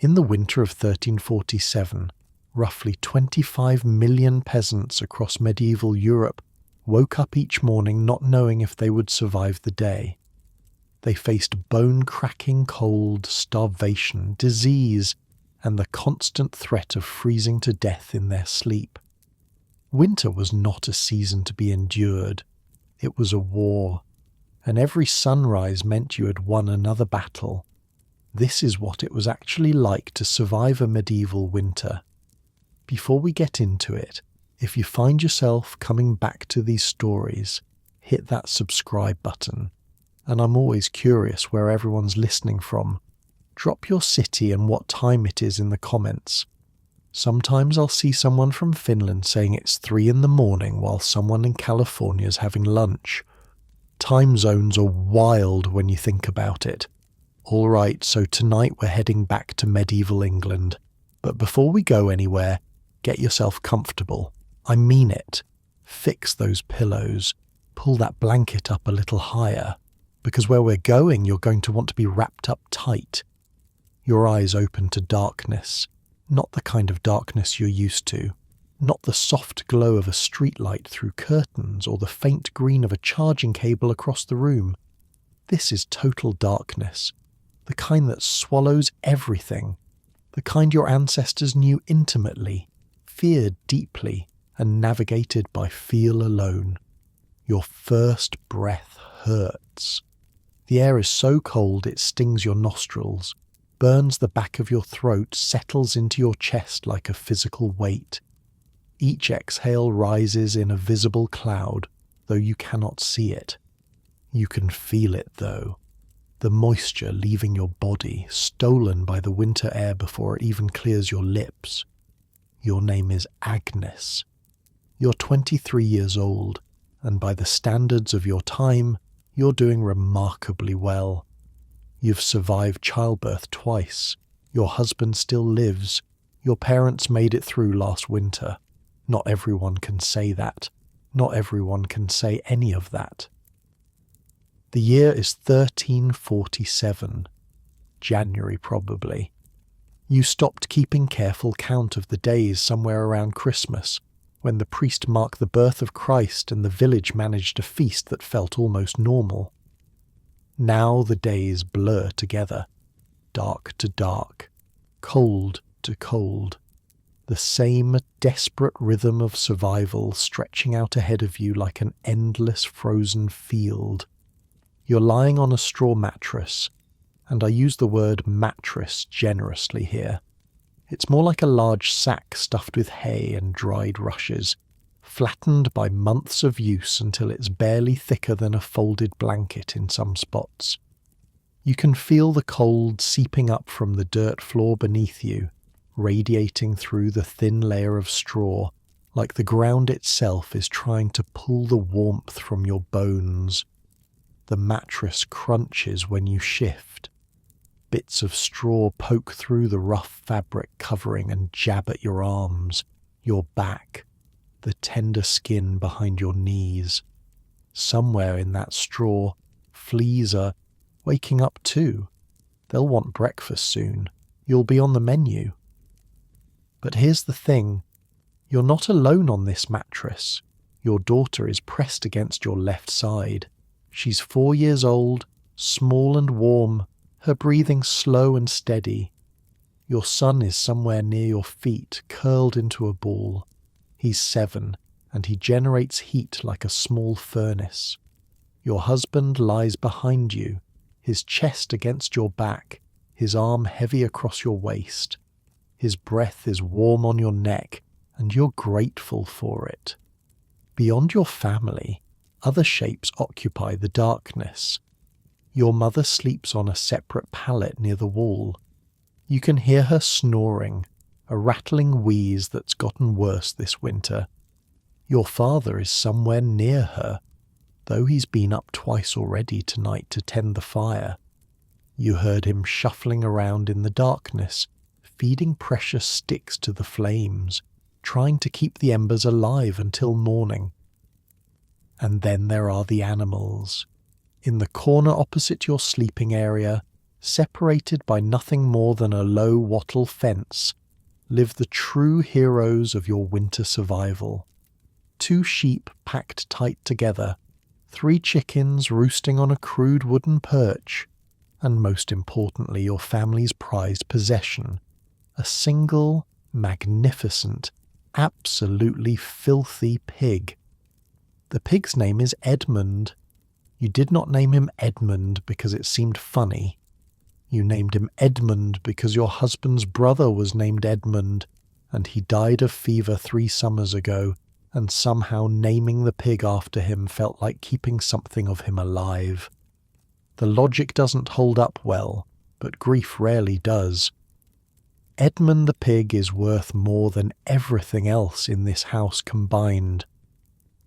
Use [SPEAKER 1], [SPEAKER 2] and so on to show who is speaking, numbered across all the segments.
[SPEAKER 1] In the winter of 1347, roughly 25 million peasants across medieval Europe woke up each morning not knowing if they would survive the day. They faced bone-cracking cold, starvation, disease, and the constant threat of freezing to death in their sleep. Winter was not a season to be endured. It was a war, and every sunrise meant you had won another battle. This is what it was actually like to survive a medieval winter. Before we get into it, if you find yourself coming back to these stories, hit that subscribe button. And I'm always curious where everyone's listening from. Drop your city and what time it is in the comments. Sometimes I'll see someone from Finland saying it's 3 in the morning while someone in California is having lunch. Time zones are wild when you think about it. Alright, so tonight we're heading back to medieval England. But before we go anywhere, get yourself comfortable. I mean it. Fix those pillows. Pull that blanket up a little higher. Because where we're going, you're going to want to be wrapped up tight. Your eyes open to darkness. Not the kind of darkness you're used to. Not the soft glow of a streetlight through curtains or the faint green of a charging cable across the room. This is total darkness. The kind that swallows everything. The kind your ancestors knew intimately, feared deeply, and navigated by feel alone. Your first breath hurts. The air is so cold it stings your nostrils, burns the back of your throat, settles into your chest like a physical weight. Each exhale rises in a visible cloud, though you cannot see it. You can feel it, though. The moisture leaving your body, stolen by the winter air before it even clears your lips. Your name is Agnes. You're 23 years old, and by the standards of your time, you're doing remarkably well. You've survived childbirth twice. Your husband still lives. Your parents made it through last winter. Not everyone can say that. Not everyone can say any of that. The year is 1347. January, probably. You stopped keeping careful count of the days somewhere around Christmas, when the priest marked the birth of Christ and the village managed a feast that felt almost normal. Now the days blur together, dark to dark, cold to cold. The same desperate rhythm of survival stretching out ahead of you like an endless frozen field. You're lying on a straw mattress, and I use the word mattress generously here. It's more like a large sack stuffed with hay and dried rushes, flattened by months of use until it's barely thicker than a folded blanket in some spots. You can feel the cold seeping up from the dirt floor beneath you, radiating through the thin layer of straw, like the ground itself is trying to pull the warmth from your bones. The mattress crunches when you shift. Bits of straw poke through the rough fabric covering and jab at your arms, your back, the tender skin behind your knees. Somewhere in that straw, fleas are waking up too. They'll want breakfast soon. You'll be on the menu. But here's the thing. You're not alone on this mattress. Your daughter is pressed against your left side. She's 4 years old, small and warm, her breathing slow and steady. Your son is somewhere near your feet, curled into a ball. He's 7, and he generates heat like a small furnace. Your husband lies behind you, his chest against your back, his arm heavy across your waist. His breath is warm on your neck, and you're grateful for it. Beyond your family, other shapes occupy the darkness. Your mother sleeps on a separate pallet near the wall. You can hear her snoring, a rattling wheeze that's gotten worse this winter. Your father is somewhere near her, though he's been up twice already tonight to tend the fire. You heard him shuffling around in the darkness, feeding precious sticks to the flames, trying to keep the embers alive until morning. And then there are the animals. In the corner opposite your sleeping area, separated by nothing more than a low wattle fence, live the true heroes of your winter survival. 2 sheep packed tight together, 3 chickens roosting on a crude wooden perch, and most importantly your family's prized possession, a single, magnificent, absolutely filthy pig. The pig's name is Edmund. You did not name him Edmund because it seemed funny. You named him Edmund because your husband's brother was named Edmund, and he died of fever 3 summers ago, and somehow naming the pig after him felt like keeping something of him alive. The logic doesn't hold up well, but grief rarely does. Edmund the pig is worth more than everything else in this house combined.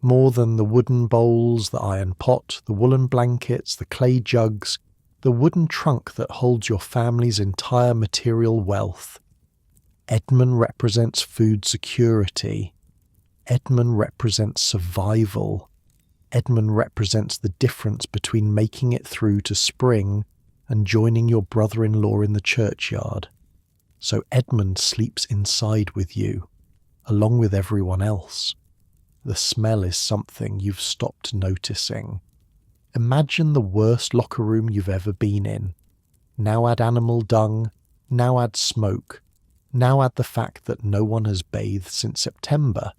[SPEAKER 1] More than the wooden bowls, the iron pot, the woolen blankets, the clay jugs, the wooden trunk that holds your family's entire material wealth. Edmund represents food security. Edmund represents survival. Edmund represents the difference between making it through to spring and joining your brother-in-law in the churchyard. So Edmund sleeps inside with you, along with everyone else. The smell is something you've stopped noticing. Imagine the worst locker room you've ever been in. Now add animal dung, now add smoke, now add the fact that no one has bathed since September,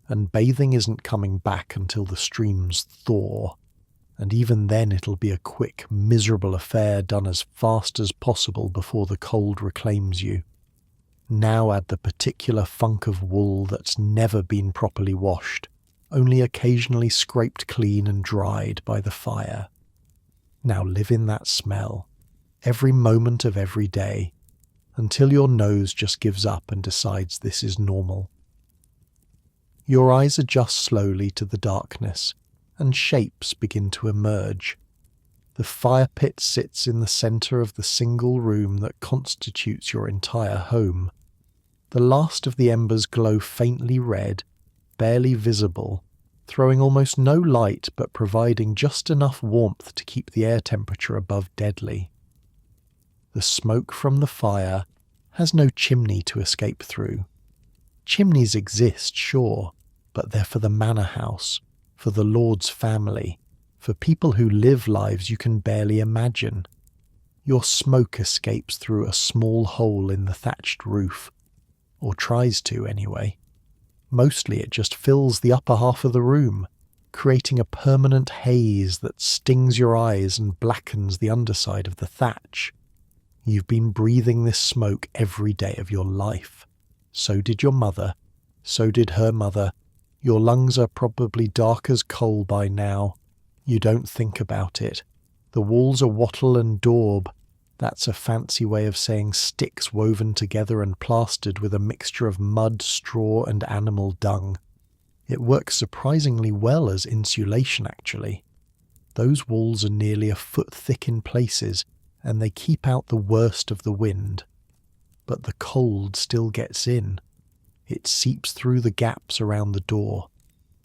[SPEAKER 1] and bathing isn't coming back until the streams thaw, and even then it'll be a quick, miserable affair done as fast as possible before the cold reclaims you. Now add the particular funk of wool that's never been properly washed, only occasionally scraped clean and dried by the fire. Now live in that smell, every moment of every day, until your nose just gives up and decides this is normal. Your eyes adjust slowly to the darkness, and shapes begin to emerge. The fire pit sits in the centre of the single room that constitutes your entire home. The last of the embers glow faintly red, barely visible, throwing almost no light but providing just enough warmth to keep the air temperature above deadly. The smoke from the fire has no chimney to escape through. Chimneys exist, sure, but they're for the manor house, for the Lord's family, for people who live lives you can barely imagine. Your smoke escapes through a small hole in the thatched roof, or tries to anyway. Mostly it just fills the upper half of the room, creating a permanent haze that stings your eyes and blackens the underside of the thatch. You've been breathing this smoke every day of your life. So did your mother. So did her mother. Your lungs are probably dark as coal by now. You don't think about it. The walls are wattle and daub. That's a fancy way of saying sticks woven together and plastered with a mixture of mud, straw, and animal dung. It works surprisingly well as insulation, actually. Those walls are nearly a foot thick in places, and they keep out the worst of the wind. But the cold still gets in. It seeps through the gaps around the door.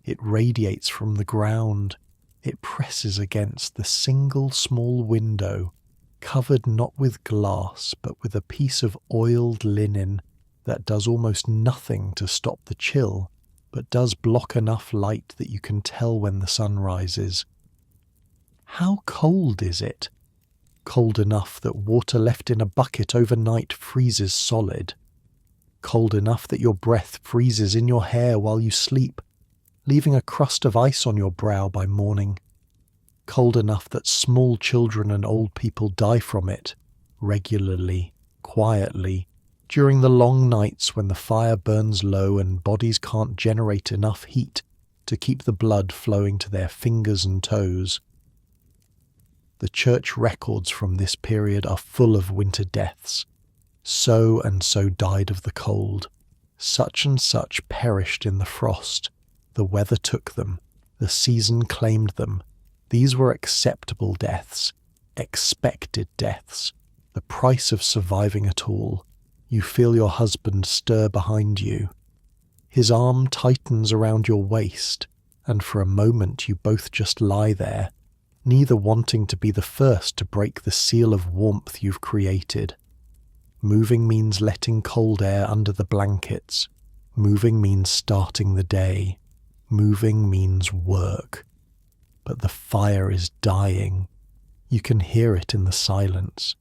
[SPEAKER 1] It radiates from the ground. It presses against the single small window, covered not with glass but with a piece of oiled linen that does almost nothing to stop the chill, but does block enough light that you can tell when the sun rises. How cold is it? Cold enough that water left in a bucket overnight freezes solid. Cold enough that your breath freezes in your hair while you sleep, leaving a crust of ice on your brow by morning. Cold enough that small children and old people die from it, regularly, quietly, during the long nights when the fire burns low and bodies can't generate enough heat to keep the blood flowing to their fingers and toes. The church records from this period are full of winter deaths. So and so died of the cold. Such and such perished in the frost. The weather took them. The season claimed them. These were acceptable deaths, expected deaths, the price of surviving at all. You feel your husband stir behind you. His arm tightens around your waist, and for a moment you both just lie there, neither wanting to be the first to break the seal of warmth you've created. Moving means letting cold air under the blankets. Moving means starting the day. Moving means work. But the fire is dying. You can hear it in the silence.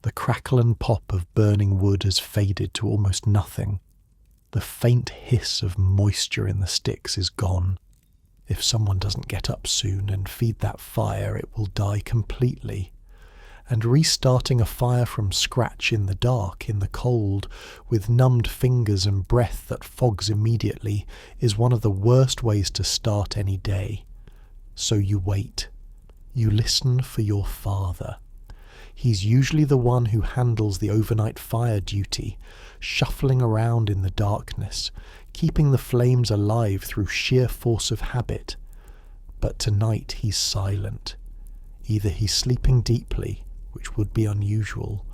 [SPEAKER 1] The crackle and pop of burning wood has faded to almost nothing. The faint hiss of moisture in the sticks is gone. If someone doesn't get up soon and feed that fire, it will die completely. And restarting a fire from scratch in the dark, in the cold, with numbed fingers and breath that fogs immediately, is one of the worst ways to start any day. So you wait. You listen for your father. He's usually the one who handles the overnight fire duty, shuffling around in the darkness, keeping the flames alive through sheer force of habit. But tonight he's silent. Either he's sleeping deeply, which would be unusual,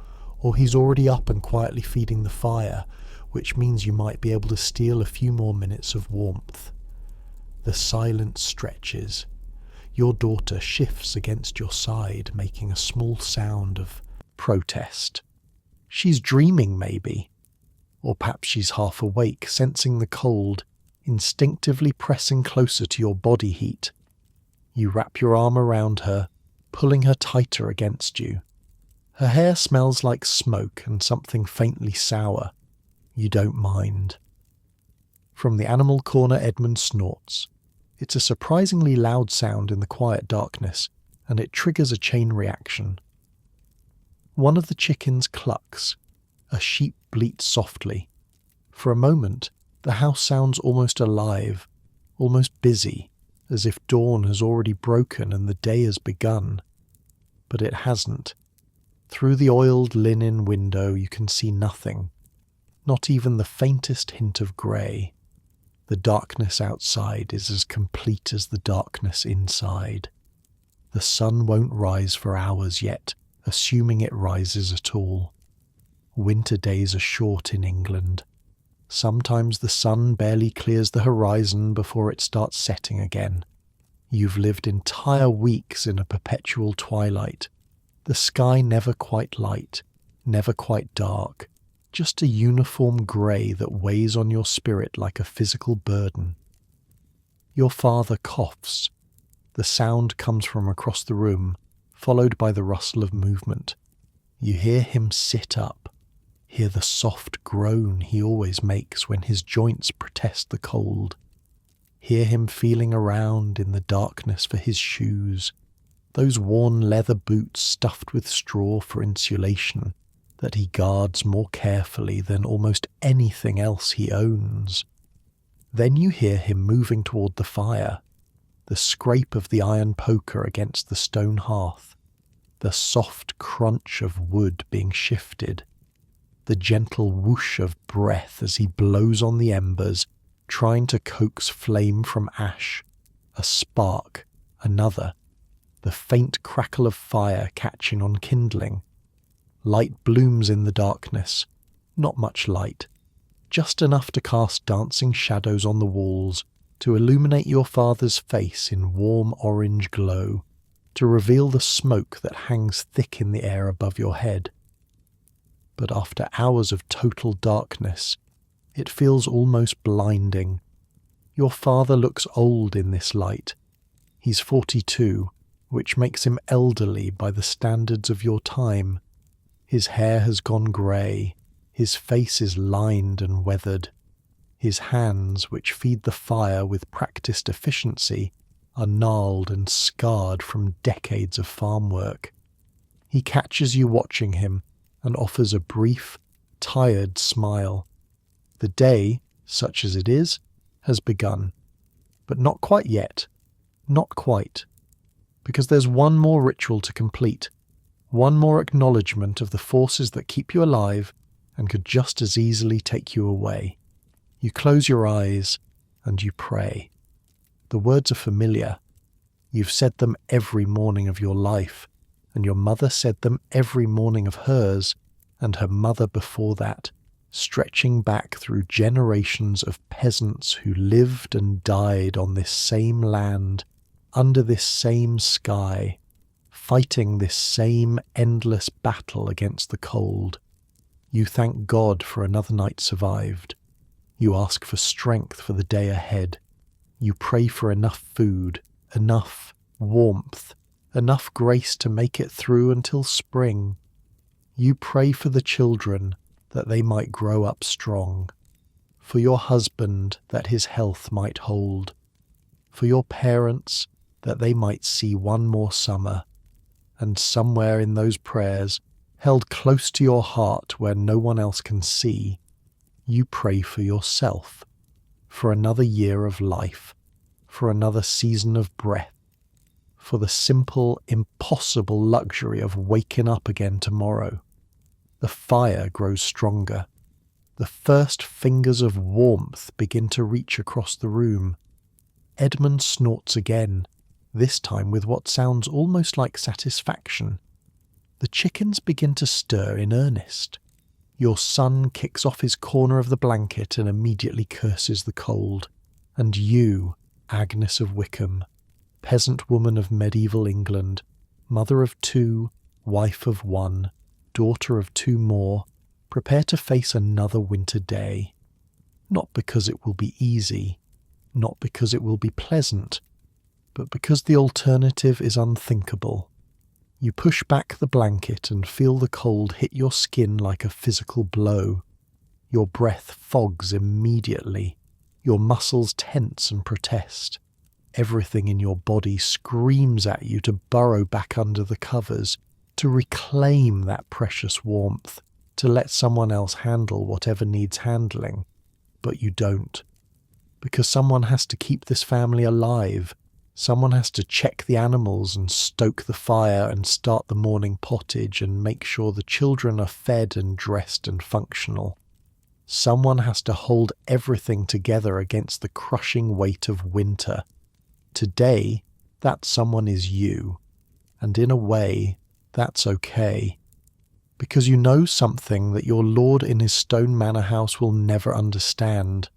[SPEAKER 1] or he's already up and quietly feeding the fire, which means you might be able to steal a few more minutes of warmth. The silence stretches. Your daughter shifts against your side, making a small sound of protest. She's dreaming, maybe. Or perhaps she's half awake, sensing the cold, instinctively pressing closer to your body heat. You wrap your arm around her, pulling her tighter against you. Her hair smells like smoke and something faintly sour. You don't mind. From the animal corner, Edmund snorts. It's a surprisingly loud sound in the quiet darkness, and it triggers a chain reaction. One of the chickens clucks. A sheep bleats softly. For a moment, the house sounds almost alive, almost busy, as if dawn has already broken and the day has begun. But it hasn't. Through the oiled linen window you can see nothing, not even the faintest hint of grey. The darkness outside is as complete as the darkness inside. The sun won't rise for hours yet, assuming it rises at all. Winter days are short in England. Sometimes the sun barely clears the horizon before it starts setting again. You've lived entire weeks in a perpetual twilight. The sky never quite light, never quite dark, just a uniform grey that weighs on your spirit like a physical burden. Your father coughs. The sound comes from across the room, followed by the rustle of movement. You hear him sit up, hear the soft groan he always makes when his joints protest the cold. Hear him feeling around in the darkness for his shoes, those worn leather boots stuffed with straw for insulation that he guards more carefully than almost anything else he owns. Then you hear him moving toward the fire, the scrape of the iron poker against the stone hearth, the soft crunch of wood being shifted, the gentle whoosh of breath as he blows on the embers, trying to coax flame from ash, a spark, another, the faint crackle of fire catching on kindling. Light blooms in the darkness, not much light, just enough to cast dancing shadows on the walls, to illuminate your father's face in warm orange glow, to reveal the smoke that hangs thick in the air above your head. But after hours of total darkness, it feels almost blinding. Your father looks old in this light. He's 42, which makes him elderly by the standards of your time. His hair has gone grey, his face is lined and weathered. His hands, which feed the fire with practiced efficiency, are gnarled and scarred from decades of farm work. He catches you watching him and offers a brief, tired smile. The day, such as it is, has begun. But not quite yet. Not quite. Because there's one more ritual to complete, one more acknowledgement of the forces that keep you alive and could just as easily take you away. You close your eyes and you pray. The words are familiar. You've said them every morning of your life, and your mother said them every morning of hers, and her mother before that, stretching back through generations of peasants who lived and died on this same land, under this same sky, fighting this same endless battle against the cold. You thank God for another night survived. You ask for strength for the day ahead. You pray for enough food, enough warmth, enough grace to make it through until spring. You pray for the children that they might grow up strong, for your husband that his health might hold, for your parents that they might see one more summer, and somewhere in those prayers, held close to your heart where no one else can see, you pray for yourself, for another year of life, for another season of breath, for the simple, impossible luxury of waking up again tomorrow. The fire grows stronger. The first fingers of warmth begin to reach across the room. Edmund snorts again, this time with what sounds almost like satisfaction. The chickens begin to stir in earnest. Your son kicks off his corner of the blanket and immediately curses the cold. And you, Agnes of Wickham, peasant woman of medieval England, mother of 2, wife of 1, daughter of 2 more, prepare to face another winter day. Not because it will be easy, not because it will be pleasant, but because the alternative is unthinkable. You push back the blanket and feel the cold hit your skin like a physical blow. Your breath fogs immediately. Your muscles tense and protest. Everything in your body screams at you to burrow back under the covers, to reclaim that precious warmth, to let someone else handle whatever needs handling. But you don't. Because someone has to keep this family alive. Someone has to check the animals and stoke the fire and start the morning pottage and make sure the children are fed and dressed and functional. Someone has to hold everything together against the crushing weight of winter. Today, that someone is you. And in a way, that's okay. Because you know something that your lord in his stone manor house will never understand.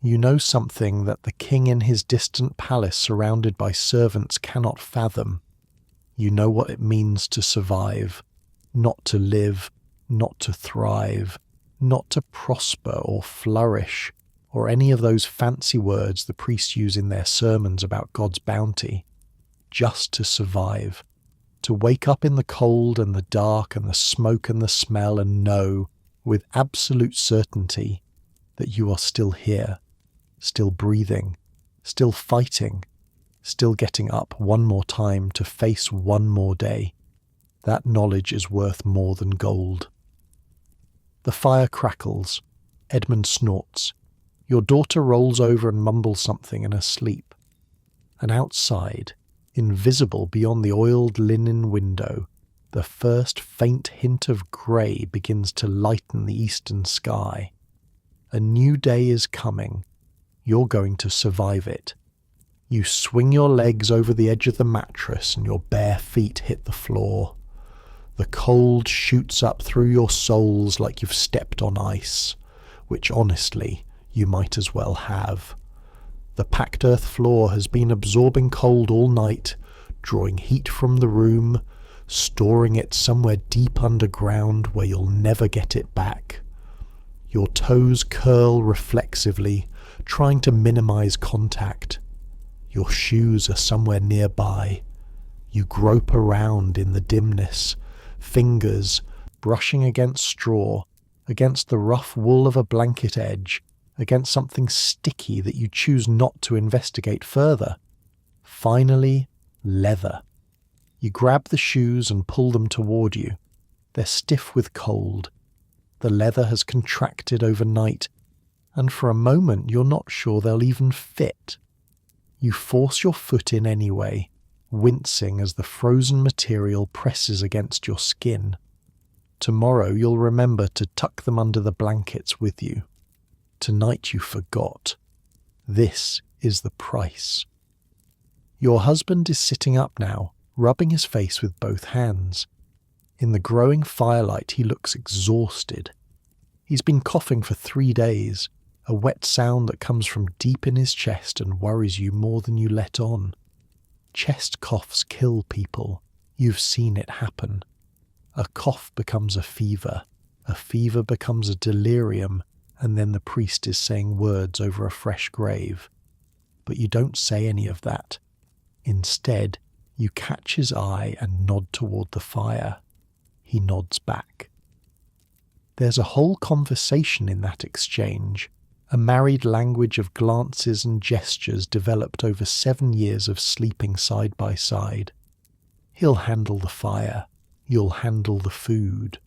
[SPEAKER 1] You know something that the king in his distant palace surrounded by servants cannot fathom. You know what it means to survive, not to live, not to thrive, not to prosper or flourish, or any of those fancy words the priests use in their sermons about God's bounty. Just to survive. To wake up in the cold and the dark and the smoke and the smell and know, with absolute certainty, that you are still here, still breathing, still fighting, still getting up one more time to face one more day. That knowledge is worth more than gold. The fire crackles. Edmund snorts. Your daughter rolls over and mumbles something in her sleep. And outside, invisible beyond the oiled linen window, the first faint hint of grey begins to lighten the eastern sky. A new day is coming. You're going to survive it. You swing your legs over the edge of the mattress and your bare feet hit the floor. The cold shoots up through your soles like you've stepped on ice, which honestly, you might as well have. The packed earth floor has been absorbing cold all night, drawing heat from the room, storing it somewhere deep underground where you'll never get it back. Your toes curl reflexively, trying to minimize contact. Your shoes are somewhere nearby. You grope around in the dimness, fingers brushing against straw, against the rough wool of a blanket edge, against something sticky that you choose not to investigate further. Finally, leather. You grab the shoes and pull them toward you. They're stiff with cold. The leather has contracted overnight, and for a moment you're not sure they'll even fit. You force your foot in anyway, wincing as the frozen material presses against your skin. Tomorrow you'll remember to tuck them under the blankets with you. Tonight you forgot. This is the price. Your husband is sitting up now, rubbing his face with both hands. In the growing firelight he looks exhausted. He's been coughing for 3 days, a wet sound that comes from deep in his chest and worries you more than you let on. Chest coughs kill people. You've seen it happen. A cough becomes a fever becomes a delirium, and then the priest is saying words over a fresh grave. But you don't say any of that. Instead, you catch his eye and nod toward the fire. He nods back. There's a whole conversation in that exchange, a married language of glances and gestures developed over 7 years of sleeping side by side. He'll handle the fire. You'll handle the food.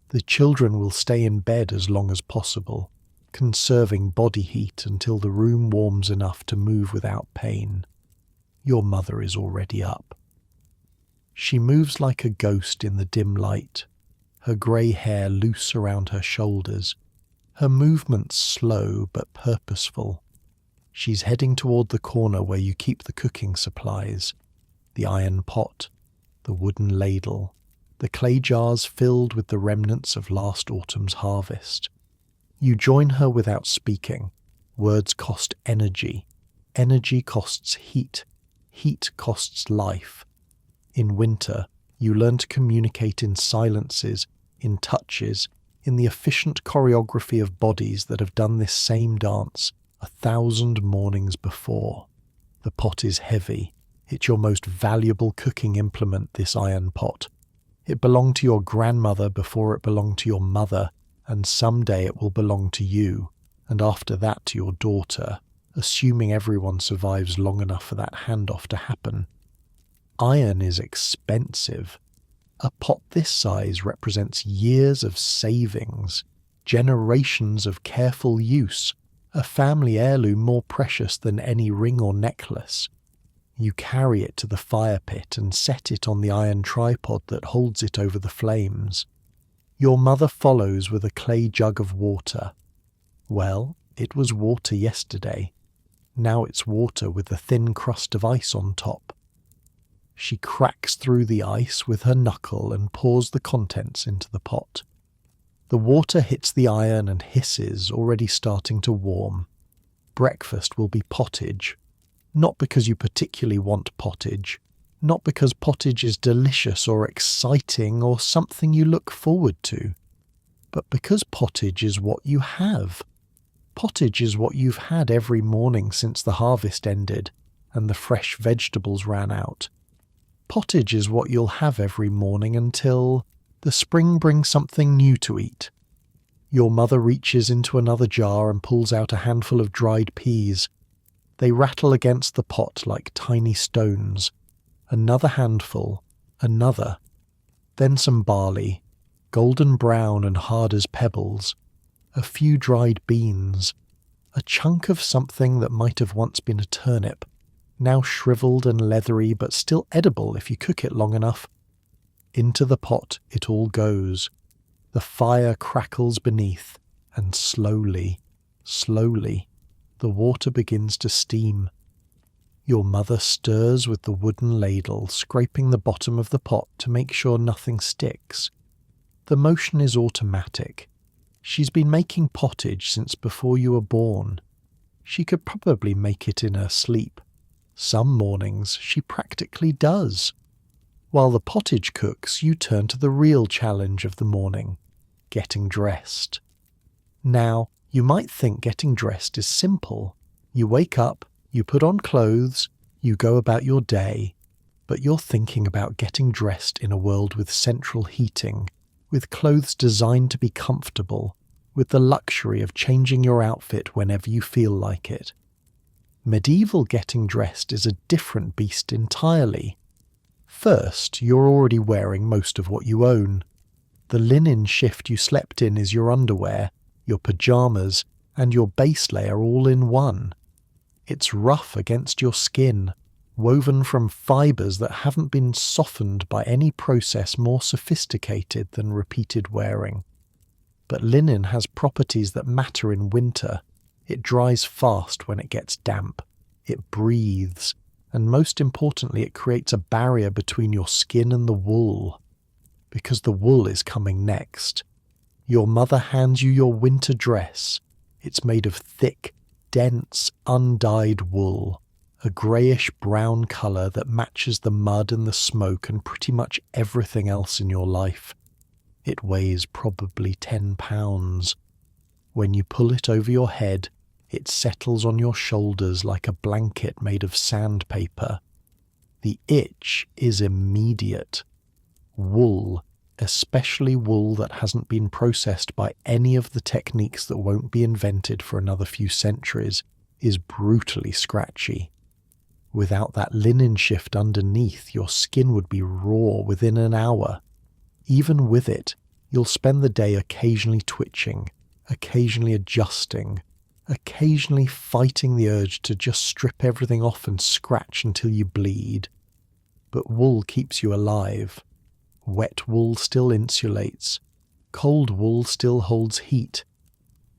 [SPEAKER 1] The children will stay in bed as long as possible, conserving body heat until the room warms enough to move without pain. Your mother is already up. She moves like a ghost in the dim light, her grey hair loose around her shoulders, her movements slow but purposeful. She's heading toward the corner where you keep the cooking supplies, the iron pot, the wooden ladle, the clay jars filled with the remnants of last autumn's harvest. You join her without speaking. Words cost energy. Energy costs heat. Heat costs life. In winter, you learn to communicate in silences, in touches, in the efficient choreography of bodies that have done this same dance 1,000 mornings before. The pot is heavy. It's your most valuable cooking implement, this iron pot. It belonged to your grandmother before it belonged to your mother, and someday it will belong to you, and after that to your daughter, assuming everyone survives long enough for that handoff to happen. Iron is expensive. A pot this size represents years of savings, generations of careful use, a family heirloom more precious than any ring or necklace. You carry it to the fire pit and set it on the iron tripod that holds it over the flames. Your mother follows with a clay jug of water. Well, it was water yesterday. Now it's water with a thin crust of ice on top. She cracks through the ice with her knuckle and pours the contents into the pot. The water hits the iron and hisses, already starting to warm. Breakfast will be pottage. Not because you particularly want pottage, not because pottage is delicious or exciting or something you look forward to, but because pottage is what you have. Pottage is what you've had every morning since the harvest ended and the fresh vegetables ran out. Pottage is what you'll have every morning until the spring brings something new to eat. Your mother reaches into another jar and pulls out a handful of dried peas. They rattle against the pot like tiny stones. Another handful, another. Then some barley, golden brown and hard as pebbles. A few dried beans. A chunk of something that might have once been a turnip, now shriveled and leathery but still edible if you cook it long enough. Into the pot it all goes. The fire crackles beneath, and slowly, slowly, the water begins to steam. Your mother stirs with the wooden ladle, scraping the bottom of the pot to make sure nothing sticks. The motion is automatic. She's been making pottage since before you were born. She could probably make it in her sleep. Some mornings she practically does. While the pottage cooks, you turn to the real challenge of the morning, getting dressed. Now, you might think getting dressed is simple. You wake up, you put on clothes, you go about your day, but you're thinking about getting dressed in a world with central heating, with clothes designed to be comfortable, with the luxury of changing your outfit whenever you feel like it. Medieval getting dressed is a different beast entirely. First, you're already wearing most of what you own. The linen shift you slept in is your underwear, your pyjamas, and your base layer all in one. It's rough against your skin, woven from fibres that haven't been softened by any process more sophisticated than repeated wearing. But linen has properties that matter in winter. It dries fast when it gets damp. It breathes. And most importantly, it creates a barrier between your skin and the wool. Because the wool is coming next. Your mother hands you your winter dress. It's made of thick, dense, undyed wool. a greyish-brown colour that matches the mud and the smoke and pretty much everything else in your life. It weighs probably 10 pounds. When you pull it over your head, it settles on your shoulders like a blanket made of sandpaper. The itch is immediate. Wool, especially wool that hasn't been processed by any of the techniques that won't be invented for another few centuries, is brutally scratchy. Without that linen shift underneath, your skin would be raw within an hour. Even with it, you'll spend the day occasionally twitching, occasionally adjusting, occasionally fighting the urge to just strip everything off and scratch until you bleed. But wool keeps you alive. Wet wool still insulates. Cold wool still holds heat.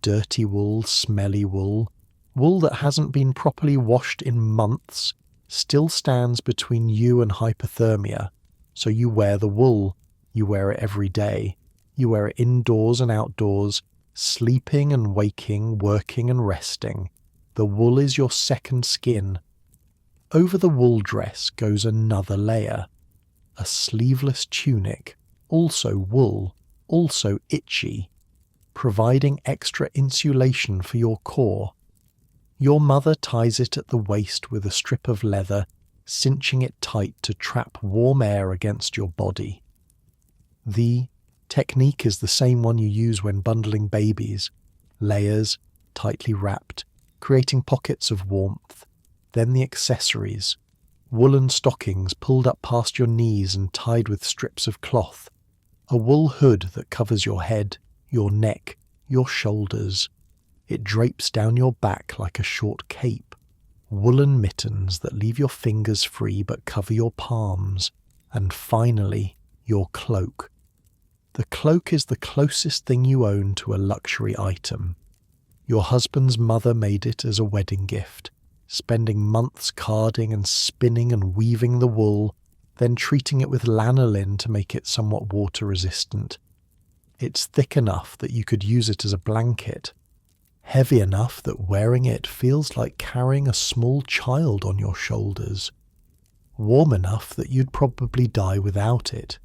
[SPEAKER 1] Dirty wool, smelly wool, wool that hasn't been properly washed in months, still stands between you and hypothermia. So you wear the wool. You wear it every day. You wear it indoors and outdoors, sleeping and waking, working and resting. The wool is your second skin. Over the wool dress goes another layer. A sleeveless tunic, also wool, also itchy, providing extra insulation for your core. Your mother ties it at the waist with a strip of leather, cinching it tight to trap warm air against your body. The technique is the same one you use when bundling babies. Layers, tightly wrapped, creating pockets of warmth. Then the accessories. Woolen stockings pulled up past your knees and tied with strips of cloth. A wool hood that covers your head, your neck, your shoulders. It drapes down your back like a short cape. Woolen mittens that leave your fingers free but cover your palms. And finally, your cloak. The cloak is the closest thing you own to a luxury item. Your husband's mother made it as a wedding gift, spending months carding and spinning and weaving the wool, then treating it with lanolin to make it somewhat water-resistant. It's thick enough that you could use it as a blanket, heavy enough that wearing it feels like carrying a small child on your shoulders, warm enough that you'd probably die without it.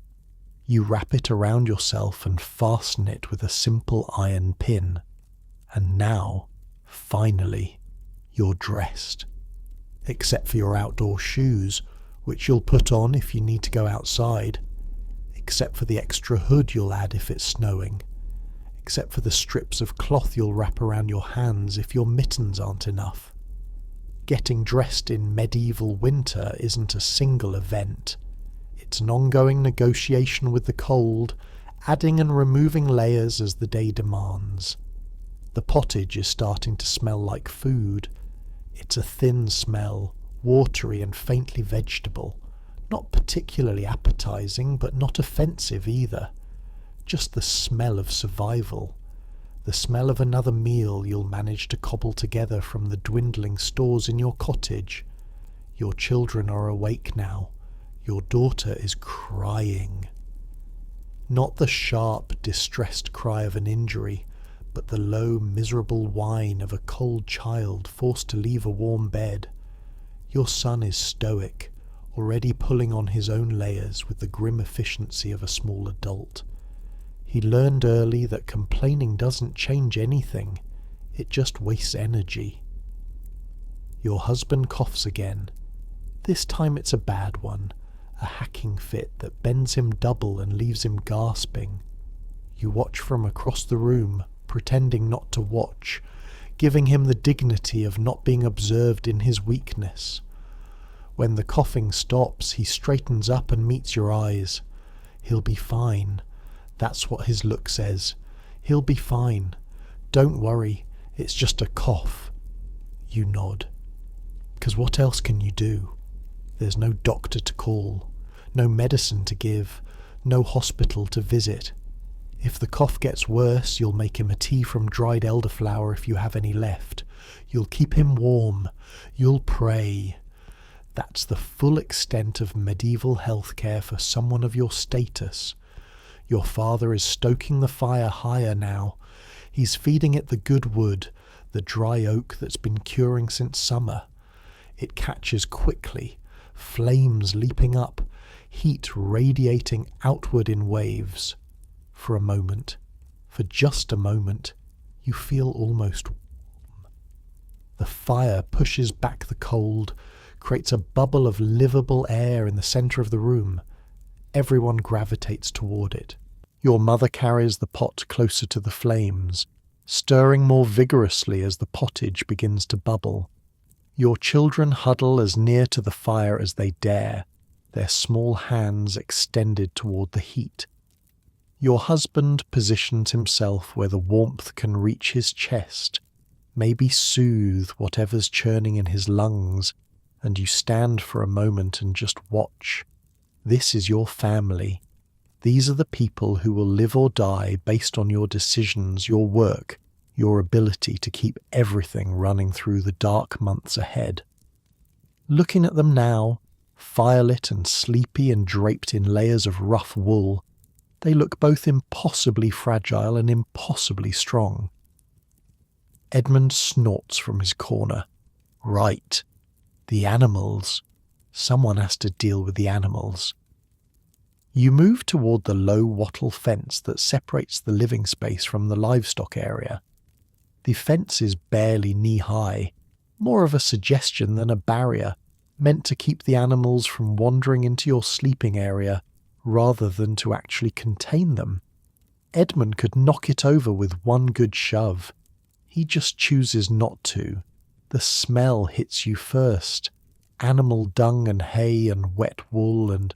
[SPEAKER 1] You wrap it around yourself and fasten it with a simple iron pin. And now, finally, you're dressed. Except for your outdoor shoes, which you'll put on if you need to go outside. Except for the extra hood you'll add if it's snowing. Except for the strips of cloth you'll wrap around your hands if your mittens aren't enough. Getting dressed in medieval winter isn't a single event. It's an ongoing negotiation with the cold, adding and removing layers as the day demands. The pottage is starting to smell like food. It's a thin smell, watery and faintly vegetable. Not particularly appetizing, but not offensive either. Just the smell of survival. The smell of another meal you'll manage to cobble together from the dwindling stores in your cottage. Your children are awake now. Your daughter is crying. Not the sharp, distressed cry of an injury, but the low, miserable whine of a cold child forced to leave a warm bed. Your son is stoic, already pulling on his own layers with the grim efficiency of a small adult. He learned early that complaining doesn't change anything, it just wastes energy. Your husband coughs again. This time it's a bad one. A hacking fit that bends him double and leaves him gasping. You watch from across the room, pretending not to watch, giving him the dignity of not being observed in his weakness. When the coughing stops, he straightens up and meets your eyes. He'll be fine. That's what his look says. He'll be fine. Don't worry, it's just a cough. You nod. 'Cause what else can you do? There's no doctor to call, no medicine to give, no hospital to visit. If the cough gets worse, you'll make him a tea from dried elderflower if you have any left. You'll keep him warm. You'll pray. That's the full extent of medieval healthcare for someone of your status. Your father is stoking the fire higher now. He's feeding it the good wood, the dry oak that's been curing since summer. It catches quickly, flames leaping up, heat radiating outward in waves. For a moment, for just a moment, you feel almost warm. The fire pushes back the cold, creates a bubble of livable air in the centre of the room. Everyone gravitates toward it. Your mother carries the pot closer to the flames, stirring more vigorously as the pottage begins to bubble. Your children huddle as near to the fire as they dare, their small hands extended toward the heat. Your husband positions himself where the warmth can reach his chest, maybe soothe whatever's churning in his lungs, and you stand for a moment and just watch. This is your family. These are the people who will live or die based on your decisions, your work, your ability to keep everything running through the dark months ahead. Looking at them now, firelit and sleepy and draped in layers of rough wool, they look both impossibly fragile and impossibly strong. Edmund snorts from his corner. Right. The animals. Someone has to deal with the animals. You move toward the low wattle fence that separates the living space from the livestock area. The fence is barely knee-high, more of a suggestion than a barrier, meant to keep the animals from wandering into your sleeping area rather than to actually contain them. Edmund could knock it over with one good shove. He just chooses not to. The smell hits you first. Animal dung and hay and wet wool and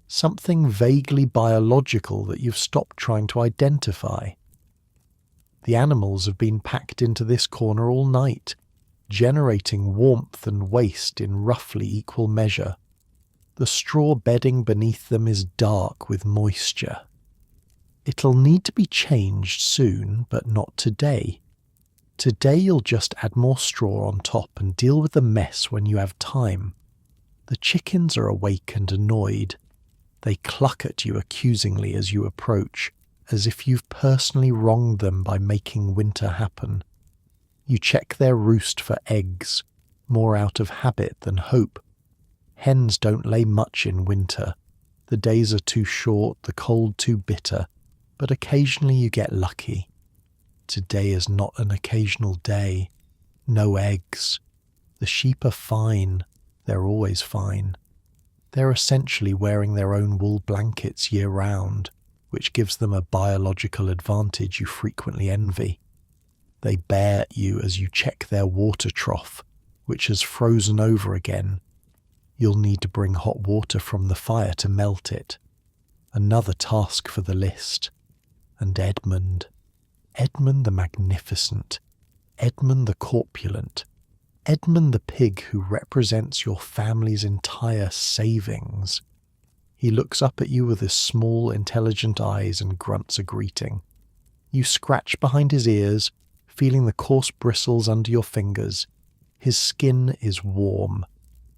[SPEAKER 1] something vaguely biological that you've stopped trying to identify. The animals have been packed into this corner all night, generating warmth and waste in roughly equal measure. The straw bedding beneath them is dark with moisture. It'll need to be changed soon, but not today. Today you'll just add more straw on top and deal with the mess when you have time. The chickens are awake and annoyed. They cluck at you accusingly as you approach, as if you've personally wronged them by making winter happen. You check their roost for eggs, more out of habit than hope. Hens don't lay much in winter. The days are too short, the cold too bitter, but occasionally you get lucky. Today is not an occasional day. No eggs. The sheep are fine. They're always fine. They're essentially wearing their own wool blankets year-round, which gives them a biological advantage you frequently envy. They bear at you as you check their water trough, which has frozen over again. You'll need to bring hot water from the fire to melt it. Another task for the list. And Edmund. Edmund the Magnificent. Edmund the Corpulent. Edmund the pig who represents your family's entire savings. He looks up at you with his small, intelligent eyes and grunts a greeting. You scratch behind his ears, feeling the coarse bristles under your fingers. His skin is warm.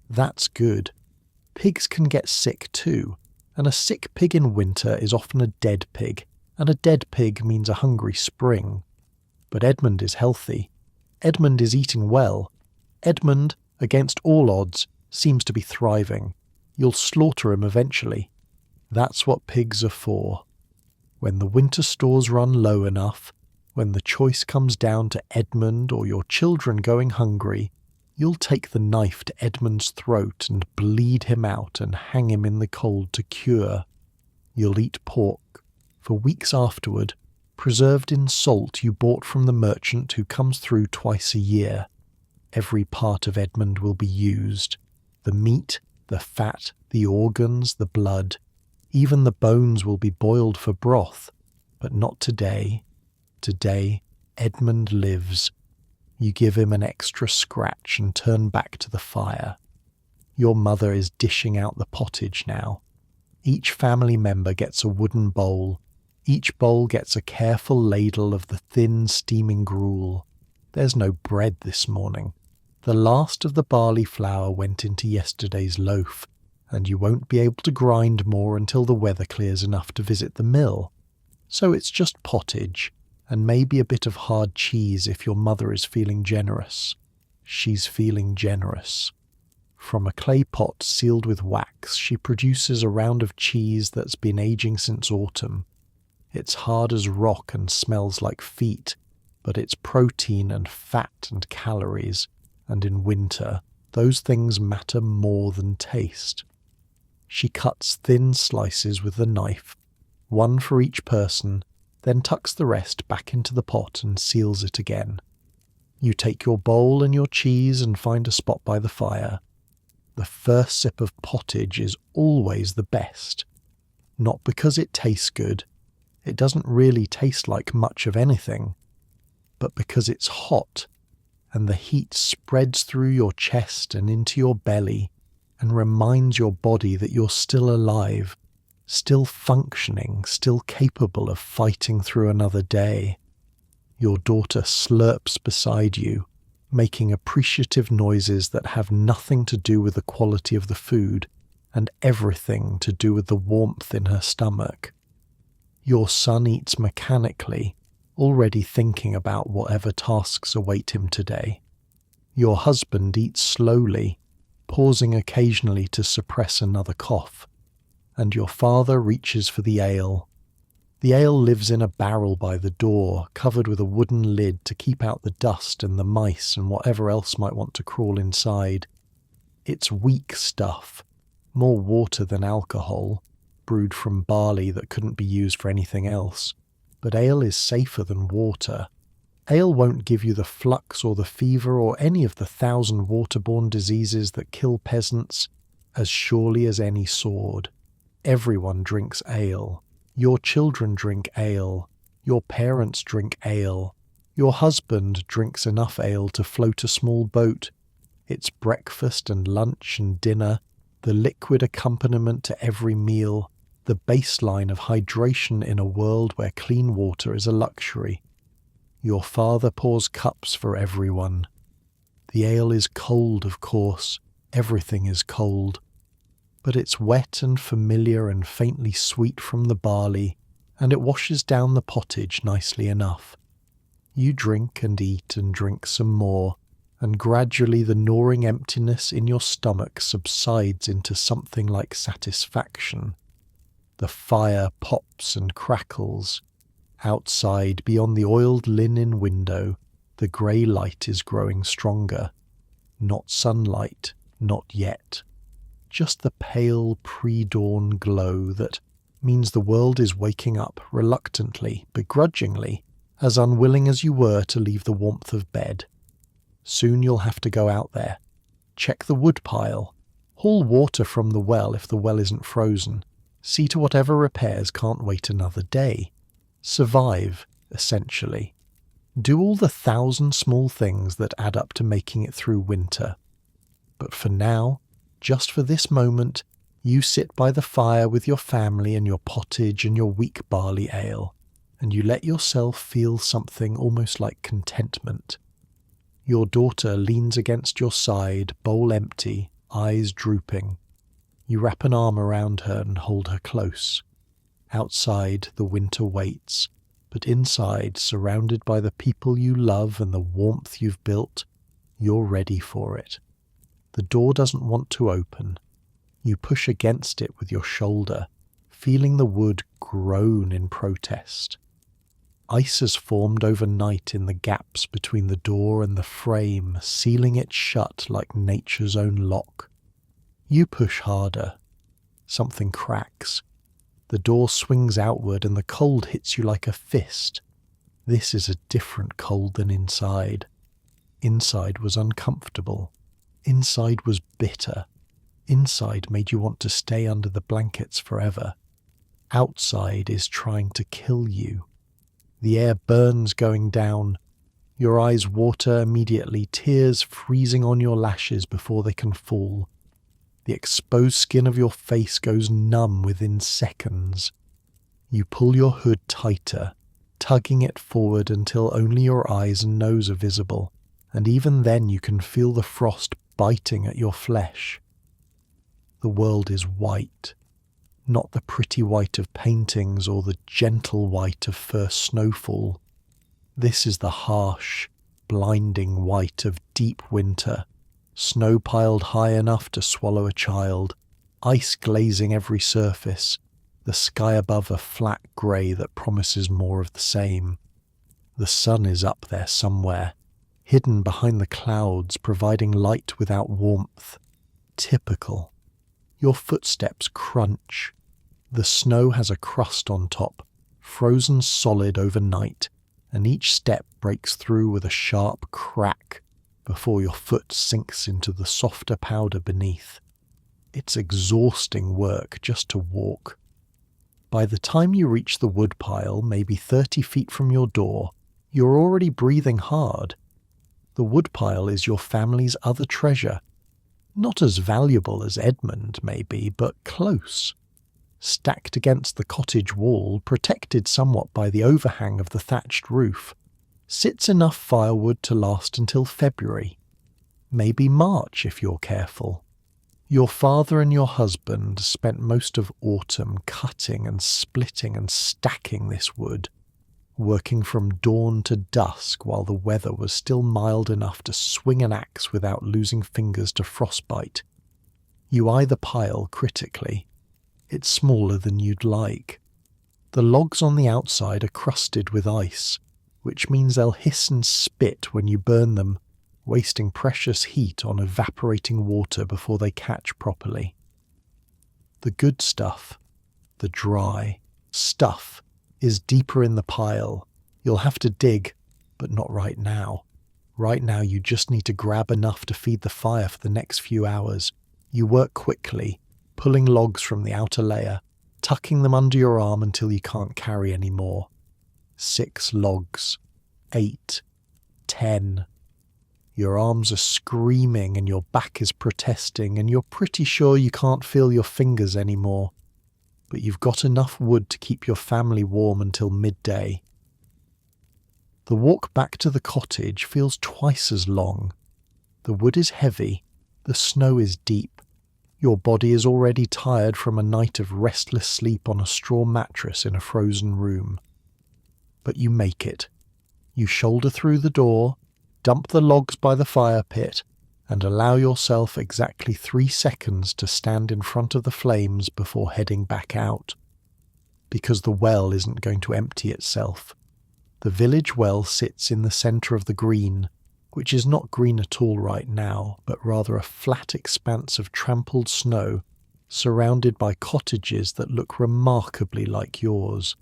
[SPEAKER 1] That's good. Pigs can get sick too, and a sick pig in winter is often a dead pig, and a dead pig means a hungry spring. But Edmund is healthy. Edmund is eating well. Edmund, against all odds, seems to be thriving. You'll slaughter him eventually. That's what pigs are for. When the winter stores run low enough, when the choice comes down to Edmund or your children going hungry, you'll take the knife to Edmund's throat and bleed him out and hang him in the cold to cure. You'll eat pork, for weeks afterward, preserved in salt you bought from the merchant who comes through twice a year. Every part of Edmund will be used. The meat, the fat, the organs, the blood. Even the bones will be boiled for broth. But not today. Today, Edmund lives. You give him an extra scratch and turn back to the fire. Your mother is dishing out the pottage now. Each family member gets a wooden bowl. Each bowl gets a careful ladle of the thin, steaming gruel. There's no bread this morning. The last of the barley flour went into yesterday's loaf, and you won't be able to grind more until the weather clears enough to visit the mill. So it's just pottage, and maybe a bit of hard cheese if your mother is feeling generous. She's feeling generous. From a clay pot sealed with wax, she produces a round of cheese that's been aging since autumn. It's hard as rock and smells like feet, but it's protein and fat and calories, and in winter, those things matter more than taste. She cuts thin slices with the knife, one for each person, then tucks the rest back into the pot and seals it again. You take your bowl and your cheese and find a spot by the fire. The first sip of pottage is always the best. Not because it tastes good, it doesn't really taste like much of anything, but because it's hot, and the heat spreads through your chest and into your belly and reminds your body that you're still alive, still functioning, still capable of fighting through another day. Your daughter slurps beside you, making appreciative noises that have nothing to do with the quality of the food and everything to do with the warmth in her stomach. Your son eats mechanically, already thinking about whatever tasks await him today. Your husband eats slowly, pausing occasionally to suppress another cough, and your father reaches for the ale. The ale lives in a barrel by the door, covered with a wooden lid to keep out the dust and the mice and whatever else might want to crawl inside. It's weak stuff, more water than alcohol, brewed from barley that couldn't be used for anything else. But ale is safer than water. Ale won't give you the flux or the fever or any of the 1,000 waterborne diseases that kill peasants as surely as any sword. Everyone drinks ale. Your children drink ale. Your parents drink ale. Your husband drinks enough ale to float a small boat. It's breakfast and lunch and dinner, the liquid accompaniment to every meal, the baseline of hydration in a world where clean water is a luxury. Your father pours cups for everyone. The ale is cold, of course. Everything is cold. But it's wet and familiar and faintly sweet from the barley, and it washes down the pottage nicely enough. You drink and eat and drink some more, and gradually the gnawing emptiness in your stomach subsides into something like satisfaction. The fire pops and crackles. Outside, beyond the oiled linen window, the grey light is growing stronger. Not sunlight, not yet. Just the pale pre-dawn glow that means the world is waking up reluctantly, begrudgingly, as unwilling as you were to leave the warmth of bed. Soon you'll have to go out there, check the wood pile, haul water from the well if the well isn't frozen, see to whatever repairs can't wait another day. Survive, essentially. Do all the 1,000 small things that add up to making it through winter. But for now, just for this moment, you sit by the fire with your family and your pottage and your weak barley ale, and you let yourself feel something almost like contentment. Your daughter leans against your side, bowl empty, eyes drooping. You wrap an arm around her and hold her close. Outside, the winter waits, but inside, surrounded by the people you love and the warmth you've built, you're ready for it. The door doesn't want to open. You push against it with your shoulder, feeling the wood groan in protest. Ice has formed overnight in the gaps between the door and the frame, sealing it shut like nature's own lock. You push harder. Something cracks. The door swings outward and the cold hits you like a fist. This is a different cold than inside. Inside was uncomfortable. Inside was bitter. Inside made you want to stay under the blankets forever. Outside is trying to kill you. The air burns going down. Your eyes water immediately, tears freezing on your lashes before they can fall. The exposed skin of your face goes numb within seconds. You pull your hood tighter, tugging it forward until only your eyes and nose are visible, and even then you can feel the frost biting at your flesh. The world is white. Not the pretty white of paintings or the gentle white of first snowfall. This is the harsh, blinding white of deep winter, Snow piled high enough to swallow a child, ice glazing every surface, the sky above a flat grey that promises more of the same. The sun is up there somewhere, hidden behind the clouds, providing light without warmth. Typical. Your footsteps crunch. The snow has a crust on top, frozen solid overnight, and each step breaks through with a sharp crack before your foot sinks into the softer powder beneath. It's exhausting work just to walk. By the time you reach the woodpile, maybe 30 feet from your door, you're already breathing hard. The woodpile is your family's other treasure. Not as valuable as Edmund, maybe, but close. Stacked against the cottage wall, protected somewhat by the overhang of the thatched roof, sits enough firewood to last until February. Maybe March if you're careful. Your father and your husband spent most of autumn cutting and splitting and stacking this wood, working from dawn to dusk while the weather was still mild enough to swing an axe without losing fingers to frostbite. You eye the pile critically. It's smaller than you'd like. The logs on the outside are crusted with ice, which means they'll hiss and spit when you burn them, wasting precious heat on evaporating water before they catch properly. The good stuff, the dry stuff, is deeper in the pile. You'll have to dig, but not right now. Right now you just need to grab enough to feed the fire for the next few hours. You work quickly, pulling logs from the outer layer, tucking them under your arm until you can't carry any more. 6 logs, 8, 10. Your arms are screaming and your back is protesting, and you're pretty sure you can't feel your fingers anymore. But you've got enough wood to keep your family warm until midday. The walk back to the cottage feels twice as long. The wood is heavy, the snow is deep. Your body is already tired from a night of restless sleep on a straw mattress in a frozen room. But you make it. You shoulder through the door, dump the logs by the fire pit, and allow yourself exactly 3 seconds to stand in front of the flames before heading back out. Because the well isn't going to empty itself. The village well sits in the centre of the green, which is not green at all right now, but rather a flat expanse of trampled snow, surrounded by cottages that look remarkably like yours.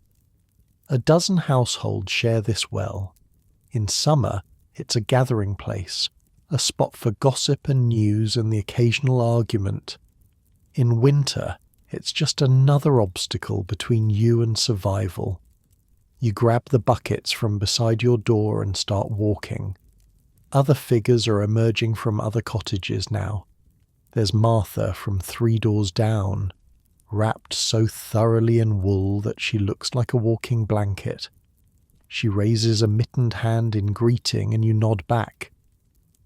[SPEAKER 1] A dozen households share this well. In summer, it's a gathering place, a spot for gossip and news and the occasional argument. In winter, it's just another obstacle between you and survival. You grab the buckets from beside your door and start walking. Other figures are emerging from other cottages now. There's Martha from 3 doors down, wrapped so thoroughly in wool that she looks like a walking blanket. She raises a mittened hand in greeting and you nod back.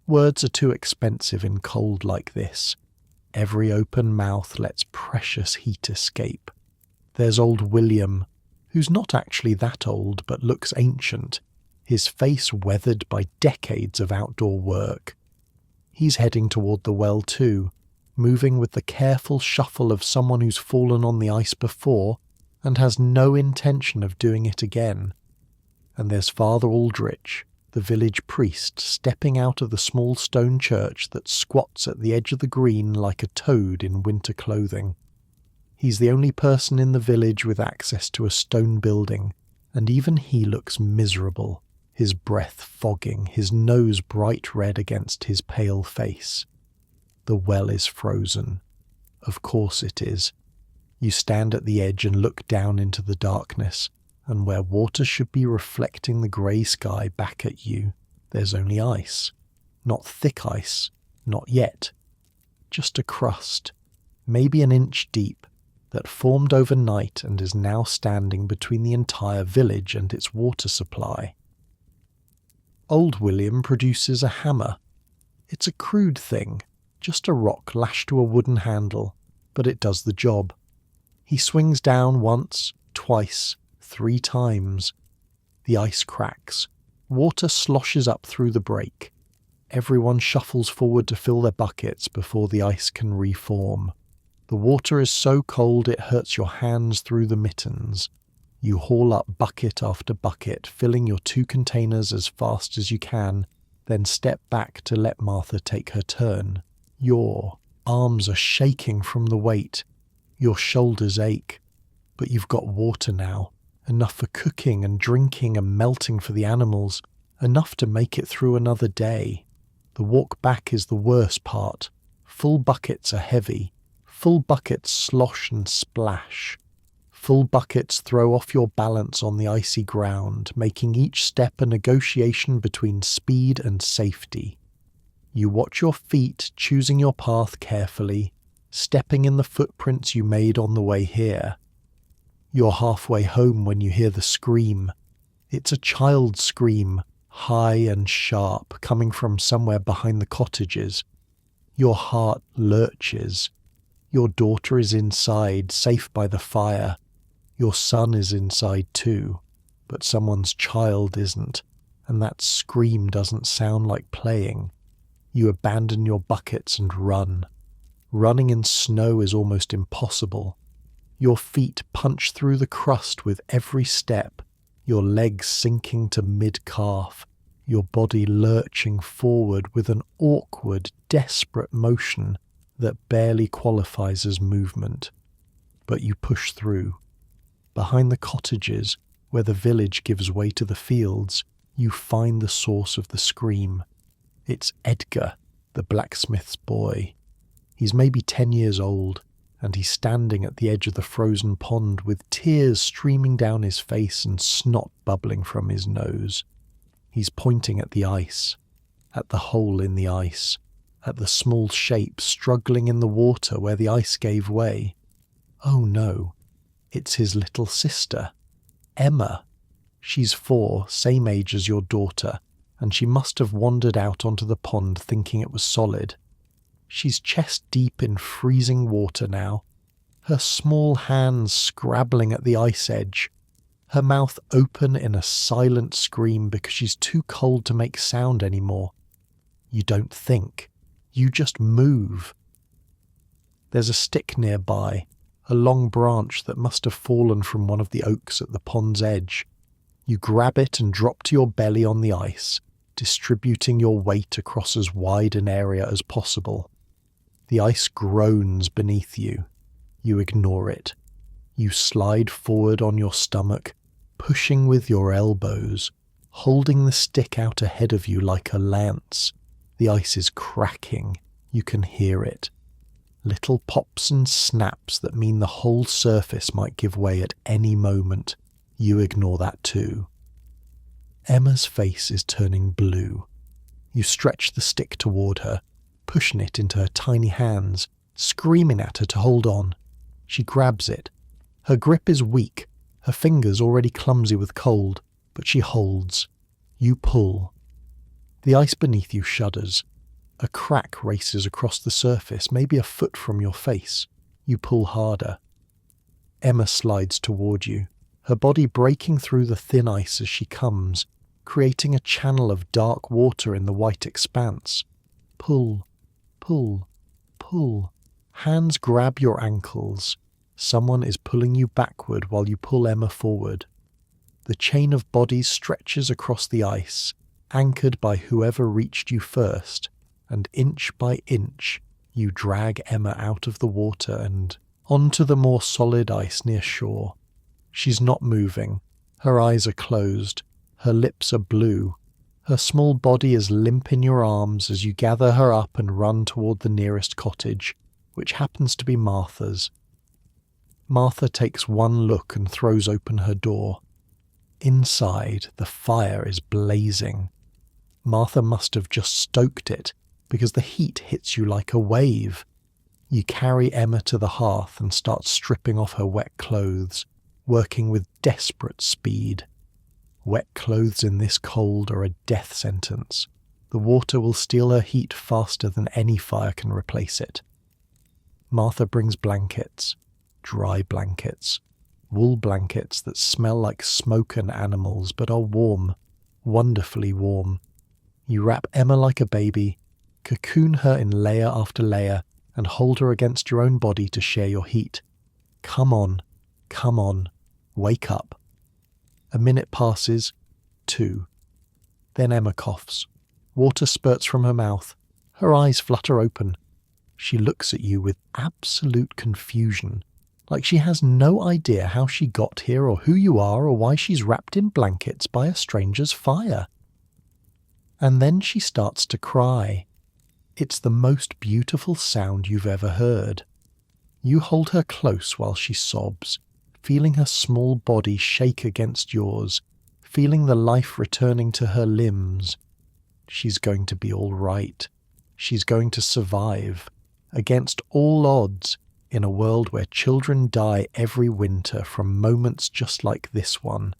[SPEAKER 1] Words are too expensive in cold like this. Every open mouth lets precious heat escape. There's old William, who's not actually that old but looks ancient, his face weathered by decades of outdoor work. He's heading toward the well too, moving with the careful shuffle of someone who's fallen on the ice before and has no intention of doing it again. And there's Father Aldrich, the village priest, stepping out of the small stone church that squats at the edge of the green like a toad in winter clothing. He's the only person in the village with access to a stone building, and even he looks miserable, his breath fogging, his nose bright red against his pale face. The well is frozen. Of course it is. You stand at the edge and look down into the darkness, and where water should be reflecting the grey sky back at you, there's only ice. Not thick ice, not yet. Just a crust, maybe an inch deep, that formed overnight and is now standing between the entire village and its water supply. Old William produces a hammer. It's a crude thing, just a rock lashed to a wooden handle, but it does the job. He swings down once, twice, 3 times. The ice cracks. Water sloshes up through the break. Everyone shuffles forward to fill their buckets before the ice can reform. The water is so cold it hurts your hands through the mittens. You haul up bucket after bucket, filling your 2 containers as fast as you can, then step back to let Martha take her turn. Your arms are shaking from the weight. Your shoulders ache. But you've got water now, enough for cooking and drinking and melting for the animals, enough to make it through another day. The walk back is the worst part. Full buckets are heavy. Full buckets slosh and splash. Full buckets throw off your balance on the icy ground, making each step a negotiation between speed and safety. You watch your feet, choosing your path carefully, stepping in the footprints you made on the way here. You're halfway home when you hear the scream. It's a child's scream, high and sharp, coming from somewhere behind the cottages. Your heart lurches. Your daughter is inside, safe by the fire. Your son is inside too, but someone's child isn't, and that scream doesn't sound like playing. You abandon your buckets and run. Running in snow is almost impossible. Your feet punch through the crust with every step, your legs sinking to mid-calf, your body lurching forward with an awkward, desperate motion that barely qualifies as movement. But you push through. Behind the cottages, where the village gives way to the fields, you find the source of the scream. It's Edgar, the blacksmith's boy. He's maybe 10 years old, and he's standing at the edge of the frozen pond with tears streaming down his face and snot bubbling from his nose. He's pointing at the ice, at the hole in the ice, at the small shape struggling in the water where the ice gave way. Oh no, it's his little sister, Emma. She's 4, same age as your daughter, and she must have wandered out onto the pond thinking it was solid. She's chest deep in freezing water now, her small hands scrabbling at the ice edge, her mouth open in a silent scream because she's too cold to make sound anymore. You don't think, you just move. There's a stick nearby, a long branch that must have fallen from one of the oaks at the pond's edge. You grab it and drop to your belly on the ice, distributing your weight across as wide an area as possible. The ice groans beneath you. You ignore it. You slide forward on your stomach, pushing with your elbows, holding the stick out ahead of you like a lance. The ice is cracking. You can hear it. Little pops and snaps that mean the whole surface might give way at any moment. You ignore that too. Emma's face is turning blue. You stretch the stick toward her, pushing it into her tiny hands, screaming at her to hold on. She grabs it. Her grip is weak, her fingers already clumsy with cold, but she holds. You pull. The ice beneath you shudders. A crack races across the surface, maybe a foot from your face. You pull harder. Emma slides toward you, her body breaking through the thin ice as she comes, creating a channel of dark water in the white expanse. Pull, pull, pull. Hands grab your ankles. Someone is pulling you backward while you pull Emma forward. The chain of bodies stretches across the ice, anchored by whoever reached you first, and inch by inch you drag Emma out of the water and onto the more solid ice near shore. She's not moving. Her eyes are closed. Her lips are blue. Her small body is limp in your arms as you gather her up and run toward the nearest cottage, which happens to be Martha's. Martha takes one look and throws open her door. Inside, the fire is blazing. Martha must have just stoked it, because the heat hits you like a wave. You carry Emma to the hearth and start stripping off her wet clothes, working with desperate speed. Wet clothes in this cold are a death sentence. The water will steal her heat faster than any fire can replace it. Martha brings blankets, dry blankets, wool blankets that smell like smoke and animals but are warm, wonderfully warm. You wrap Emma like a baby, cocoon her in layer after layer, and hold her against your own body to share your heat. Come on, wake up. A minute passes, 2. Then Emma coughs. Water spurts from her mouth. Her eyes flutter open. She looks at you with absolute confusion, like she has no idea how she got here or who you are or why she's wrapped in blankets by a stranger's fire. And then she starts to cry. It's the most beautiful sound you've ever heard. You hold her close while she sobs, feeling her small body shake against yours, feeling the life returning to her limbs. She's going to be all right. She's going to survive. Against all odds, in a world where children die every winter from moments just like this one,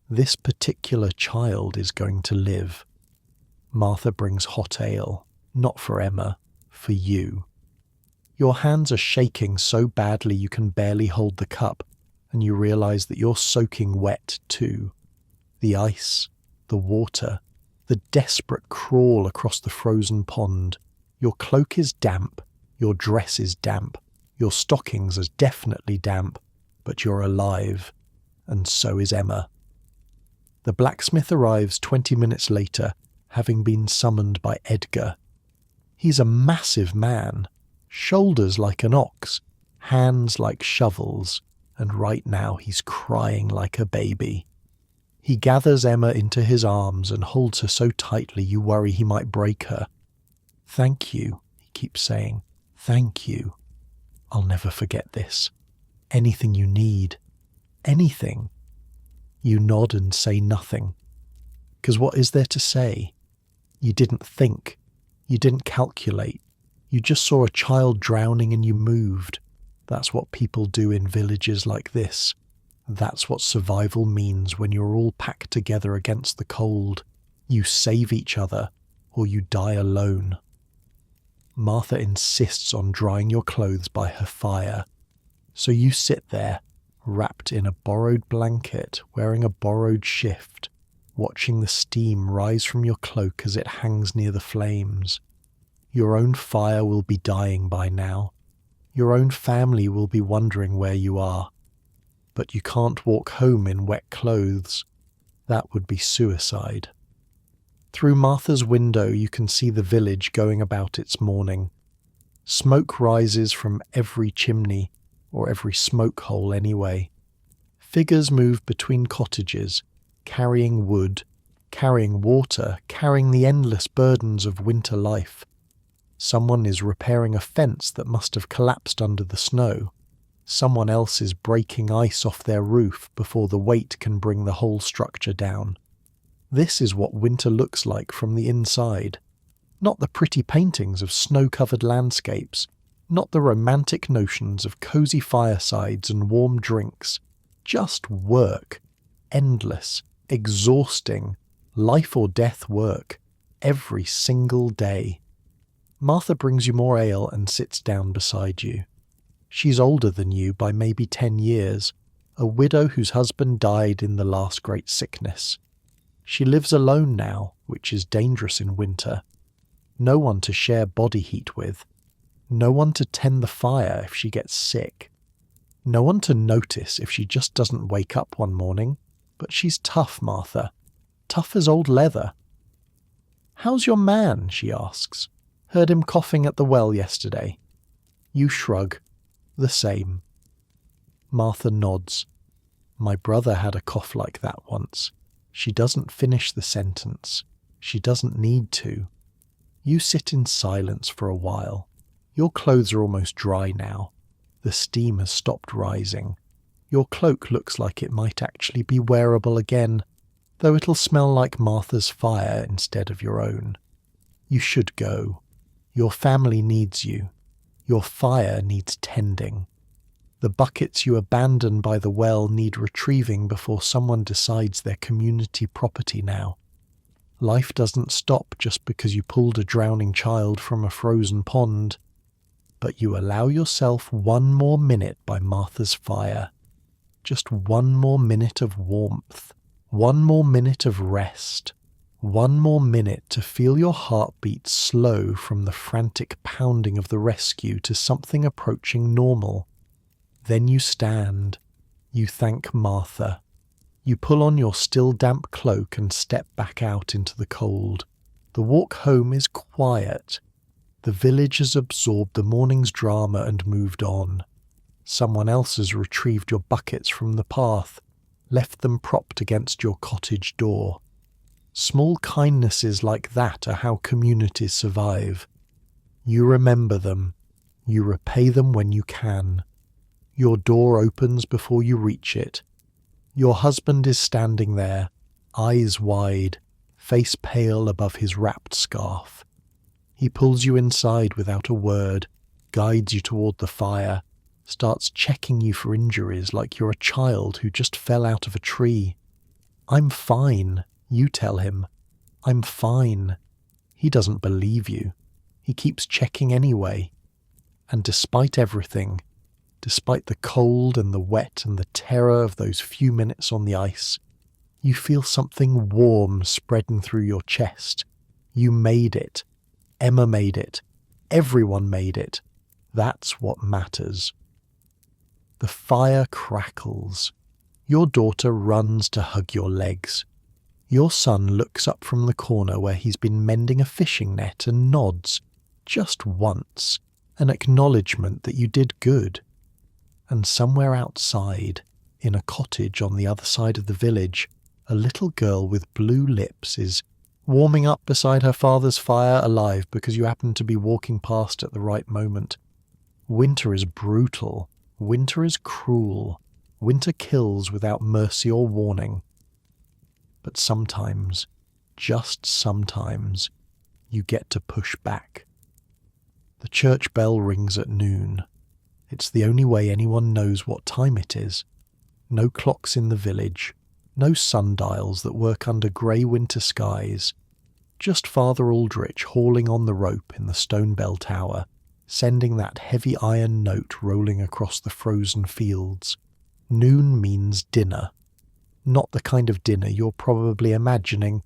[SPEAKER 1] this particular child is going to live. Martha brings hot ale, not for Emma, for you. Your hands are shaking so badly you can barely hold the cup, and you realize that you're soaking wet too. The ice, the water, the desperate crawl across the frozen pond. Your cloak is damp, your dress is damp, your stockings are definitely damp, but you're alive, and so is Emma. The blacksmith arrives 20 minutes later, having been summoned by Edgar. He's a massive man, shoulders like an ox, hands like shovels, and right now he's crying like a baby. He gathers Emma into his arms and holds her so tightly you worry he might break her. "Thank you," he keeps saying. "Thank you. I'll never forget this. Anything you need. Anything." You nod and say nothing. 'Cause what is there to say? You didn't think. You didn't calculate. You just saw a child drowning and you moved. That's what people do in villages like this. That's what survival means when you're all packed together against the cold. You save each other, or you die alone. Martha insists on drying your clothes by her fire. So you sit there, wrapped in a borrowed blanket, wearing a borrowed shift, watching the steam rise from your cloak as it hangs near the flames. Your own fire will be dying by now. Your own family will be wondering where you are. But you can't walk home in wet clothes. That would be suicide. Through Martha's window you can see the village going about its morning. Smoke rises from every chimney, or every smoke hole anyway. Figures move between cottages, carrying wood, carrying water, carrying the endless burdens of winter life. Someone is repairing a fence that must have collapsed under the snow. Someone else is breaking ice off their roof before the weight can bring the whole structure down. This is what winter looks like from the inside. Not the pretty paintings of snow-covered landscapes, not the romantic notions of cozy firesides and warm drinks. Just work. Endless, exhausting, life or death work. Every single day. Martha brings you more ale and sits down beside you. She's older than you by maybe 10 years, a widow whose husband died in the last great sickness. She lives alone now, which is dangerous in winter. No one to share body heat with. No one to tend the fire if she gets sick. No one to notice if she just doesn't wake up one morning. But she's tough, Martha. Tough as old leather. "How's your man?" she asks. "Heard him coughing at the well yesterday." You shrug. "The same." Martha nods. "My brother had a cough like that once." She doesn't finish the sentence. She doesn't need to. You sit in silence for a while. Your clothes are almost dry now. The steam has stopped rising. Your cloak looks like it might actually be wearable again, though it'll smell like Martha's fire instead of your own. You should go. Your family needs you. Your fire needs tending. The buckets you abandoned by the well need retrieving before someone decides they're community property now. Life doesn't stop just because you pulled a drowning child from a frozen pond. But you allow yourself one more minute by Martha's fire. Just one more minute of warmth. One more minute of rest. One more minute to feel your heartbeat slow from the frantic pounding of the rescue to something approaching normal. Then you stand. You thank Martha. You pull on your still damp cloak and step back out into the cold. The walk home is quiet. The village has absorbed the morning's drama and moved on. Someone else has retrieved your buckets from the path, left them propped against your cottage door. Small kindnesses like that are how communities survive. You remember them. You repay them when you can. Your door opens before you reach it. Your husband is standing there, eyes wide, face pale above his wrapped scarf. He pulls you inside without a word, guides you toward the fire, starts checking you for injuries like you're a child who just fell out of a tree. "I'm fine," you tell him. "I'm fine." He doesn't believe you. He keeps checking anyway. And despite everything, despite the cold and the wet and the terror of those few minutes on the ice, you feel something warm spreading through your chest. You made it. Emma made it. Everyone made it. That's what matters. The fire crackles. Your daughter runs to hug your legs. Your son looks up from the corner where he's been mending a fishing net and nods, just once, an acknowledgement that you did good. And somewhere outside, in a cottage on the other side of the village, a little girl with blue lips is warming up beside her father's fire alive because you happen to be walking past at the right moment. Winter is brutal. Winter is cruel. Winter kills without mercy or warning. But sometimes, just sometimes, you get to push back. The church bell rings at noon. It's the only way anyone knows what time it is. No clocks in the village, no sundials that work under grey winter skies. Just Father Aldrich hauling on the rope in the stone bell tower, sending that heavy iron note rolling across the frozen fields. Noon means dinner. Not the kind of dinner you're probably imagining.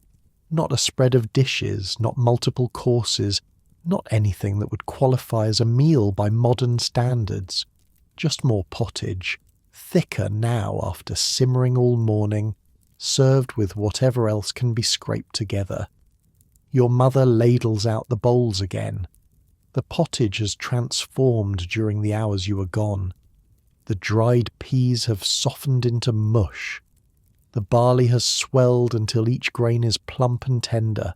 [SPEAKER 1] Not a spread of dishes, not multiple courses, not anything that would qualify as a meal by modern standards. Just more pottage, thicker now after simmering all morning, served with whatever else can be scraped together. Your mother ladles out the bowls again. The pottage has transformed during the hours you were gone. The dried peas have softened into mush. The barley has swelled until each grain is plump and tender.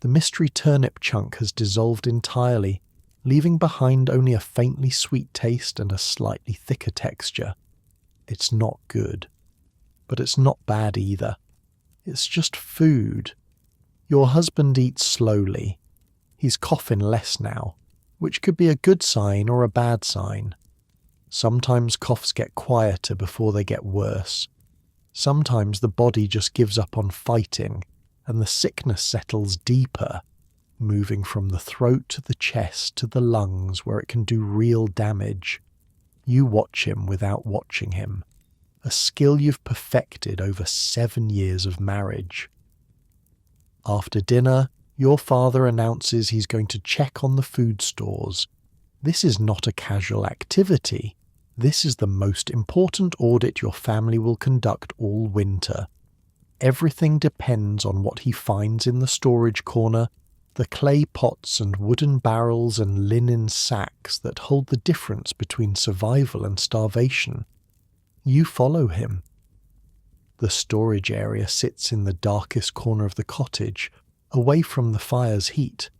[SPEAKER 1] The mystery turnip chunk has dissolved entirely, leaving behind only a faintly sweet taste and a slightly thicker texture. It's not good, but it's not bad either. It's just food. Your husband eats slowly. He's coughing less now, which could be a good sign or a bad sign. Sometimes coughs get quieter before they get worse. Sometimes the body just gives up on fighting, and the sickness settles deeper, moving from the throat to the chest to the lungs where it can do real damage. You watch him without watching him, a skill you've perfected over 7 years of marriage. After dinner, your father announces he's going to check on the food stores. This is not a casual activity. This is the most important audit your family will conduct all winter. Everything depends on what he finds in the storage corner, the clay pots and wooden barrels and linen sacks that hold the difference between survival and starvation. You follow him. The storage area sits in the darkest corner of the cottage, away from the fire's heat,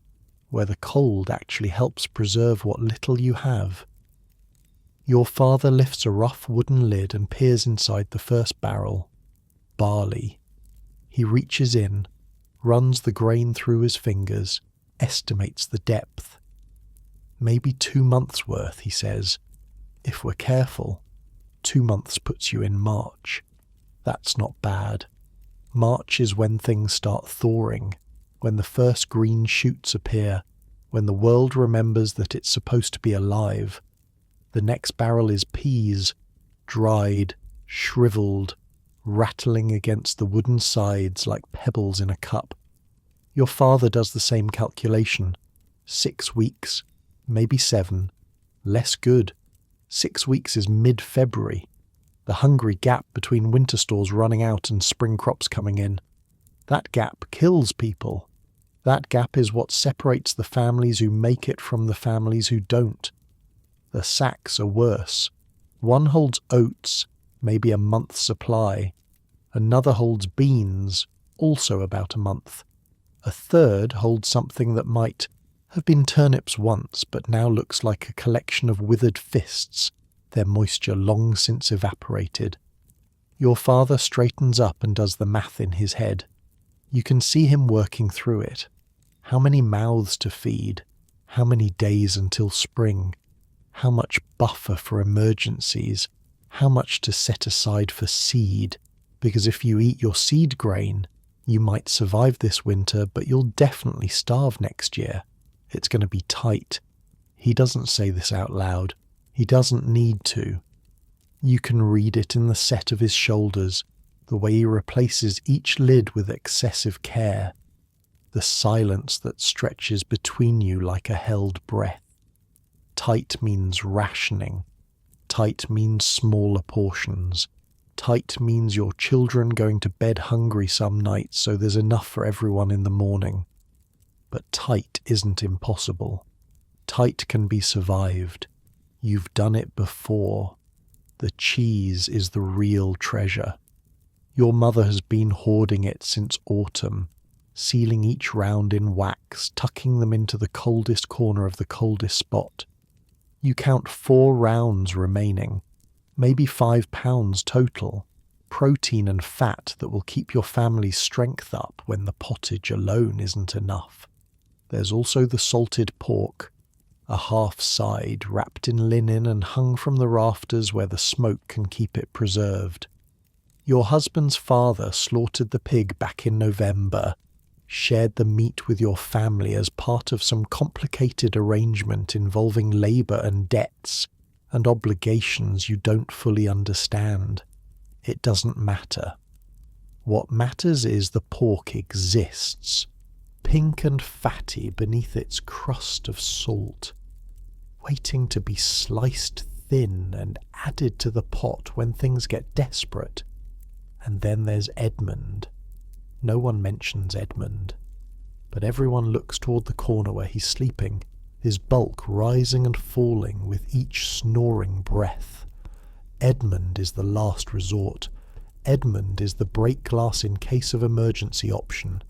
[SPEAKER 1] where the cold actually helps preserve what little you have. Your father lifts a rough wooden lid and peers inside the first barrel. Barley. He reaches in, runs the grain through his fingers, estimates the depth. Maybe 2 months' worth, he says. If we're careful, 2 months puts you in March. That's not bad. March is when things start thawing, when the first green shoots appear, when the world remembers that it's supposed to be alive. The next barrel is peas, dried, shriveled, rattling against the wooden sides like pebbles in a cup. Your father does the same calculation. 6 weeks, maybe 7. Less good. 6 weeks is mid-February. The hungry gap between winter stores running out and spring crops coming in. That gap kills people. That gap is what separates the families who make it from the families who don't. The sacks are worse. One holds oats, maybe a month's supply. Another holds beans, also about a month. A third holds something that might have been turnips once, but now looks like a collection of withered fists, their moisture long since evaporated. Your father straightens up and does the math in his head. You can see him working through it. How many mouths to feed? How many days until spring? How much buffer for emergencies? How much to set aside for seed? Because if you eat your seed grain, you might survive this winter, but you'll definitely starve next year. It's going to be tight. He doesn't say this out loud. He doesn't need to. You can read it in the set of his shoulders, the way he replaces each lid with excessive care, the silence that stretches between you like a held breath. Tight means rationing. Tight means smaller portions. Tight means your children going to bed hungry some nights so there's enough for everyone in the morning. But tight isn't impossible. Tight can be survived. You've done it before. The cheese is the real treasure. Your mother has been hoarding it since autumn, sealing each round in wax, tucking them into the coldest corner of the coldest spot. You count 4 rounds remaining, maybe 5 pounds total, protein and fat that will keep your family's strength up when the pottage alone isn't enough. There's also the salted pork, a half side wrapped in linen and hung from the rafters where the smoke can keep it preserved. Your husband's father slaughtered the pig back in November, shared the meat with your family as part of some complicated arrangement involving labour and debts and obligations you don't fully understand. It doesn't matter. What matters is the pork exists, pink and fatty beneath its crust of salt, waiting to be sliced thin and added to the pot when things get desperate. And then there's Edmund. No one mentions Edmund, but everyone looks toward the corner where he's sleeping, his bulk rising and falling with each snoring breath. Edmund is the last resort. Edmund is the break glass in case of emergency option.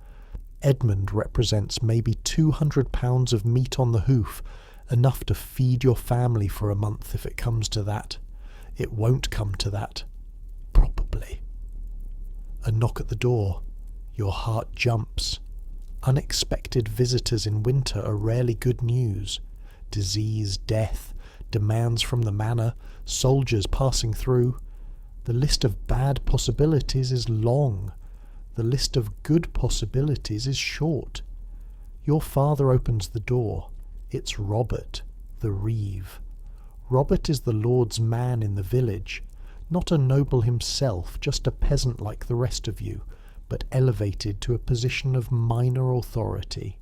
[SPEAKER 1] Edmund represents maybe 200 pounds of meat on the hoof, enough to feed your family for a month if it comes to that. It won't come to that. Probably. A knock at the door. Your heart jumps. Unexpected visitors in winter are rarely good news. Disease, death, demands from the manor, soldiers passing through. The list of bad possibilities is long. The list of good possibilities is short. Your father opens the door. It's Robert, the reeve. Robert is the Lord's man in the village, not a noble himself, just a peasant like the rest of you, but elevated to a position of minor authority.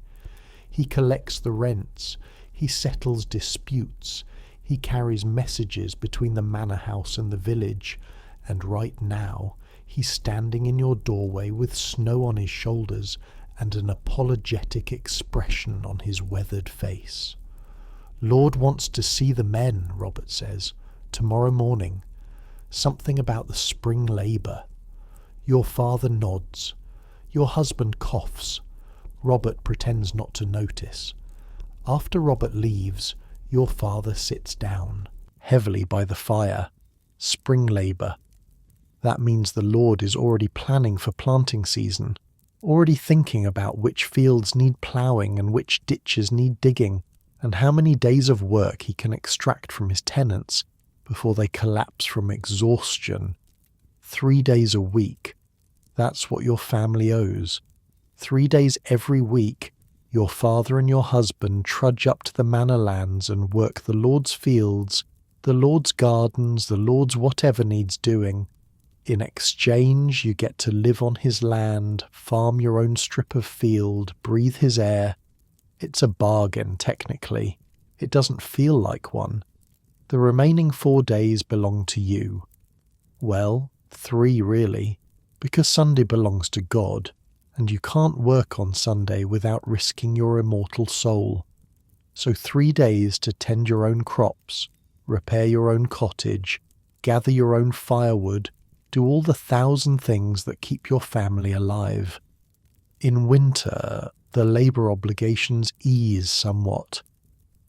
[SPEAKER 1] He collects the rents, he settles disputes, he carries messages between the manor house and the village, and right now he's standing in your doorway with snow on his shoulders and an apologetic expression on his weathered face. "Lord wants to see the men," Robert says, "tomorrow morning. Something about the spring labour." Your father nods. Your husband coughs. Robert pretends not to notice. After Robert leaves, your father sits down, heavily by the fire. Spring labour. That means the Lord is already planning for planting season, already thinking about which fields need ploughing and which ditches need digging, and how many days of work he can extract from his tenants before they collapse from exhaustion. 3 days a week. That's what your family owes. 3 days every week, your father and your husband trudge up to the manor lands and work the Lord's fields, the Lord's gardens, the Lord's whatever needs doing. In exchange, you get to live on his land, farm your own strip of field, breathe his air. It's a bargain, technically. It doesn't feel like one. The remaining 4 days belong to you. Well, 3 really, because Sunday belongs to God, and you can't work on Sunday without risking your immortal soul. So 3 days to tend your own crops, repair your own cottage, gather your own firewood, do all the 1,000 things that keep your family alive. In winter, the labour obligations ease somewhat.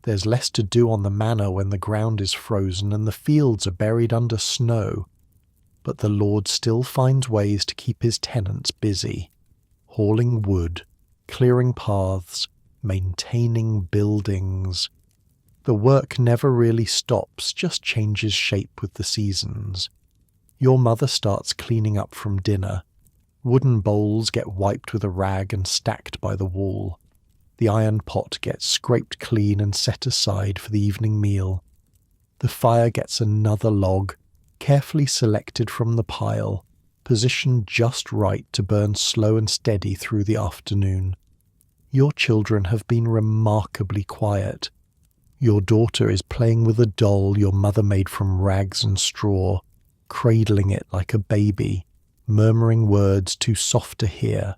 [SPEAKER 1] There's less to do on the manor when the ground is frozen and the fields are buried under snow, but the Lord still finds ways to keep his tenants busy, hauling wood, clearing paths, maintaining buildings. The work never really stops, just changes shape with the seasons. Your mother starts cleaning up from dinner. Wooden bowls get wiped with a rag and stacked by the wall. The iron pot gets scraped clean and set aside for the evening meal. The fire gets another log, carefully selected from the pile, positioned just right to burn slow and steady through the afternoon. Your children have been remarkably quiet. Your daughter is playing with a doll your mother made from rags and straw, cradling it like a baby, murmuring words too soft to hear.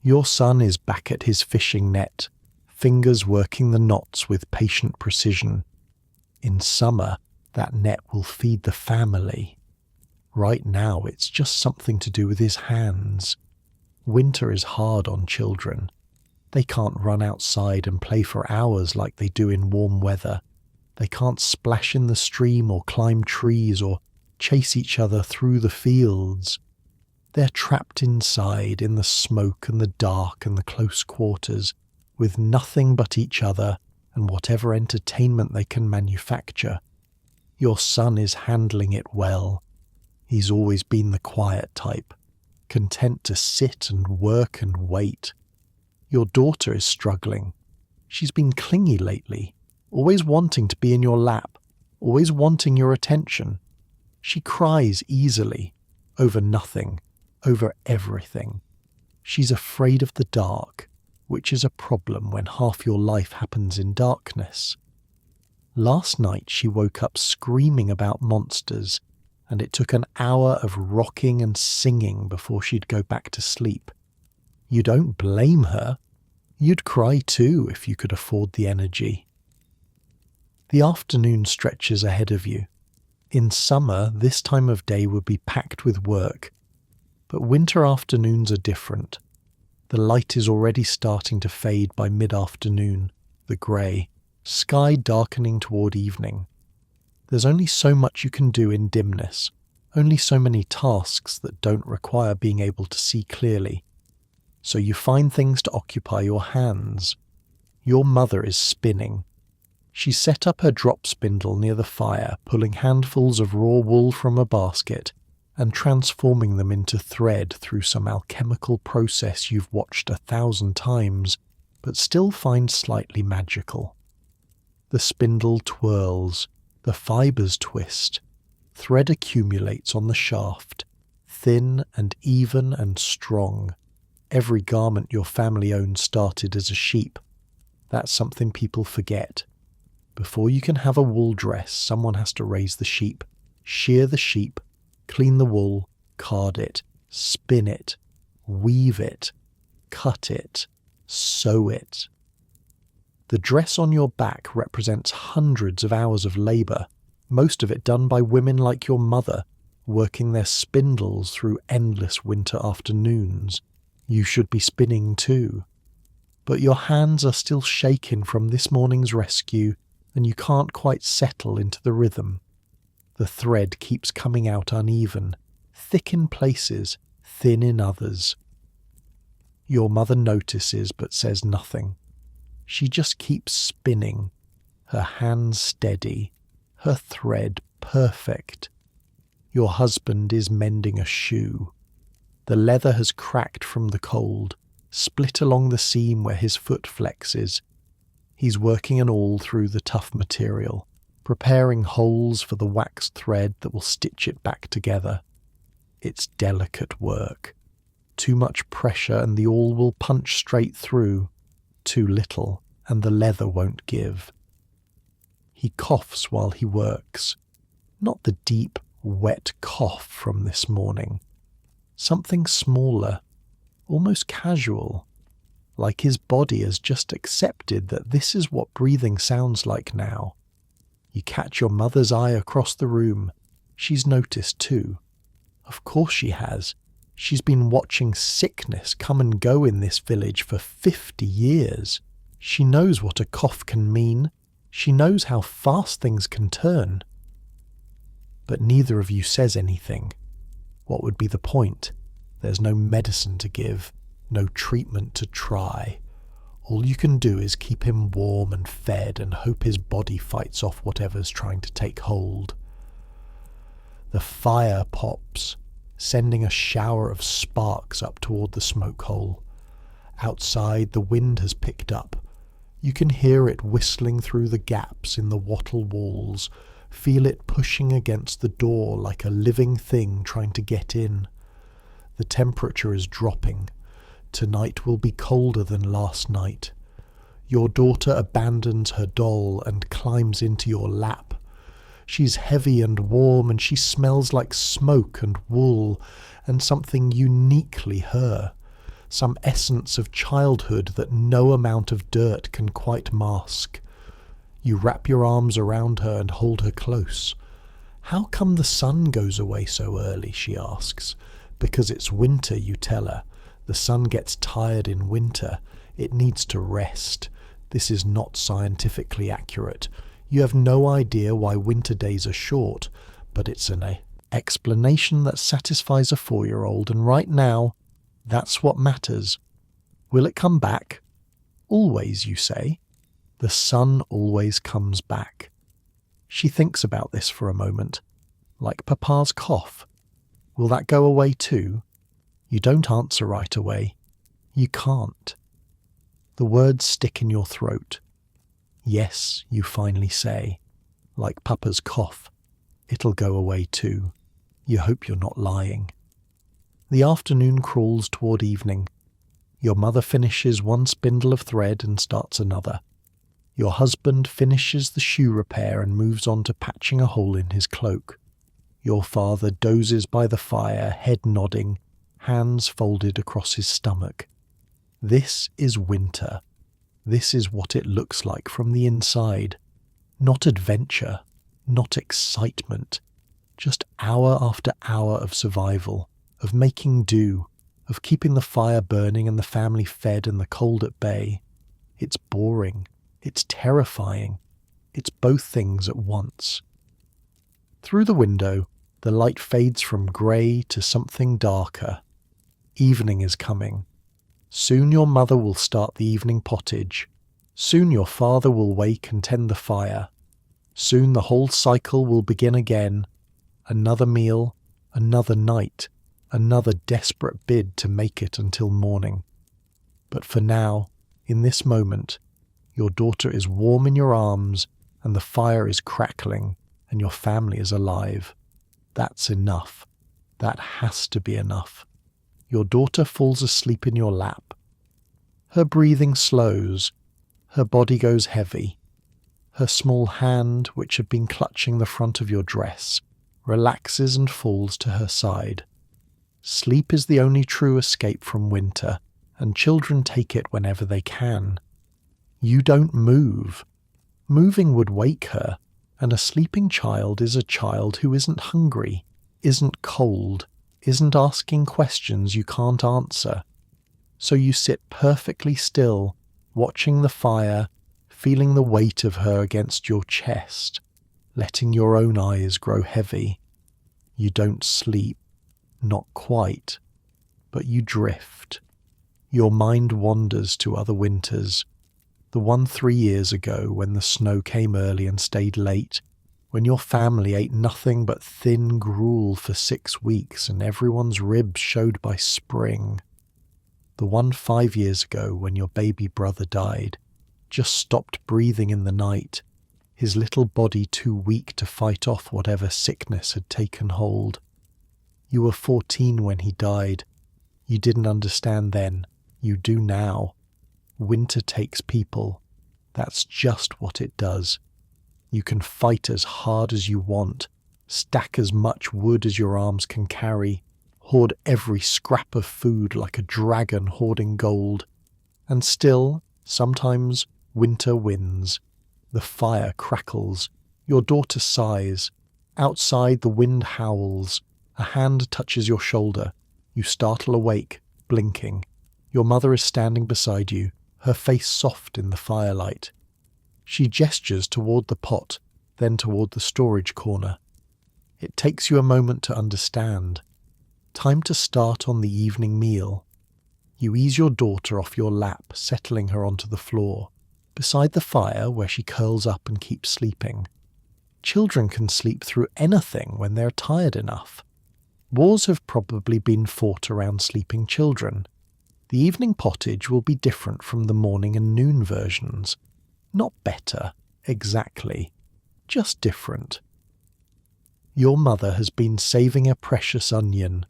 [SPEAKER 1] Your son is back at his fishing net, fingers working the knots with patient precision. In summer, that net will feed the family. Right now, it's just something to do with his hands. Winter is hard on children. They can't run outside and play for hours like they do in warm weather. They can't splash in the stream or climb trees or chase each other through the fields. They're trapped inside in the smoke and the dark and the close quarters, with nothing but each other and whatever entertainment they can manufacture. Your son is handling it well. He's always been the quiet type, content to sit and work and wait. Your daughter is struggling. She's been clingy lately, always wanting to be in your lap, always wanting your attention. She cries easily, over nothing, over everything. She's afraid of the dark, which is a problem when half your life happens in darkness. Last night she woke up screaming about monsters, and it took an hour of rocking and singing before she'd go back to sleep. You don't blame her. You'd cry too if you could afford the energy. The afternoon stretches ahead of you. In summer, this time of day would be packed with work, but winter afternoons are different. The light is already starting to fade by mid-afternoon, the grey, sky darkening toward evening. There's only so much you can do in dimness, only so many tasks that don't require being able to see clearly. So you find things to occupy your hands. Your mother is spinning. She set up her drop spindle near the fire, pulling handfuls of raw wool from a basket and transforming them into thread through some alchemical process you've watched 1,000 times, but still find slightly magical. The spindle twirls, the fibres twist, thread accumulates on the shaft, thin and even and strong. Every garment your family owned started as a sheep. That's something people forget. Before you can have a wool dress, someone has to raise the sheep, shear the sheep, clean the wool, card it, spin it, weave it, cut it, sew it. The dress on your back represents hundreds of hours of labour, most of it done by women like your mother, working their spindles through endless winter afternoons. You should be spinning too. But your hands are still shaken from this morning's rescue, and you can't quite settle into the rhythm. The thread keeps coming out uneven, thick in places, thin in others. Your mother notices but says nothing. She just keeps spinning, her hands steady, her thread perfect. Your husband is mending a shoe. The leather has cracked from the cold, split along the seam where his foot flexes. He's working an awl through the tough material, preparing holes for the waxed thread that will stitch it back together. It's delicate work. Too much pressure and the awl will punch straight through. Too little and the leather won't give. He coughs while he works. Not the deep, wet cough from this morning. Something smaller, almost casual, like his body has just accepted that this is what breathing sounds like now. You catch your mother's eye across the room. She's noticed too. Of course she has. She's been watching sickness come and go in this village for 50 years. She knows what a cough can mean. She knows how fast things can turn. But neither of you says anything. What would be the point? There's no medicine to give, no treatment to try. All you can do is keep him warm and fed and hope his body fights off whatever's trying to take hold. The fire pops, sending a shower of sparks up toward the smoke hole. Outside, the wind has picked up. You can hear it whistling through the gaps in the wattle walls, feel it pushing against the door like a living thing trying to get in. The temperature is dropping. Tonight will be colder than last night. Your daughter abandons her doll and climbs into your lap. She's heavy and warm, and she smells like smoke and wool and something uniquely her, some essence of childhood that no amount of dirt can quite mask. You wrap your arms around her and hold her close. How come the sun goes away so early, she asks. Because it's winter, you tell her. The sun gets tired in winter. It needs to rest. This is not scientifically accurate. You have no idea why winter days are short, but it's an explanation that satisfies a 4-year-old, and right now, that's what matters. Will it come back? Always, you say. The sun always comes back. She thinks about this for a moment, like Papa's cough. Will that go away too? You don't answer right away. You can't. The words stick in your throat. Yes, you finally say, like Papa's cough. It'll go away too. You hope you're not lying. The afternoon crawls toward evening. Your mother finishes one spindle of thread and starts another. Your husband finishes the shoe repair and moves on to patching a hole in his cloak. Your father dozes by the fire, head nodding, hands folded across his stomach. This is winter. This is what it looks like from the inside. Not adventure, not excitement, just hour after hour of survival, of making do, of keeping the fire burning and the family fed and the cold at bay. It's boring. It's terrifying. It's both things at once. Through the window, the light fades from grey to something darker. Evening is coming. Soon your mother will start the evening pottage. Soon your father will wake and tend the fire. Soon the whole cycle will begin again. Another meal, another night, another desperate bid to make it until morning. But for now, in this moment, your daughter is warm in your arms and the fire is crackling and your family is alive. That's enough. That has to be enough. Your daughter falls asleep in your lap. Her breathing slows. Her body goes heavy. Her small hand, which had been clutching the front of your dress, relaxes and falls to her side. Sleep is the only true escape from winter, and children take it whenever they can. You don't move. Moving would wake her, and a sleeping child is a child who isn't hungry, isn't cold, isn't asking questions you can't answer. So you sit perfectly still, watching the fire, feeling the weight of her against your chest, letting your own eyes grow heavy. You don't sleep, not quite, but you drift. Your mind wanders to other winters. The one 3 years ago when the snow came early and stayed late, when your family ate nothing but thin gruel for 6 weeks and everyone's ribs showed by spring. The one 5 years ago when your baby brother died, just stopped breathing in the night, his little body too weak to fight off whatever sickness had taken hold. You were 14 when he died. You didn't understand then. You do now. Winter takes people. That's just what it does. You can fight as hard as you want, stack as much wood as your arms can carry, hoard every scrap of food like a dragon hoarding gold. And still, sometimes, winter wins. The fire crackles. Your daughter sighs. Outside, the wind howls. A hand touches your shoulder. You startle awake, blinking. Your mother is standing beside you, her face soft in the firelight. She gestures toward the pot, then toward the storage corner. It takes you a moment to understand. Time to start on the evening meal. You ease your daughter off your lap, settling her onto the floor, beside the fire where she curls up and keeps sleeping. Children can sleep through anything when they're tired enough. Wars have probably been fought around sleeping children. The evening pottage will be different from the morning and noon versions. Not better, exactly, just different. Your mother has been saving a precious onion,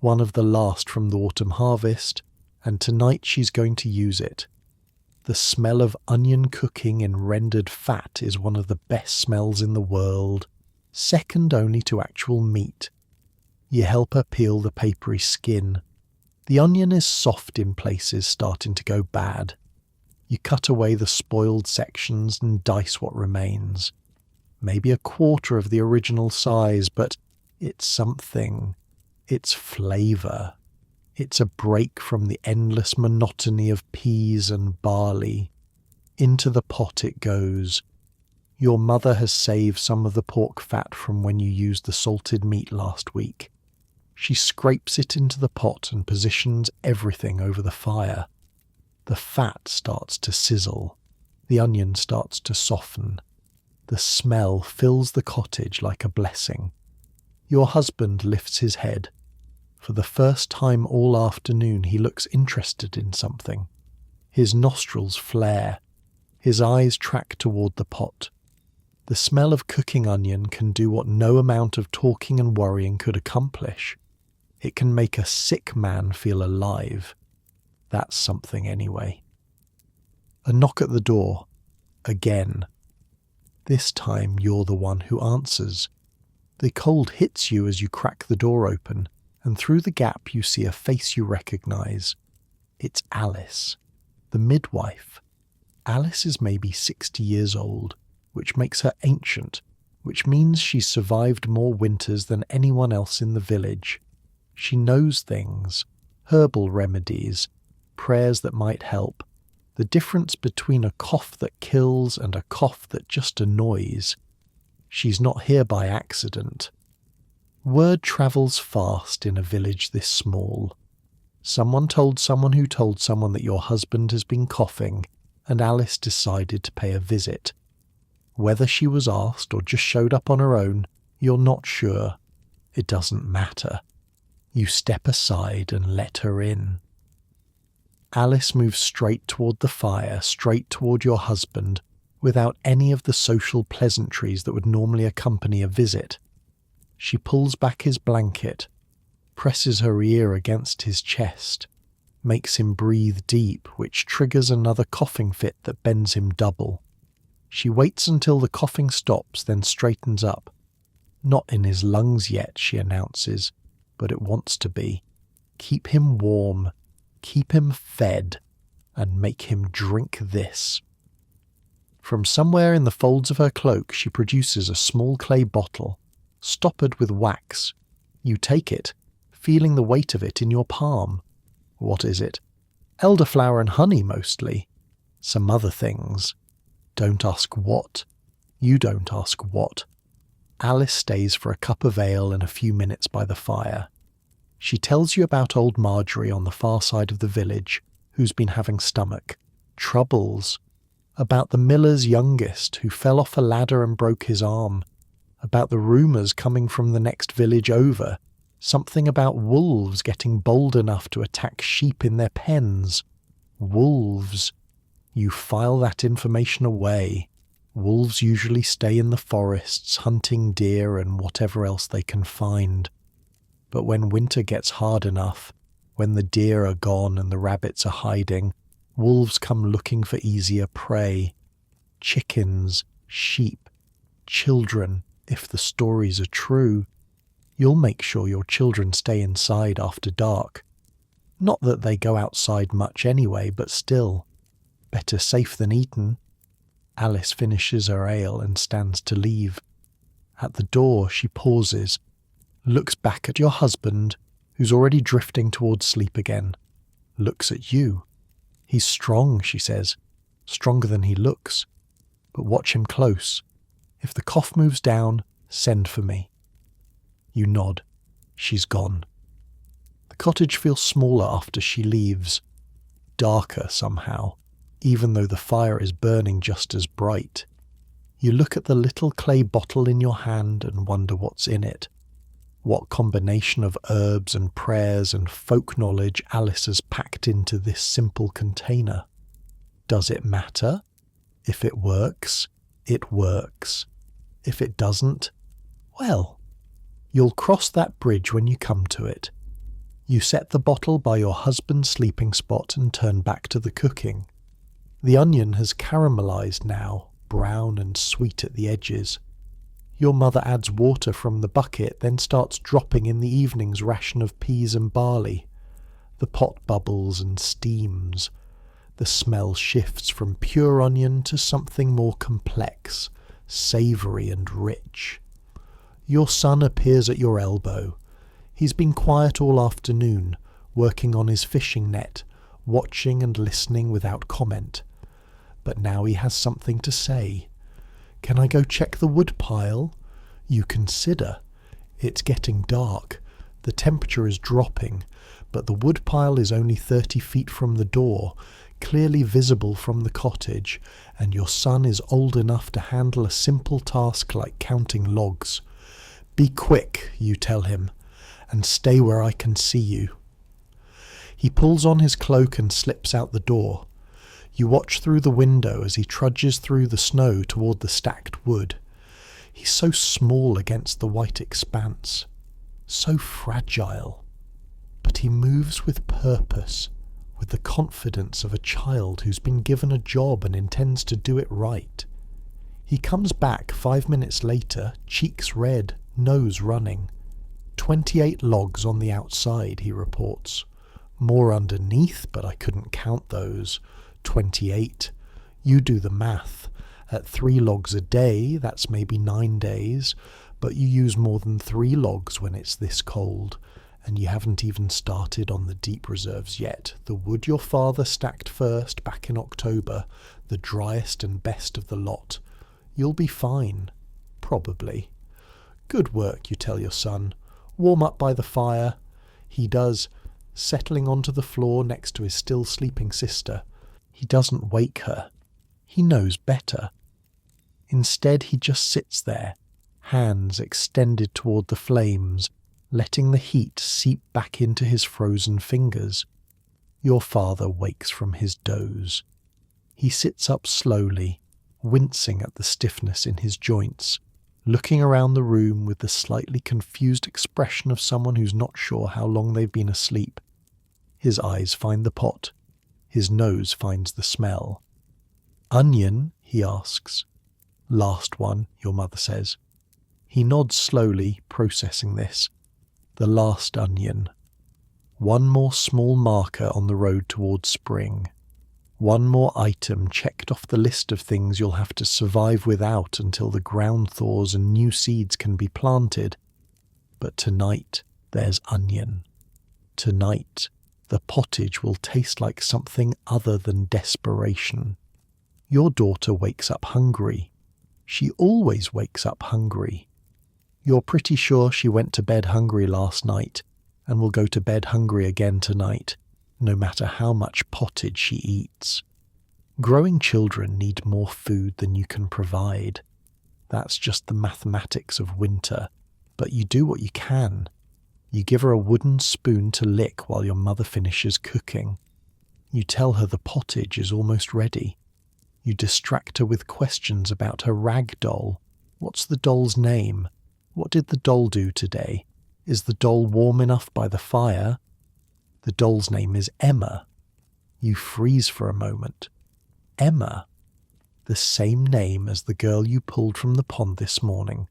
[SPEAKER 1] one of the last from the autumn harvest, and tonight she's going to use it. The smell of onion cooking in rendered fat is one of the best smells in the world, second only to actual meat. You help her peel the papery skin. The onion is soft in places, starting to go bad. You cut away the spoiled sections and dice what remains. Maybe a quarter of the original size, but it's something. It's flavour. It's a break from the endless monotony of peas and barley. Into the pot it goes. Your mother has saved some of the pork fat from when you used the salted meat last week. She scrapes it into the pot and positions everything over the fire. The fat starts to sizzle. The onion starts to soften. The smell fills the cottage like a blessing. Your husband lifts his head. For the first time all afternoon he looks interested in something. His nostrils flare. His eyes track toward the pot. The smell of cooking onion can do what no amount of talking and worrying could accomplish. It can make a sick man feel alive. That's something anyway. A knock at the door. Again. This time you're the one who answers. The cold hits you as you crack the door open, and through the gap you see a face you recognize. It's Alice, the midwife. Alice is maybe 60 years old, which makes her ancient, which means she's survived more winters than anyone else in the village. She knows things, herbal remedies, prayers that might help, the difference between a cough that kills and a cough that just annoys. She's not here by accident. Word travels fast in a village this small. Someone told someone who told someone that your husband has been coughing, and Alice decided to pay a visit. Whether she was asked or just showed up on her own, you're not sure. It doesn't matter. You step aside and let her in. Alice moves straight toward the fire, straight toward your husband, without any of the social pleasantries that would normally accompany a visit. She pulls back his blanket, presses her ear against his chest, makes him breathe deep, which triggers another coughing fit that bends him double. She waits until the coughing stops, then straightens up. Not in his lungs yet, she announces, but it wants to be. Keep him warm, keep him fed, and make him drink this. From somewhere in the folds of her cloak she produces a small clay bottle, stoppered with wax. You take it, feeling the weight of it in your palm. What is it? Elderflower and honey, mostly. Some other things. Don't ask what. You don't ask what. Alice stays for a cup of ale and a few minutes by the fire. She tells you about old Marjorie on the far side of the village, who's been having stomach troubles, about the miller's youngest who fell off a ladder and broke his arm, about the rumours coming from the next village over, something about wolves getting bold enough to attack sheep in their pens. Wolves. You file that information away. Wolves usually stay in the forests, hunting deer and whatever else they can find. But when winter gets hard enough, when the deer are gone and the rabbits are hiding, wolves come looking for easier prey. Chickens, sheep, children, if the stories are true. You'll make sure your children stay inside after dark. Not that they go outside much anyway, but still. Better safe than eaten. Alice finishes her ale and stands to leave. At the door she pauses, looks back at your husband, who's already drifting towards sleep again, looks at you. He's strong, she says, stronger than he looks. But watch him close. If the cough moves down, send for me. You nod. She's gone. The cottage feels smaller after she leaves. Darker somehow, even though the fire is burning just as bright. You look at the little clay bottle in your hand and wonder what's in it. What combination of herbs and prayers and folk knowledge Alice has packed into this simple container. Does it matter? If it works, it works. If it doesn't, well, you'll cross that bridge when you come to it. You set the bottle by your husband's sleeping spot and turn back to the cooking. The onion has caramelized now, brown and sweet at the edges. Your mother adds water from the bucket, then starts dropping in the evening's ration of peas and barley. The pot bubbles and steams. The smell shifts from pure onion to something more complex, savoury and rich. Your son appears at your elbow. He's been quiet all afternoon, working on his fishing net, watching and listening without comment. But now he has something to say. Can I go check the wood pile? You consider. It's getting dark. The temperature is dropping, but the wood pile is only 30 feet from the door, clearly visible from the cottage, and your son is old enough to handle a simple task like counting logs. Be quick, you tell him, and stay where I can see you. He pulls on his cloak and slips out the door. You watch through the window as he trudges through the snow toward the stacked wood. He's so small against the white expanse, so fragile. But he moves with purpose, with the confidence of a child who's been given a job and intends to do it right. He comes back 5 minutes later, cheeks red, nose running. 28 logs on the outside, he reports. More underneath, but I couldn't count those. 28. You do the math. At 3 logs a day, that's maybe 9 days, but you use more than 3 logs when it's this cold, and you haven't even started on the deep reserves yet. The wood your father stacked first back in October, the driest and best of the lot. You'll be fine. Probably. Good work, you tell your son. Warm up by the fire. He does, settling onto the floor next to his still sleeping sister. He doesn't wake her. He knows better. Instead, he just sits there, hands extended toward the flames, letting the heat seep back into his frozen fingers. Your father wakes from his doze. He sits up slowly, wincing at the stiffness in his joints, looking around the room with the slightly confused expression of someone who's not sure how long they've been asleep. His eyes find the pot. His nose finds the smell. Onion, he asks. Last one, your mother says. He nods slowly, processing this. The last onion. One more small marker on the road towards spring. One more item checked off the list of things you'll have to survive without until the ground thaws and new seeds can be planted. But tonight, there's onion. Tonight, the pottage will taste like something other than desperation. Your daughter wakes up hungry. She always wakes up hungry. You're pretty sure she went to bed hungry last night and will go to bed hungry again tonight, no matter how much pottage she eats. Growing children need more food than you can provide. That's just the mathematics of winter, but you do what you can. You give her a wooden spoon to lick while your mother finishes cooking. You tell her the pottage is almost ready. You distract her with questions about her rag doll. What's the doll's name? What did the doll do today? Is the doll warm enough by the fire? The doll's name is Emma. You freeze for a moment. Emma. The same name as the girl you pulled from the pond this morning.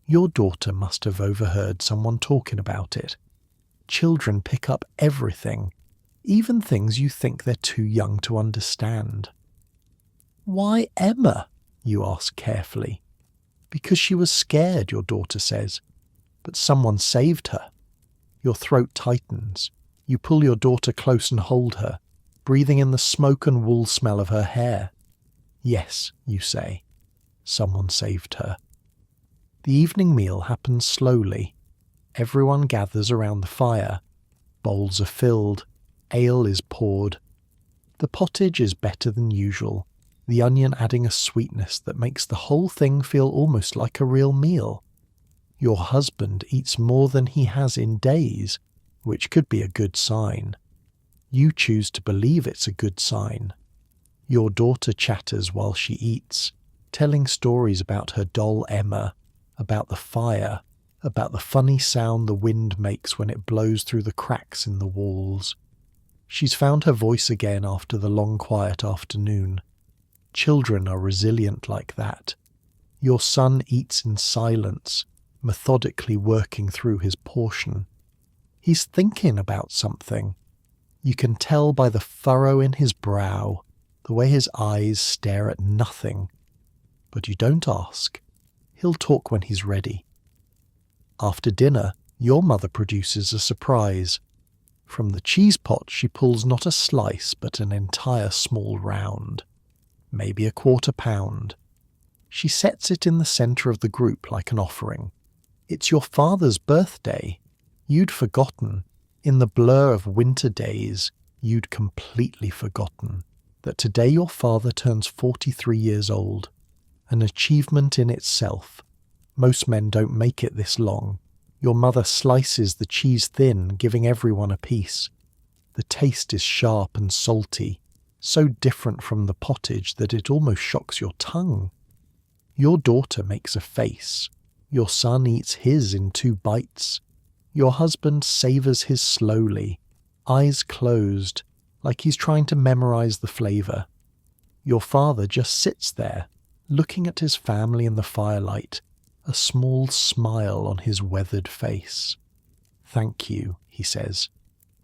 [SPEAKER 1] Your daughter must have overheard someone talking about it. Children pick up everything, even things you think they're too young to understand. Why Emma? You ask carefully. Because she was scared, your daughter says. But someone saved her. Your throat tightens. You pull your daughter close and hold her, breathing in the smoke and wool smell of her hair. Yes, you say. Someone saved her. The evening meal happens slowly. Everyone gathers around the fire. Bowls are filled. Ale is poured. The pottage is better than usual, the onion adding a sweetness that makes the whole thing feel almost like a real meal. Your husband eats more than he has in days, which could be a good sign. You choose to believe it's a good sign. Your daughter chatters while she eats, telling stories about her doll Emma, about the fire, about the funny sound the wind makes when it blows through the cracks in the walls. She's found her voice again after the long quiet afternoon. Children are resilient like that. Your son eats in silence, methodically working through his portion. He's thinking about something. You can tell by the furrow in his brow, the way his eyes stare at nothing. But you don't ask. He'll talk when he's ready. After dinner, your mother produces a surprise. From the cheese pot she pulls not a slice but an entire small round, maybe a quarter pound. She sets it in the centre of the group like an offering. It's your father's birthday. You'd forgotten. In the blur of winter days, you'd completely forgotten that today your father turns 43 years old. An achievement in itself. Most men don't make it this long. Your mother slices the cheese thin, giving everyone a piece. The taste is sharp and salty, so different from the pottage that it almost shocks your tongue. Your daughter makes a face. Your son eats his in 2 bites. Your husband savours his slowly, eyes closed, like he's trying to memorize the flavour. Your father just sits there, looking at his family in the firelight, a small smile on his weathered face. Thank you, he says,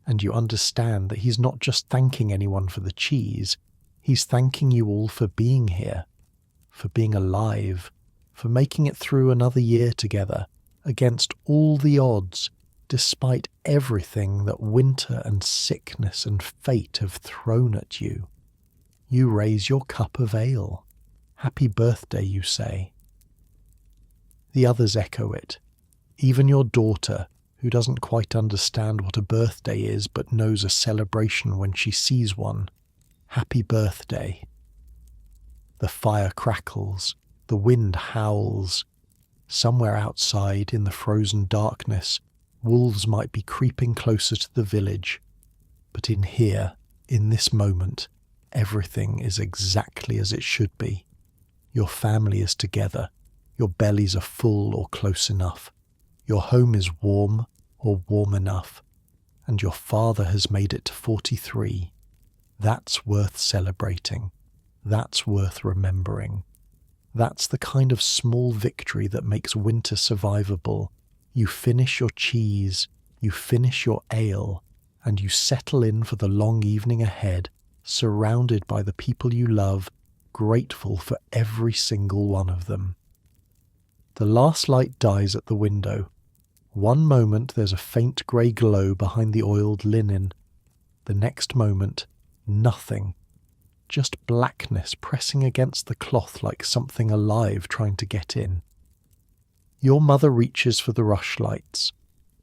[SPEAKER 1] and you understand that he's not just thanking anyone for the cheese, he's thanking you all for being here, for being alive, for making it through another year together, against all the odds, despite everything that winter and sickness and fate have thrown at you. You raise your cup of ale. Happy birthday, you say. The others echo it. Even your daughter, who doesn't quite understand what a birthday is but knows a celebration when she sees one. Happy birthday. The fire crackles. The wind howls. Somewhere outside, in the frozen darkness, wolves might be creeping closer to the village. But in here, in this moment, everything is exactly as it should be. Your family is together. Your bellies are full or close enough. Your home is warm or warm enough. And your father has made it to 43. That's worth celebrating. That's worth remembering. That's the kind of small victory that makes winter survivable. You finish your cheese, you finish your ale, and you settle in for the long evening ahead, surrounded by the people you love, grateful for every single one of them. The last light dies at the window. One moment there's a faint grey glow behind the oiled linen. The next moment, nothing. Just blackness pressing against the cloth like something alive trying to get in. Your mother reaches for the rushlights.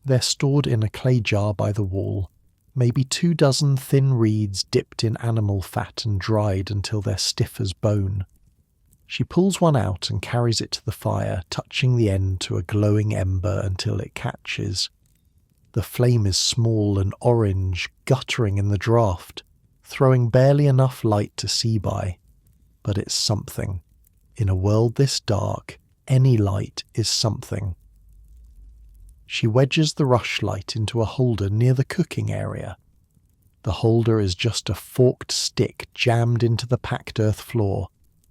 [SPEAKER 1] They're stored in a clay jar by the wall, maybe 24 thin reeds dipped in animal fat and dried until they're stiff as bone. She pulls one out and carries it to the fire, touching the end to a glowing ember until it catches. The flame is small and orange, guttering in the draught, throwing barely enough light to see by. But it's something. In a world this dark, any light is something. She wedges the rushlight into a holder near the cooking area. The holder is just a forked stick jammed into the packed earth floor.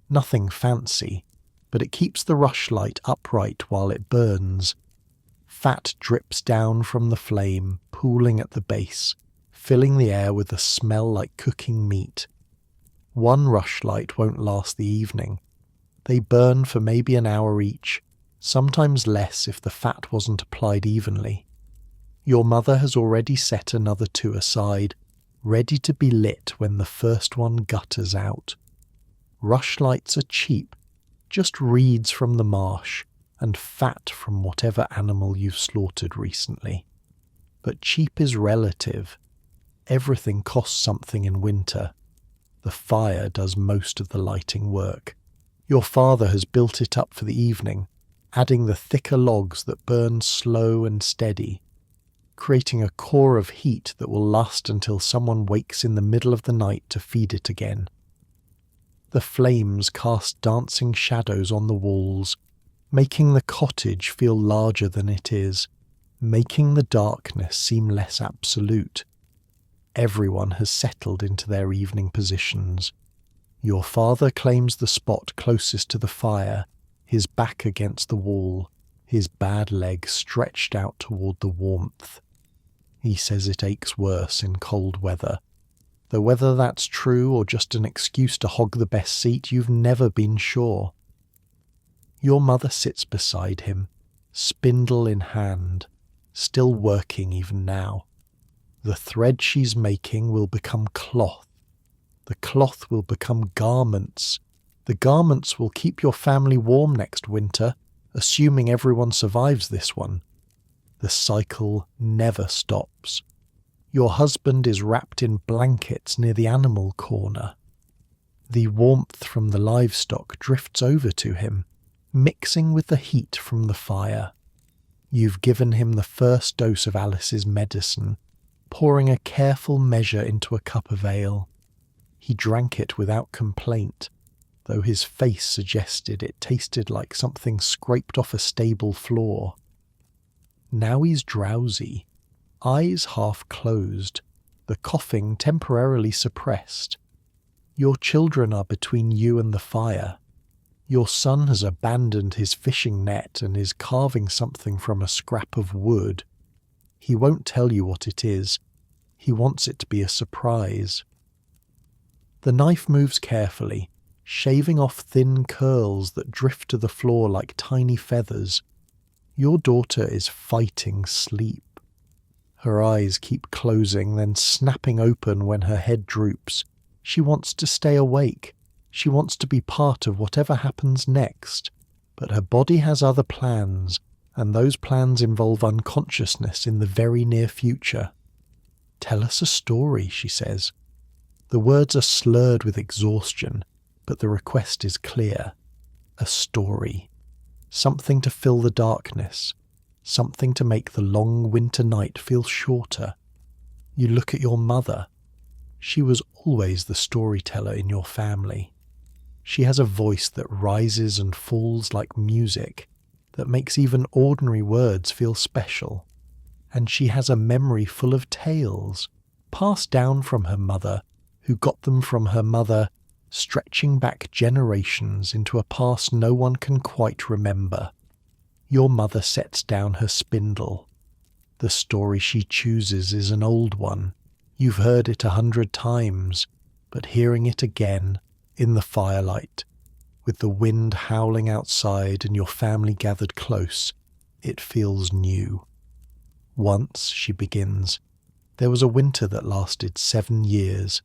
[SPEAKER 1] Nothing fancy, but it keeps the rushlight upright while it burns. Fat drips down from the flame, pooling at the base, filling the air with a smell like cooking meat. One rushlight won't last the evening. They burn for maybe an hour each, sometimes less if the fat wasn't applied evenly. Your mother has already set another 2 aside, ready to be lit when the first one gutters out. Rushlights are cheap, just reeds from the marsh and fat from whatever animal you've slaughtered recently. But cheap is relative. Everything costs something in winter. The fire does most of the lighting work. Your father has built it up for the evening, adding the thicker logs that burn slow and steady, creating a core of heat that will last until someone wakes in the middle of the night to feed it again. The flames cast dancing shadows on the walls, making the cottage feel larger than it is, making the darkness seem less absolute. Everyone has settled into their evening positions. Your father claims the spot closest to the fire, his back against the wall, his bad leg stretched out toward the warmth. He says it aches worse in cold weather. Though whether that's true or just an excuse to hog the best seat, you've never been sure. Your mother sits beside him, spindle in hand, still working even now. The thread she's making will become cloth. The cloth will become garments. The garments will keep your family warm next winter, assuming everyone survives this one. The cycle never stops. Your husband is wrapped in blankets near the animal corner. The warmth from the livestock drifts over to him, mixing with the heat from the fire. You've given him the first dose of Alice's medicine, pouring a careful measure into a cup of ale. He drank it without complaint, though his face suggested it tasted like something scraped off a stable floor. Now he's drowsy, eyes half closed, the coughing temporarily suppressed. Your children are between you and the fire. Your son has abandoned his fishing net and is carving something from a scrap of wood. He won't tell you what it is. He wants it to be a surprise. The knife moves carefully, shaving off thin curls that drift to the floor like tiny feathers. Your daughter is fighting sleep. Her eyes keep closing, then snapping open when her head droops. She wants to stay awake. She wants to be part of whatever happens next. But her body has other plans, and those plans involve unconsciousness in the very near future. "Tell us a story," she says. The words are slurred with exhaustion, but the request is clear. A story. Something to fill the darkness. Something to make the long winter night feel shorter. You look at your mother. She was always the storyteller in your family. She has a voice that rises and falls like music, that makes even ordinary words feel special. And she has a memory full of tales, passed down from her mother, who got them from her mother, stretching back generations into a past no one can quite remember. Your mother sets down her spindle. The story she chooses is an old one. You've heard it 100 times, but hearing it again, in the firelight, with the wind howling outside and your family gathered close, it feels new. Once, she begins, there was a winter that lasted 7 years.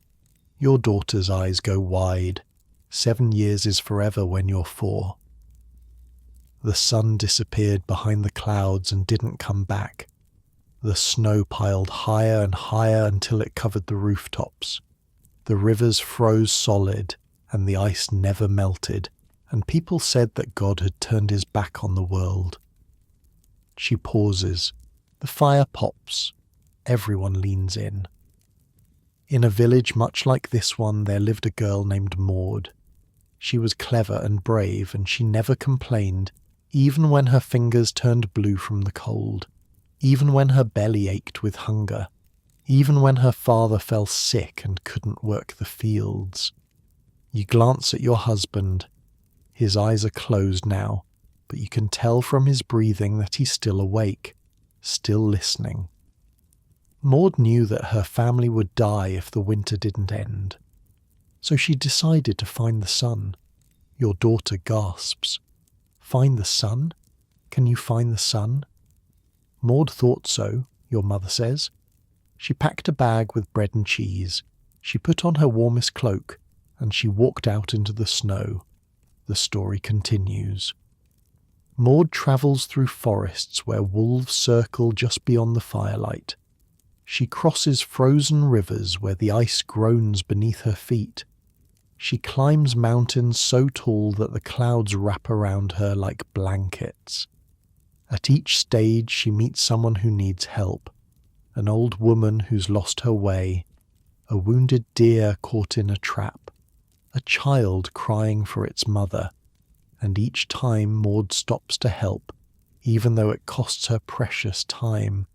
[SPEAKER 1] Your daughter's eyes go wide. 7 years is forever when you're 4. The sun disappeared behind the clouds and didn't come back. The snow piled higher and higher until it covered the rooftops. The rivers froze solid, and the ice never melted, and people said that God had turned his back on the world. She pauses. The fire pops. Everyone leans in. In a village much like this one, there lived a girl named Maud. She was clever and brave, and she never complained, even when her fingers turned blue from the cold. even when her belly ached with hunger, even when her father fell sick and couldn't work the fields. You glance at your husband. His eyes are closed now, but you can tell from his breathing that he's still awake, still listening. Maud knew that her family would die if the winter didn't end. So she decided to find the sun. Your daughter gasps. Find the sun? Can you find the sun? Maud thought so, your mother says. She packed a bag with bread and cheese. She put on her warmest cloak, and she walked out into the snow. The story continues. Maud travels through forests where wolves circle just beyond the firelight. She crosses frozen rivers where the ice groans beneath her feet. She climbs mountains so tall that the clouds wrap around her like blankets. At each stage she meets someone who needs help, an old woman who's lost her way, a wounded deer caught in a trap, a child crying for its mother, and each time Maud stops to help, even though it costs her precious time,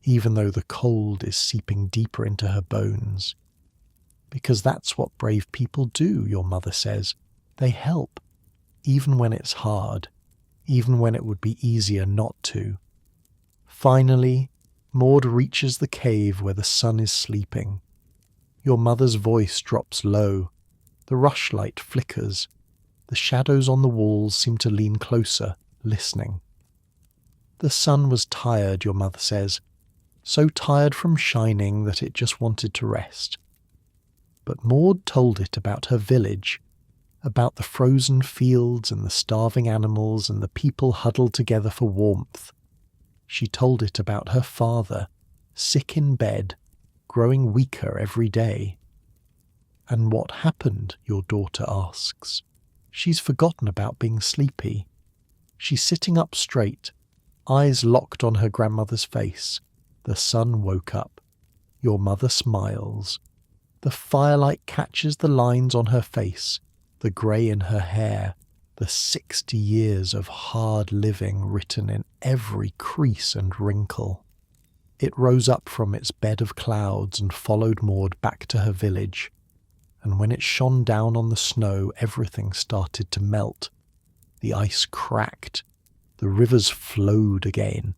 [SPEAKER 1] even though the cold is seeping deeper into her bones. Because that's what brave people do, your mother says. They help, even when it's hard, even when it would be easier not to. Finally, Maud reaches the cave where the sun is sleeping. Your mother's voice drops low. The rushlight flickers. The shadows on the walls seem to lean closer, listening. The sun was tired, your mother says, so tired from shining that it just wanted to rest. But Maud told it about her village, about the frozen fields and the starving animals and the people huddled together for warmth. She told it about her father, sick in bed, growing weaker every day. And what happened, your daughter asks. She's forgotten about being sleepy. She's sitting up straight, eyes locked on her grandmother's face. The sun woke up. Your mother smiles. The firelight catches the lines on her face, the grey in her hair, the 60 years of hard living written in every crease and wrinkle. It rose up from its bed of clouds and followed Maud back to her village, and when it shone down on the snow, everything started to melt. The ice cracked. The rivers flowed again.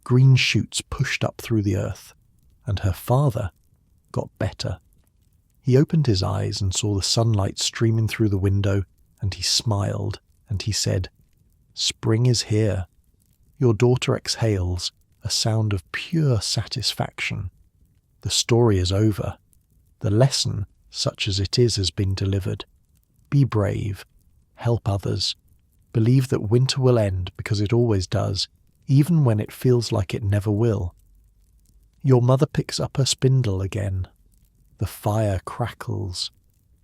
[SPEAKER 1] Green shoots pushed up through the earth, and her father got better. He opened his eyes and saw the sunlight streaming through the window, and he smiled, and he said, "Spring is here." Your daughter exhales, a sound of pure satisfaction. The story is over. The lesson, such as it is, has been delivered. Be brave. Help others. Believe that winter will end because it always does, even when it feels like it never will. Your mother picks up her spindle again. The fire crackles.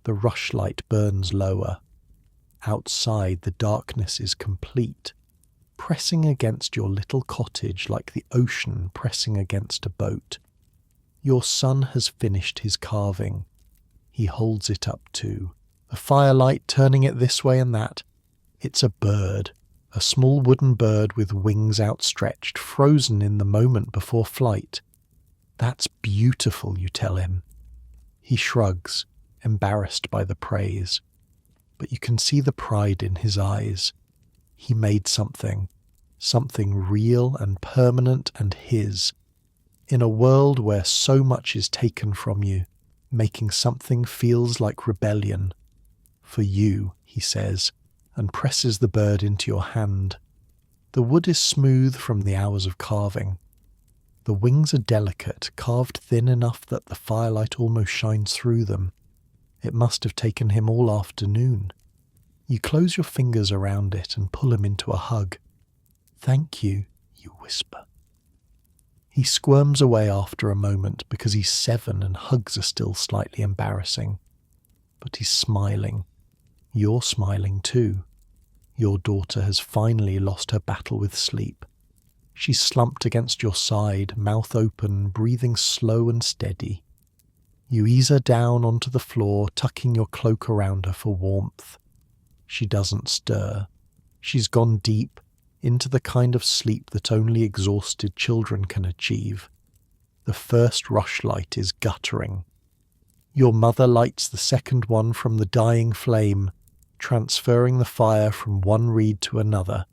[SPEAKER 1] The rushlight burns lower. Outside, the darkness is complete, pressing against your little cottage like the ocean pressing against a boat. Your son has finished his carving. He holds it up too, the firelight turning it this way and that. It's a bird, a small wooden bird with wings outstretched, frozen in the moment before flight. That's beautiful, you tell him. He shrugs, embarrassed by the praise. But you can see the pride in his eyes. He made something real and permanent and his. In a world where so much is taken from you, making something feels like rebellion. For you, he says, and presses the bird into your hand. The wood is smooth from the hours of carving. The wings are delicate, carved thin enough that the firelight almost shines through them. It must have taken him all afternoon. You close your fingers around it and pull him into a hug. "Thank you," you whisper. He squirms away after a moment because he's 7 and hugs are still slightly embarrassing. But he's smiling. You're smiling too. Your daughter has finally lost her battle with sleep. She's slumped against your side, mouth open, breathing slow and steady. You ease her down onto the floor, tucking your cloak around her for warmth. She doesn't stir. She's gone deep, into the kind of sleep that only exhausted children can achieve. The first rushlight is guttering. Your mother lights the second one from the dying flame, transferring the fire from one reed to another.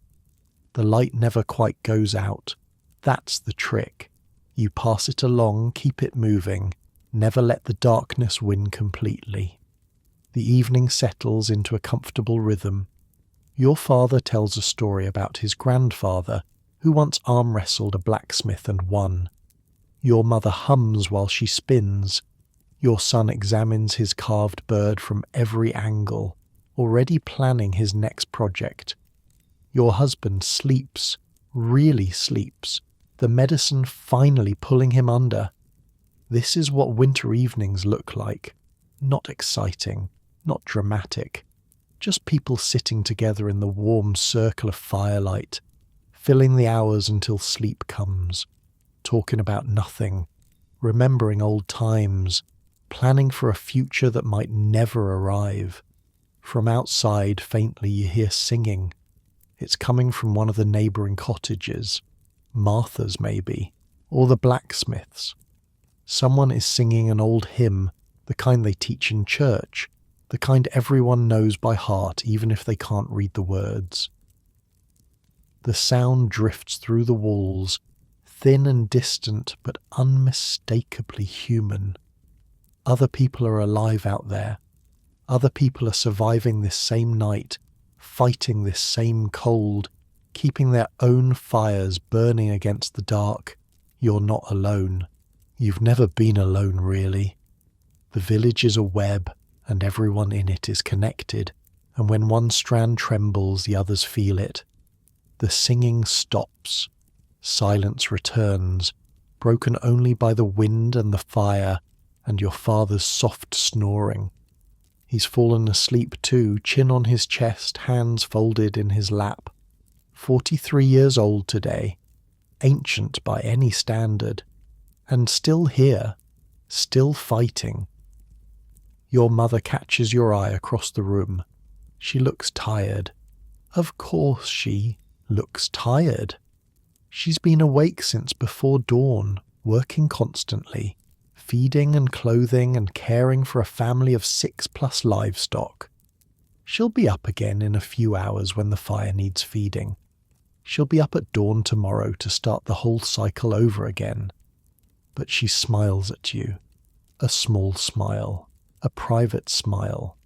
[SPEAKER 1] The light never quite goes out. That's the trick. You pass it along, keep it moving, never let the darkness win completely. The evening settles into a comfortable rhythm. Your father tells a story about his grandfather, who once arm wrestled a blacksmith and won. Your mother hums while she spins. Your son examines his carved bird from every angle, already planning his next project. Your husband sleeps, really sleeps, the medicine finally pulling him under. This is what winter evenings look like. Not exciting, not dramatic. Just people sitting together in the warm circle of firelight, filling the hours until sleep comes, talking about nothing, remembering old times, planning for a future that might never arrive. From outside, faintly, you hear singing. It's coming from one of the neighbouring cottages. Martha's, maybe, or the blacksmith's. Someone is singing an old hymn, the kind they teach in church, the kind everyone knows by heart even if they can't read the words. The sound drifts through the walls, thin and distant but unmistakably human. Other people are alive out there. Other people are surviving this same night, fighting this same cold, keeping their own fires burning against the dark. You're not alone. You've never been alone, really. The village is a web, and everyone in it is connected, and when one strand trembles, the others feel it. The singing stops. Silence returns, broken only by the wind and the fire, and your father's soft snoring. He's fallen asleep too, chin on his chest, hands folded in his lap. 43 years old today, ancient by any standard, and still here, still fighting. Your mother catches your eye across the room. She looks tired. Of course she looks tired. She's been awake since before dawn, working constantly, feeding and clothing and caring for a family of 6+ livestock. She'll be up again in a few hours when the fire needs feeding. She'll be up at dawn tomorrow to start the whole cycle over again. But she smiles at you. A small smile. A private smile.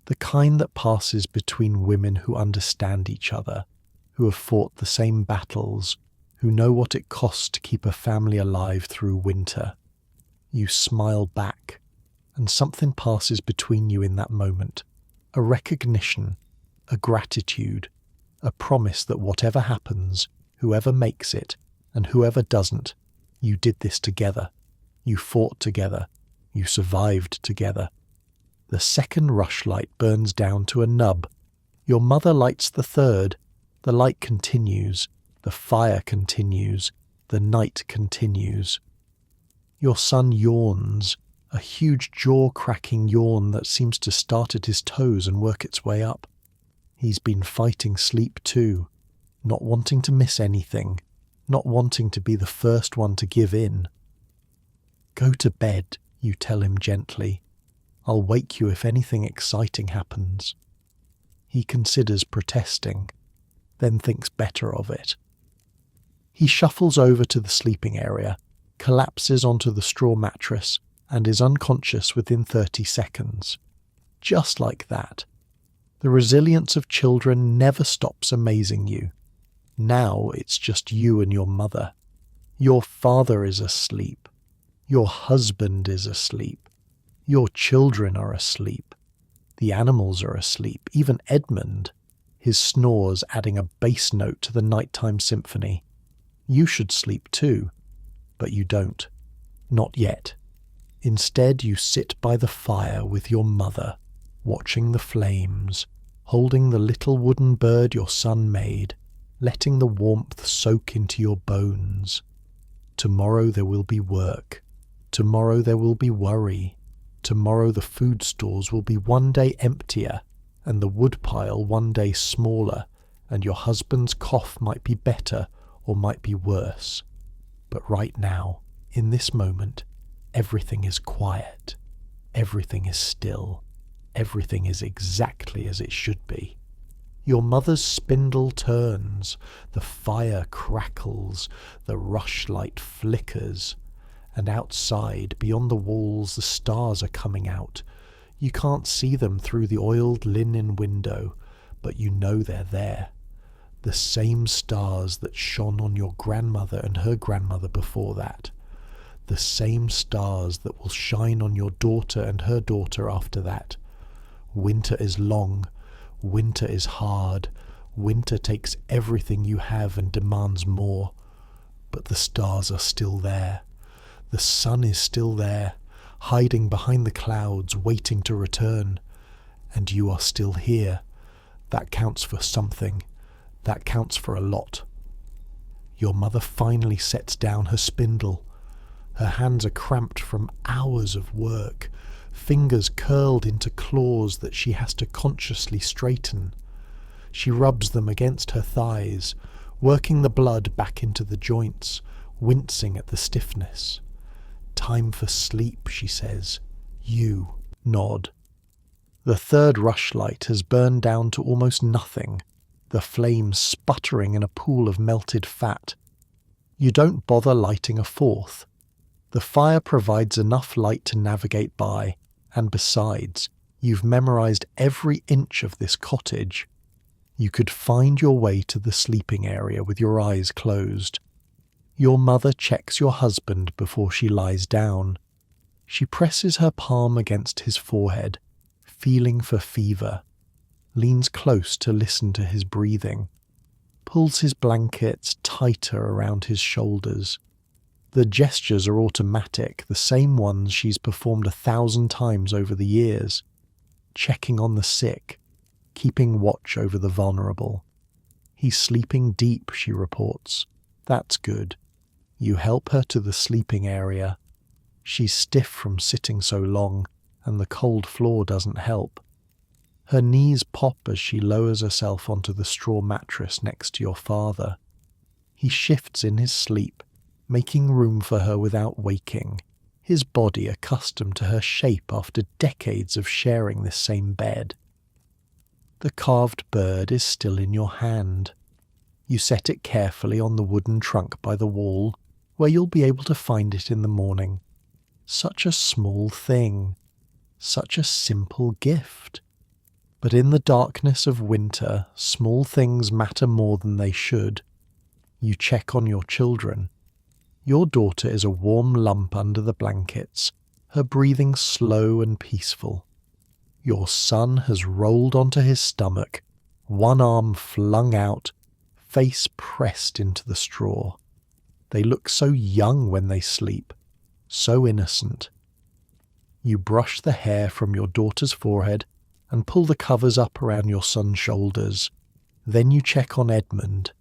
[SPEAKER 1] The kind that passes between women who understand each other, who have fought the same battles, who know what it costs to keep a family alive through winter. You smile back, and something passes between you in that moment. A recognition, a gratitude, a promise that whatever happens, whoever makes it, and whoever doesn't, you did this together. You fought together. You survived together. The second rushlight burns down to a nub. Your mother lights the third. The light continues. The fire continues. The night continues. Your son yawns, a huge jaw-cracking yawn that seems to start at his toes and work its way up. He's been fighting sleep too, not wanting to miss anything, not wanting to be the first one to give in. Go to bed, you tell him gently. I'll wake you if anything exciting happens. He considers protesting, then thinks better of it. He shuffles over to the sleeping area, collapses onto the straw mattress, and is unconscious within 30 seconds. Just like that. The resilience of children never stops amazing you. Now it's just you and your mother. Your father is asleep. Your husband is asleep. Your children are asleep. The animals are asleep, even Edmund, his snores adding a bass note to the nighttime symphony. You should sleep too, but you don't. Not yet. Instead, you sit by the fire with your mother, watching the flames, holding the little wooden bird your son made, letting the warmth soak into your bones. Tomorrow there will be work. Tomorrow there will be worry. Tomorrow the food stores will be one day emptier, and the woodpile one day smaller, and your husband's cough might be better or might be worse. But right now, in this moment, everything is quiet. Everything is still. Everything is exactly as it should be. Your mother's spindle turns, the fire crackles, the rushlight flickers, and outside, beyond the walls, the stars are coming out. You can't see them through the oiled linen window, but you know they're there. The same stars that shone on your grandmother and her grandmother before that. The same stars that will shine on your daughter and her daughter after that. Winter is long. Winter is hard. Winter takes everything you have and demands more. But the stars are still there. The sun is still there, hiding behind the clouds, waiting to return. And you are still here. That counts for something. That counts for a lot. Your mother finally sets down her spindle. Her hands are cramped from hours of work, fingers curled into claws that she has to consciously straighten. She rubs them against her thighs, working the blood back into the joints, wincing at the stiffness. "Time for sleep," she says. You nod. The third rushlight has burned down to almost nothing, the flames sputtering in a pool of melted fat. You don't bother lighting a fourth. The fire provides enough light to navigate by, and besides, you've memorized every inch of this cottage. You could find your way to the sleeping area with your eyes closed. Your mother checks your husband before she lies down. She presses her palm against his forehead, feeling for fever, leans close to listen to his breathing, pulls his blankets tighter around his shoulders. The gestures are automatic, the same ones she's performed 1,000 times over the years. Checking on the sick, keeping watch over the vulnerable. "He's sleeping deep," she reports. "That's good." You help her to the sleeping area. She's stiff from sitting so long, and the cold floor doesn't help. Her knees pop as she lowers herself onto the straw mattress next to your father. He shifts in his sleep, making room for her without waking, his body accustomed to her shape after decades of sharing this same bed. The carved bird is still in your hand. You set it carefully on the wooden trunk by the wall, where you'll be able to find it in the morning. Such a small thing. Such a simple gift. But in the darkness of winter, small things matter more than they should. You check on your children. Your daughter is a warm lump under the blankets, her breathing slow and peaceful. Your son has rolled onto his stomach, one arm flung out, face pressed into the straw. They look so young when they sleep, so innocent. You brush the hair from your daughter's forehead and pull the covers up around your son's shoulders. Then you check on Edmund.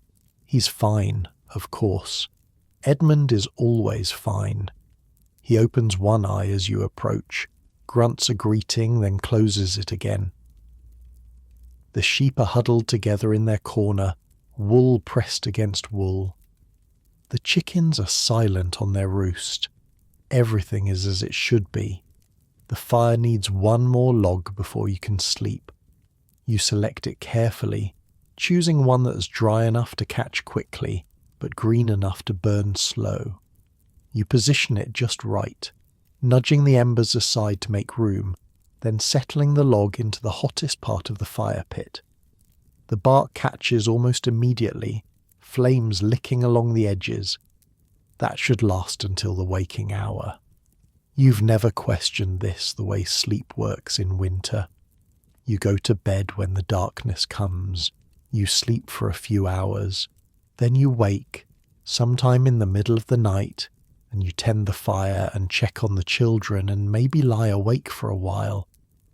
[SPEAKER 1] He's fine, of course. Edmund is always fine. He opens one eye as you approach, grunts a greeting, then closes it again. The sheep are huddled together in their corner, wool pressed against wool. The chickens are silent on their roost. Everything is as it should be. The fire needs one more log before you can sleep. You select it carefully, choosing one that is dry enough to catch quickly, but green enough to burn slow. You position it just right, nudging the embers aside to make room, then settling the log into the hottest part of the fire pit. The bark catches almost immediately, flames licking along the edges. That should last until the waking hour. You've never questioned this, the way sleep works in winter. You go to bed when the darkness comes. You sleep for a few hours. Then you wake, sometime in the middle of the night, and you tend the fire and check on the children and maybe lie awake for a while,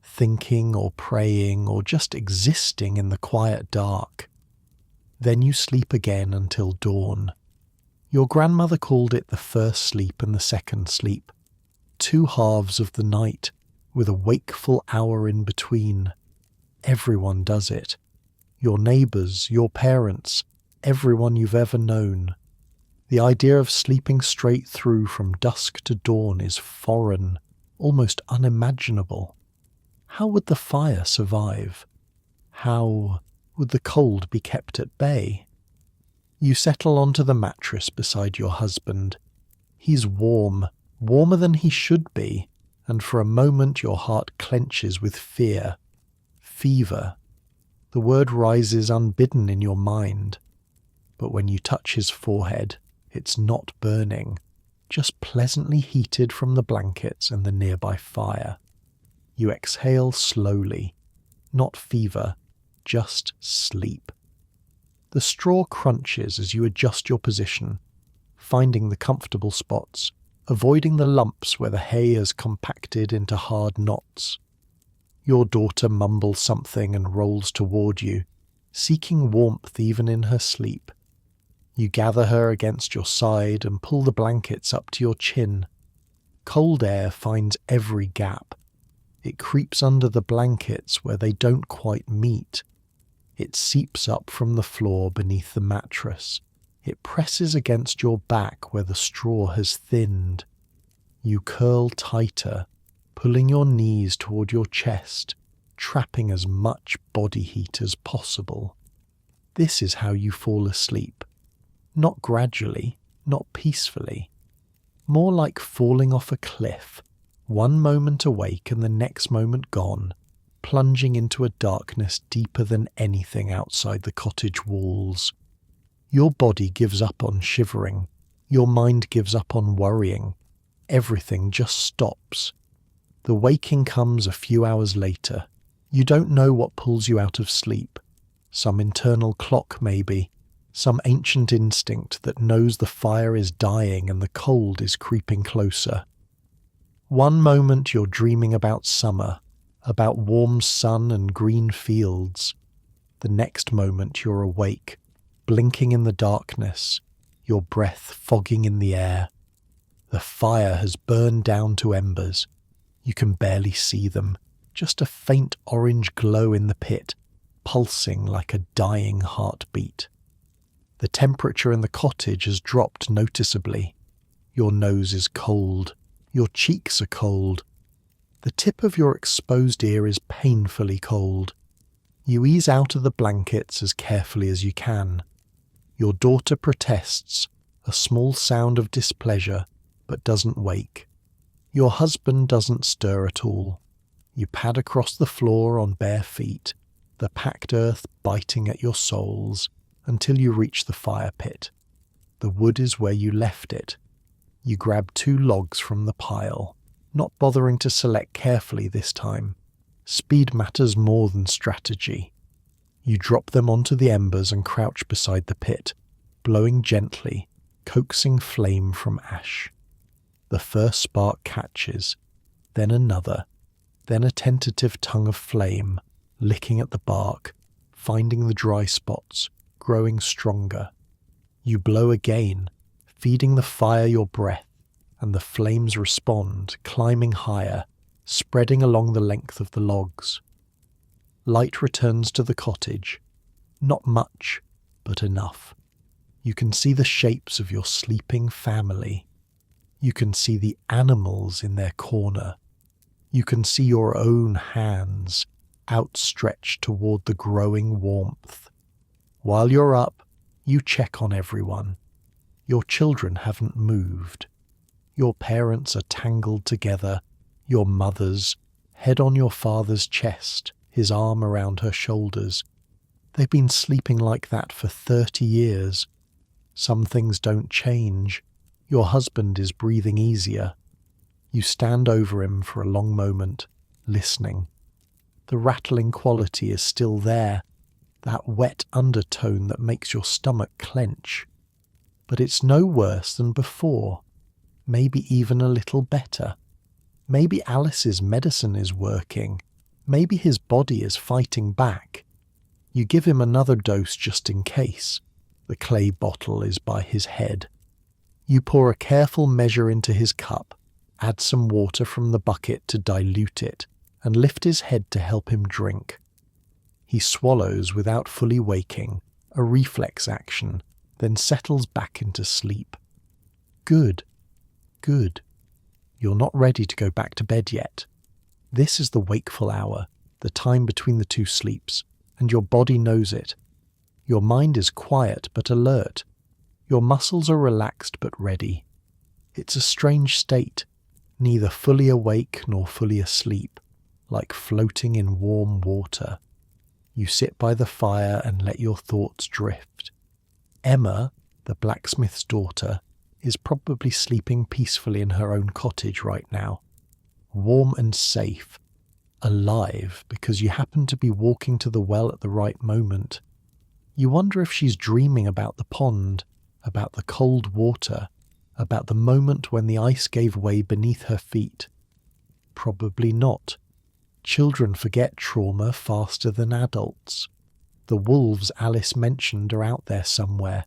[SPEAKER 1] thinking or praying or just existing in the quiet dark. Then you sleep again until dawn. Your grandmother called it the first sleep and the second sleep, 2 halves of the night with a wakeful hour in between. Everyone does it. your neighbours, your parents, everyone you've ever known. The idea of sleeping straight through from dusk to dawn is foreign, almost unimaginable. How would the fire survive? How would the cold be kept at bay? You settle onto the mattress beside your husband. He's warm, warmer than he should be, and for a moment your heart clenches with fear. Fever. The word rises unbidden in your mind. But when you touch his forehead, it's not burning, just pleasantly heated from the blankets and the nearby fire. You exhale slowly. Not fever, just sleep. The straw crunches as you adjust your position, finding the comfortable spots, avoiding the lumps where the hay has compacted into hard knots. Your daughter mumbles something and rolls toward you, seeking warmth even in her sleep. You gather her against your side and pull the blankets up to your chin. Cold air finds every gap. It creeps under the blankets where they don't quite meet. It seeps up from the floor beneath the mattress. It presses against your back where the straw has thinned. You curl tighter, pulling your knees toward your chest, trapping as much body heat as possible. This is how you fall asleep. Not gradually, not peacefully. More like falling off a cliff, one moment awake and the next moment gone, plunging into a darkness deeper than anything outside the cottage walls. Your body gives up on shivering. Your mind gives up on worrying. Everything just stops. The waking comes a few hours later. You don't know what pulls you out of sleep. Some internal clock maybe. Some ancient instinct that knows the fire is dying and the cold is creeping closer. One moment you're dreaming about summer, about warm sun and green fields. The next moment you're awake, blinking in the darkness, your breath fogging in the air. The fire has burned down to embers. You can barely see them, just a faint orange glow in the pit, pulsing like a dying heartbeat. The temperature in the cottage has dropped noticeably. Your nose is cold. Your cheeks are cold. The tip of your exposed ear is painfully cold. You ease out of the blankets as carefully as you can. Your daughter protests, a small sound of displeasure, but doesn't wake. Your husband doesn't stir at all. You pad across the floor on bare feet, the packed earth biting at your soles, until you reach the fire pit. The wood is where you left it. You grab 2 logs from the pile, not bothering to select carefully this time. Speed matters more than strategy. You drop them onto the embers and crouch beside the pit, blowing gently, coaxing flame from ash. The first spark catches, then another, then a tentative tongue of flame, licking at the bark, finding the dry spots, growing stronger. You blow again, feeding the fire your breath, and the flames respond, climbing higher, spreading along the length of the logs. Light returns to the cottage. Not much, but enough. You can see the shapes of your sleeping family. You can see the animals in their corner. You can see your own hands outstretched toward the growing warmth. While you're up, you check on everyone. Your children haven't moved. Your parents are tangled together, your mother's, head on your father's chest, his arm around her shoulders. They've been sleeping like that for 30 years. Some things don't change. Your husband is breathing easier. You stand over him for a long moment, listening. The rattling quality is still there, that wet undertone that makes your stomach clench. But it's no worse than before, maybe even a little better. Maybe Alice's medicine is working. Maybe his body is fighting back. You give him another dose just in case. The clay bottle is by his head. You pour a careful measure into his cup, add some water from the bucket to dilute it, and lift his head to help him drink. He swallows without fully waking, a reflex action, then settles back into sleep. Good, good. You're not ready to go back to bed yet. This is the wakeful hour, the time between the two sleeps, and your body knows it. Your mind is quiet but alert. Your muscles are relaxed but ready. It's a strange state, neither fully awake nor fully asleep, like floating in warm water. You sit by the fire and let your thoughts drift. Emma, the blacksmith's daughter, is probably sleeping peacefully in her own cottage right now, warm and safe, alive because you happen to be walking to the well at the right moment. You wonder if she's dreaming about the pond, about the cold water, about the moment when the ice gave way beneath her feet. Probably not. Children forget trauma faster than adults. The wolves Alice mentioned are out there somewhere,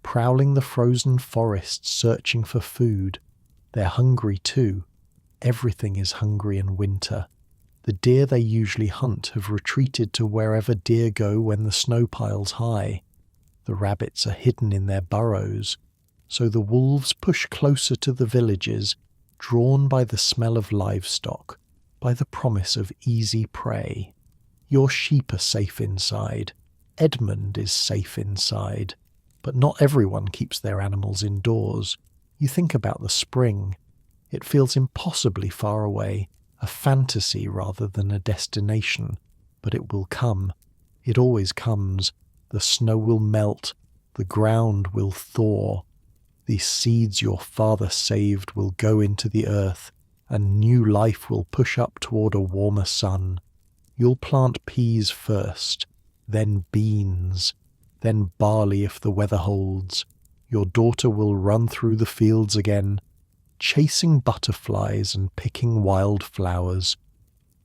[SPEAKER 1] prowling the frozen forests searching for food. They're hungry too. Everything is hungry in winter. The deer they usually hunt have retreated to wherever deer go when the snow piles high. The rabbits are hidden in their burrows, so the wolves push closer to the villages, drawn by the smell of livestock, by the promise of easy prey. Your sheep are safe inside. Edmund is safe inside. But not everyone keeps their animals indoors. You think about the spring. It feels impossibly far away, a fantasy rather than a destination. But it will come. It always comes. The snow will melt. The ground will thaw. These seeds your father saved will go into the earth, and new life will push up toward a warmer sun. You'll plant peas first, then beans, then barley if the weather holds. Your daughter will run through the fields again, chasing butterflies and picking wild flowers.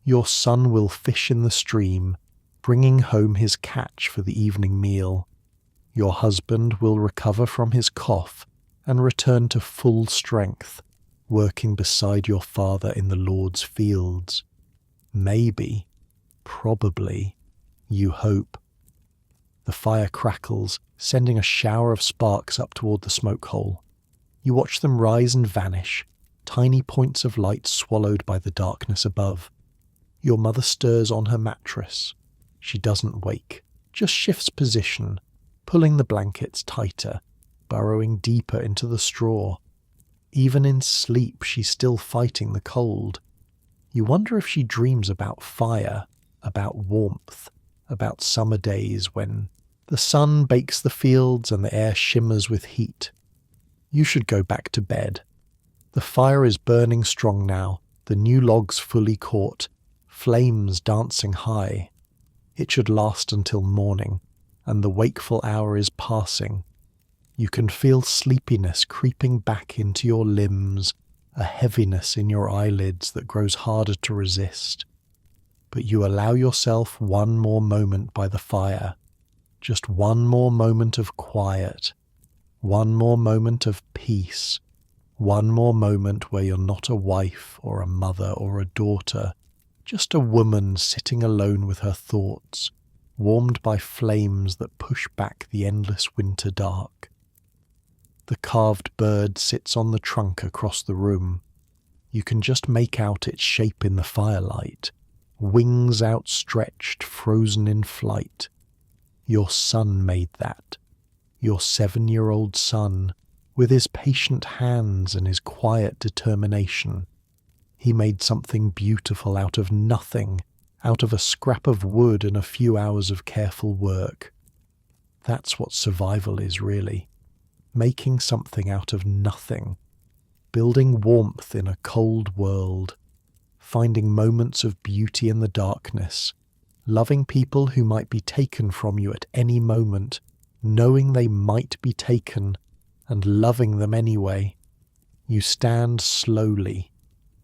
[SPEAKER 1] Your son will fish in the stream, bringing home his catch for the evening meal. Your husband will recover from his cough and return to full strength, working beside your father in the Lord's fields. Maybe, probably, you hope. The fire crackles, sending a shower of sparks up toward the smoke hole. You watch them rise and vanish, tiny points of light swallowed by the darkness above. Your mother stirs on her mattress. She doesn't wake, just shifts position, pulling the blankets tighter, burrowing deeper into the straw. Even in sleep, she's still fighting the cold. You wonder if she dreams about fire, about warmth, about summer days when the sun bakes the fields and the air shimmers with heat. You should go back to bed. The fire is burning strong now, the new logs fully caught, flames dancing high. It should last until morning, and the wakeful hour is passing. You can feel sleepiness creeping back into your limbs, a heaviness in your eyelids that grows harder to resist. But you allow yourself one more moment by the fire, just one more moment of quiet, one more moment of peace, one more moment where you're not a wife or a mother or a daughter, just a woman sitting alone with her thoughts, warmed by flames that push back the endless winter dark. The carved bird sits on the trunk across the room. You can just make out its shape in the firelight, wings outstretched, frozen in flight. Your son made that. Your 7-year-old son, with his patient hands and his quiet determination. He made something beautiful out of nothing, out of a scrap of wood and a few hours of careful work. That's what survival is, really. Making something out of nothing. Building warmth in a cold world. Finding moments of beauty in the darkness. Loving people who might be taken from you at any moment, knowing they might be taken, and loving them anyway. You stand slowly.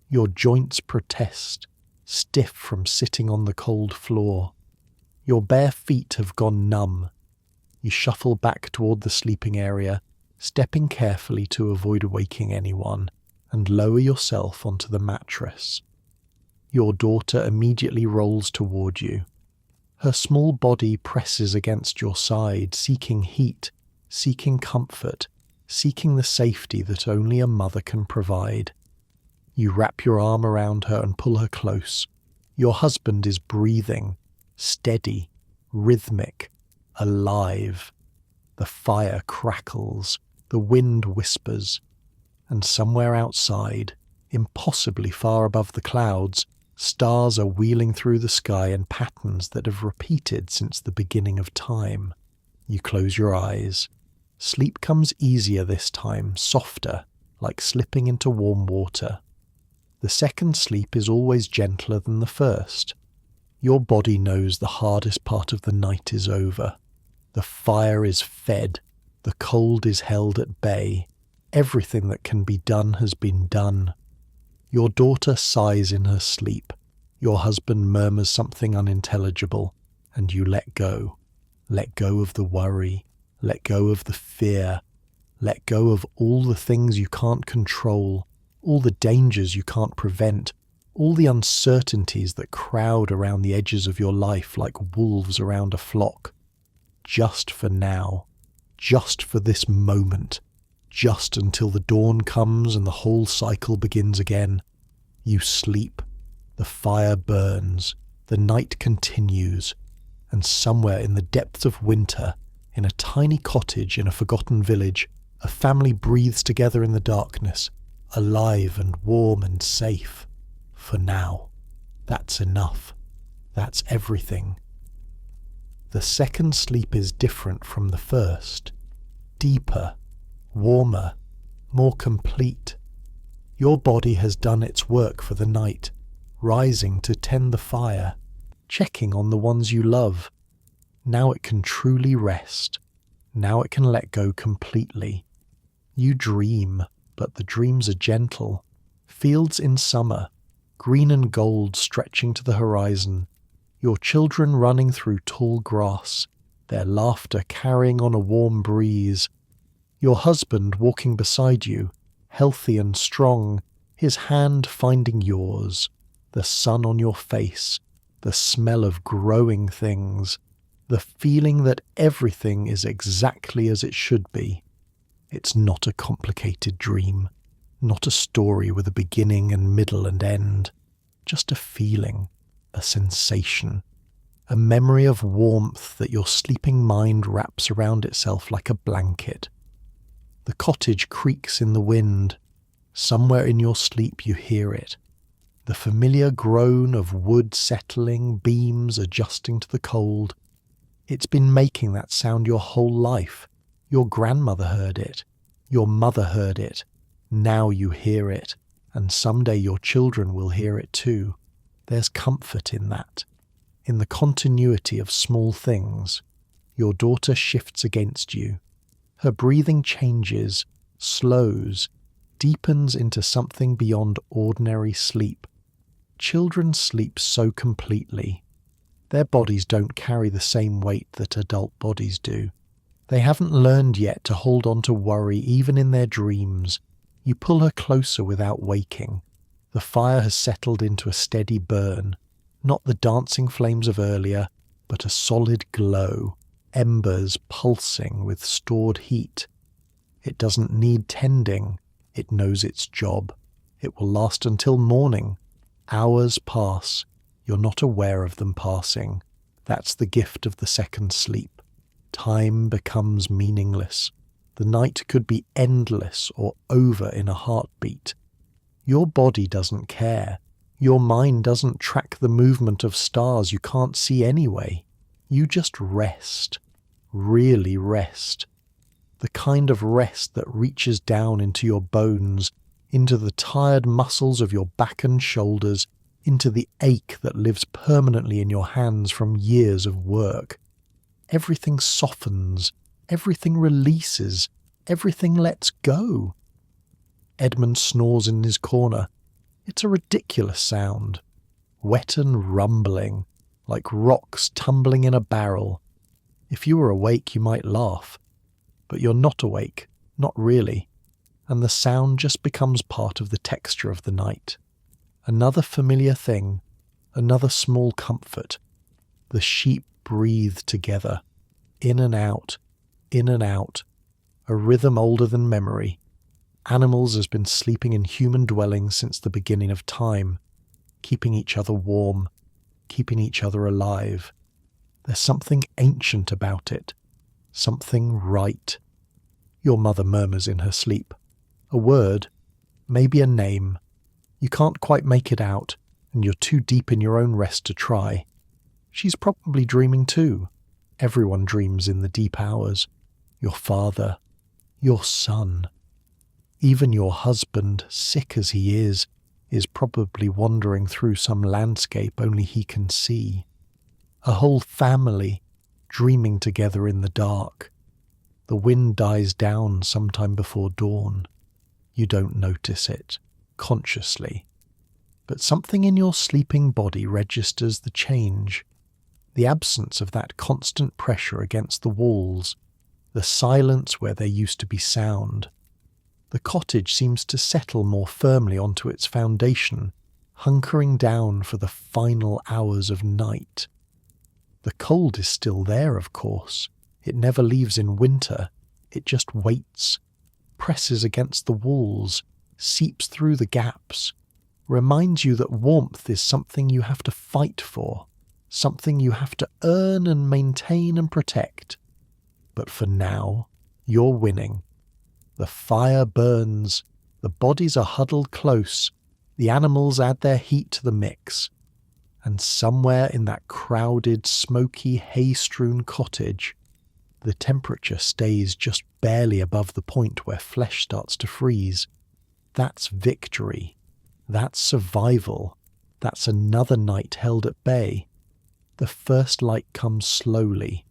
[SPEAKER 1] Your joints protest, stiff from sitting on the cold floor. Your bare feet have gone numb. You shuffle back toward the sleeping area, stepping carefully to avoid waking anyone, and lower yourself onto the mattress. Your daughter immediately rolls toward you. Her small body presses against your side, seeking heat, seeking comfort, seeking the safety that only a mother can provide. You wrap your arm around her and pull her close. Your husband is breathing, steady, rhythmic, alive. The fire crackles, the wind whispers, and somewhere outside, impossibly far above the clouds, stars are wheeling through the sky in patterns that have repeated since the beginning of time. You close your eyes. Sleep comes easier this time, softer, like slipping into warm water. The second sleep is always gentler than the first. Your body knows the hardest part of the night is over. The fire is fed, the cold is held at bay. Everything that can be done has been done. Your daughter sighs in her sleep. Your husband murmurs something unintelligible, and you let go. Let go of the worry. Let go of the fear. Let go of all the things you can't control, all the dangers you can't prevent, all the uncertainties that crowd around the edges of your life like wolves around a flock. Just for now. Just for this moment. Just until the dawn comes and the whole cycle begins again. You sleep. The fire burns. The night continues. And somewhere in the depths of winter, in a tiny cottage in a forgotten village, a family breathes together in the darkness, alive and warm and safe. For now. That's enough. That's everything. The second sleep is different from the first. Deeper. Warmer, more complete. Your body has done its work for the night, rising to tend the fire, checking on the ones you love. Now it can truly rest. Now it can let go completely. You dream, but the dreams are gentle. Fields in summer, green and gold stretching to the horizon. Your children running through tall grass, their laughter carrying on a warm breeze. Your husband walking beside you, healthy and strong, his hand finding yours, the sun on your face, the smell of growing things, the feeling that everything is exactly as it should be. It's not a complicated dream, not a story with a beginning and middle and end, just a feeling, a sensation, a memory of warmth that your sleeping mind wraps around itself like a blanket. The cottage creaks in the wind. Somewhere in your sleep you hear it. The familiar groan of wood settling, beams adjusting to the cold. It's been making that sound your whole life. Your grandmother heard it. Your mother heard it. Now you hear it. And someday your children will hear it too. There's comfort in that. In the continuity of small things. Your daughter shifts against you. Her breathing changes, slows, deepens into something beyond ordinary sleep. Children sleep so completely. Their bodies don't carry the same weight that adult bodies do. They haven't learned yet to hold on to worry even in their dreams. You pull her closer without waking. The fire has settled into a steady burn, not the dancing flames of earlier, but a solid glow. Embers pulsing with stored heat. It doesn't need tending. It knows its job. It will last until morning. Hours pass. You're not aware of them passing. That's the gift of the second sleep. Time becomes meaningless. The night could be endless or over in a heartbeat. Your body doesn't care. Your mind doesn't track the movement of stars you can't see anyway. You just rest. Really rest. The kind of rest that reaches down into your bones, into the tired muscles of your back and shoulders, into the ache that lives permanently in your hands from years of work. Everything softens, everything releases, everything lets go. Edmund snores in his corner. It's a ridiculous sound. Wet and rumbling, like rocks tumbling in a barrel. If you were awake, you might laugh. But you're not awake, not really. And the sound just becomes part of the texture of the night. Another familiar thing, another small comfort. The sheep breathe together, in and out, a rhythm older than memory. Animals has been sleeping in human dwellings since the beginning of time, keeping each other warm, keeping each other alive. There's something ancient about it, something right. Your mother murmurs in her sleep. A word, maybe a name. You can't quite make it out, and you're too deep in your own rest to try. She's probably dreaming too. Everyone dreams in the deep hours. Your father, your son. Even your husband, sick as he is probably wandering through some landscape only he can see. A whole family dreaming together in the dark. The wind dies down sometime before dawn. You don't notice it, consciously. But something in your sleeping body registers the change. The absence of that constant pressure against the walls, the silence where there used to be sound. The cottage seems to settle more firmly onto its foundation, hunkering down for the final hours of night. The cold is still there, of course. It never leaves in winter. It just waits, presses against the walls, seeps through the gaps, reminds you that warmth is something you have to fight for, something you have to earn and maintain and protect. But for now, you're winning. The fire burns, the bodies are huddled close, the animals add their heat to the mix, and somewhere in that crowded, smoky, hay-strewn cottage, the temperature stays just barely above the point where flesh starts to freeze. That's victory. That's survival. That's another night held at bay. The first light comes slowly.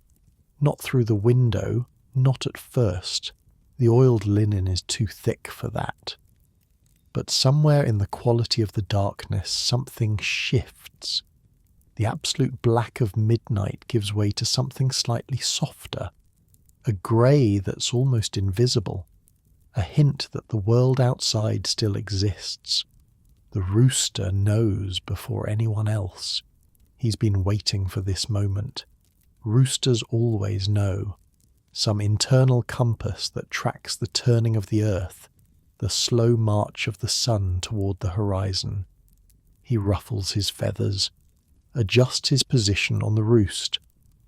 [SPEAKER 1] Not through the window, not at first. The oiled linen is too thick for that. But somewhere in the quality of the darkness, something shifts. The absolute black of midnight gives way to something slightly softer. A grey that's almost invisible. A hint that the world outside still exists. The rooster knows before anyone else. He's been waiting for this moment. Roosters always know. Some internal compass that tracks the turning of the earth, the slow march of the sun toward the horizon. He ruffles his feathers, adjusts his position on the roost,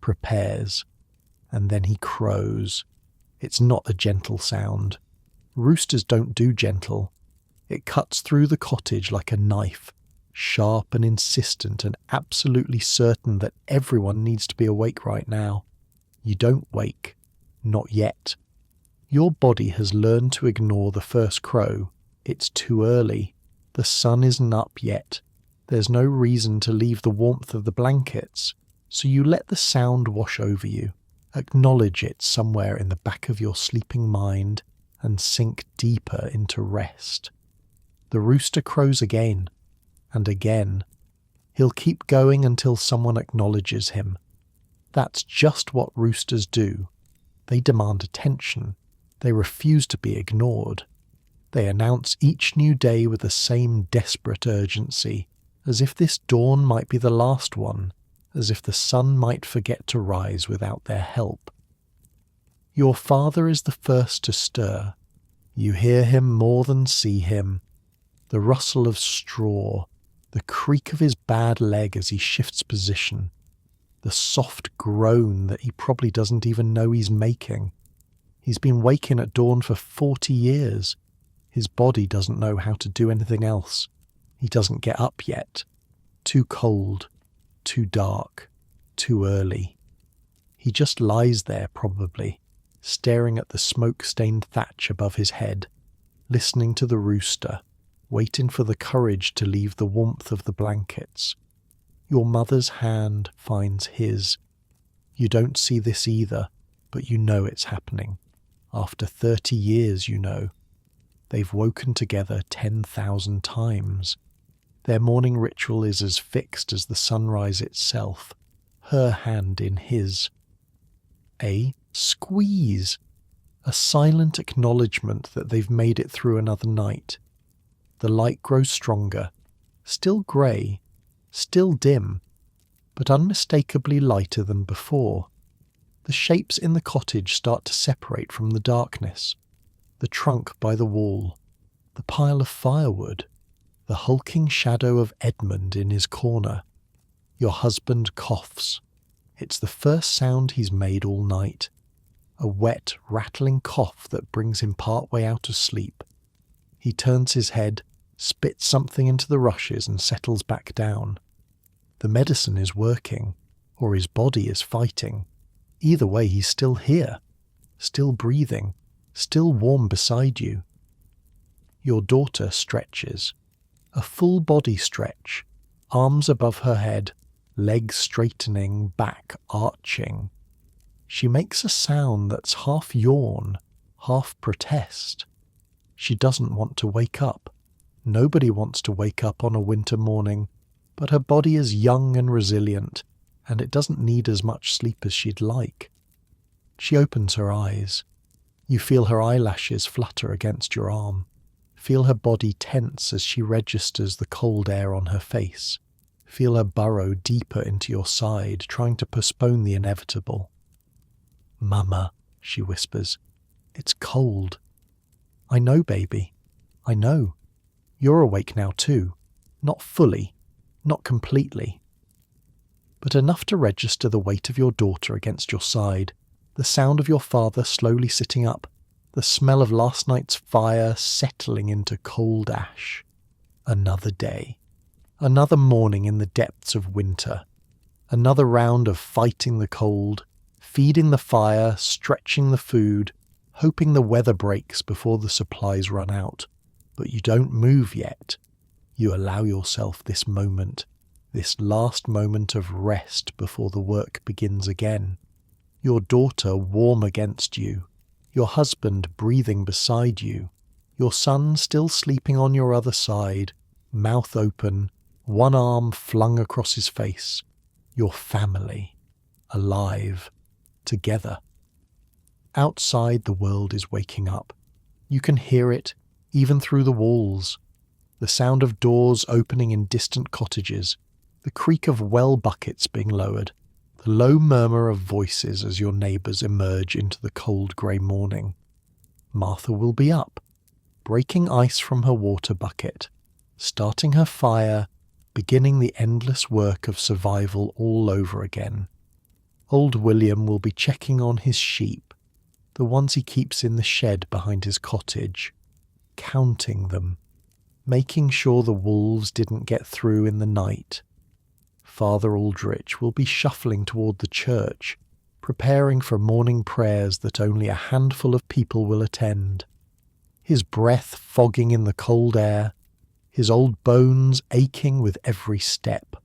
[SPEAKER 1] prepares, and then he crows. It's not a gentle sound. Roosters don't do gentle. It cuts through the cottage like a knife, sharp and insistent and absolutely certain that everyone needs to be awake right now. You don't wake. Not yet. Your body has learned to ignore the first crow. It's too early. The sun isn't up yet. There's no reason to leave the warmth of the blankets, so you let the sound wash over you. Acknowledge it somewhere in the back of your sleeping mind and sink deeper into rest. The rooster crows again, and again. He'll keep going until someone acknowledges him. That's just what roosters do. They demand attention. They refuse to be ignored. They announce each new day with the same desperate urgency, as if this dawn might be the last one, as if the sun might forget to rise without their help. Your father is the first to stir. You hear him more than see him. The rustle of straw, the creak of his bad leg as he shifts position, the soft groan that he probably doesn't even know he's making. He's been waking at dawn for 40 years. His body doesn't know how to do anything else. He doesn't get up yet. Too cold, too dark, too early. He just lies there probably, staring at the smoke-stained thatch above his head, listening to the rooster, waiting for the courage to leave the warmth of the blankets. Your mother's hand finds his. You don't see this either, but you know it's happening. After 30 years, you know. They've woken together 10,000 times. Their morning ritual is as fixed as the sunrise itself, her hand in his. A squeeze. A silent acknowledgement that they've made it through another night. The light grows stronger, still grey, still dim, but unmistakably lighter than before. The shapes in the cottage start to separate from the darkness. The trunk by the wall, the pile of firewood, the hulking shadow of Edmund in his corner. Your husband coughs. It's the first sound he's made all night. A wet, rattling cough that brings him partway out of sleep. He turns his head, spits something into the rushes and settles back down. The medicine is working, or his body is fighting. Either way, he's still here, still breathing, still warm beside you. Your daughter stretches. A full body stretch, arms above her head, legs straightening, back arching. She makes a sound that's half yawn, half protest. She doesn't want to wake up. Nobody wants to wake up on a winter morning, but her body is young and resilient, and it doesn't need as much sleep as she'd like. She opens her eyes. You feel her eyelashes flutter against your arm. Feel her body tense as she registers the cold air on her face. Feel her burrow deeper into your side, trying to postpone the inevitable. "Mama," she whispers, "it's cold." "I know, baby. I know. You're awake now too. Not fully. Not completely. But enough to register the weight of your daughter against your side, the sound of your father slowly sitting up, the smell of last night's fire settling into cold ash. Another day. Another morning in the depths of winter. Another round of fighting the cold, feeding the fire, stretching the food, hoping the weather breaks before the supplies run out. But you don't move yet. You allow yourself this moment, this last moment of rest before the work begins again. Your daughter warm against you, your husband breathing beside you, your son still sleeping on your other side, mouth open, one arm flung across his face. Your family, alive, together. Outside, the world is waking up. You can hear it, even through the walls. The sound of doors opening in distant cottages, the creak of well buckets being lowered, the low murmur of voices as your neighbours emerge into the cold grey morning. Martha will be up, breaking ice from her water bucket, starting her fire, beginning the endless work of survival all over again. Old William will be checking on his sheep, the ones he keeps in the shed behind his cottage, counting them, making sure the wolves didn't get through in the night. Father Aldrich will be shuffling toward the church, preparing for morning prayers that only a handful of people will attend. His breath fogging in the cold air, his old bones aching with every step.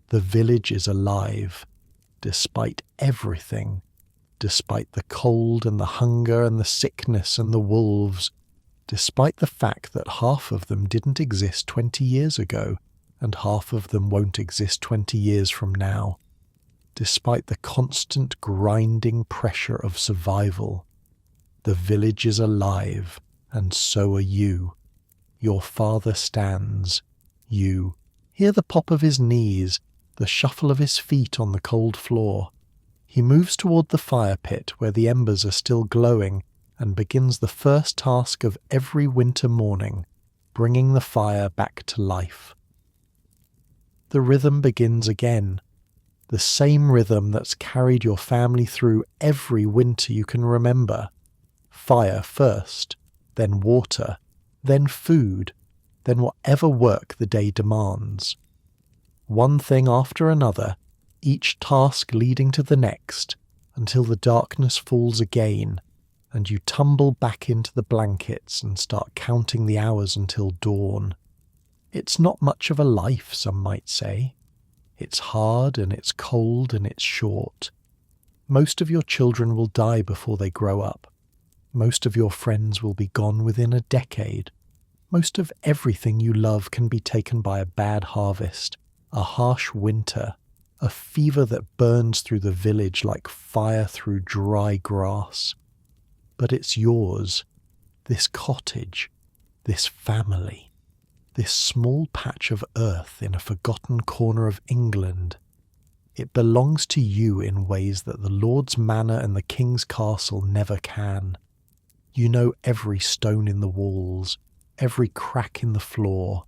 [SPEAKER 1] The village is alive, despite everything, despite the cold and the hunger and the sickness and the wolves, despite the fact that half of them didn't exist 20 years ago, and half of them won't exist 20 years from now, despite the constant grinding pressure of survival. The village is alive, and so are you. Your father stands. You hear the pop of his knees, the shuffle of his feet on the cold floor. He moves toward the fire pit where the embers are still glowing and begins the first task of every winter morning, bringing the fire back to life. The rhythm begins again, the same rhythm that's carried your family through every winter you can remember. Fire first, then water, then food, then whatever work the day demands. One thing after another, each task leading to the next, until the darkness falls again, and you tumble back into the blankets and start counting the hours until dawn. It's not much of a life, some might say. It's hard and it's cold and it's short. Most of your children will die before they grow up. Most of your friends will be gone within a decade. Most of everything you love can be taken by a bad harvest, a harsh winter, a fever that burns through the village like fire through dry grass. But it's yours, this cottage, this family, this small patch of earth in a forgotten corner of England. It belongs to you in ways that the Lord's manor and the king's castle never can. You know every stone in the walls, every crack in the floor,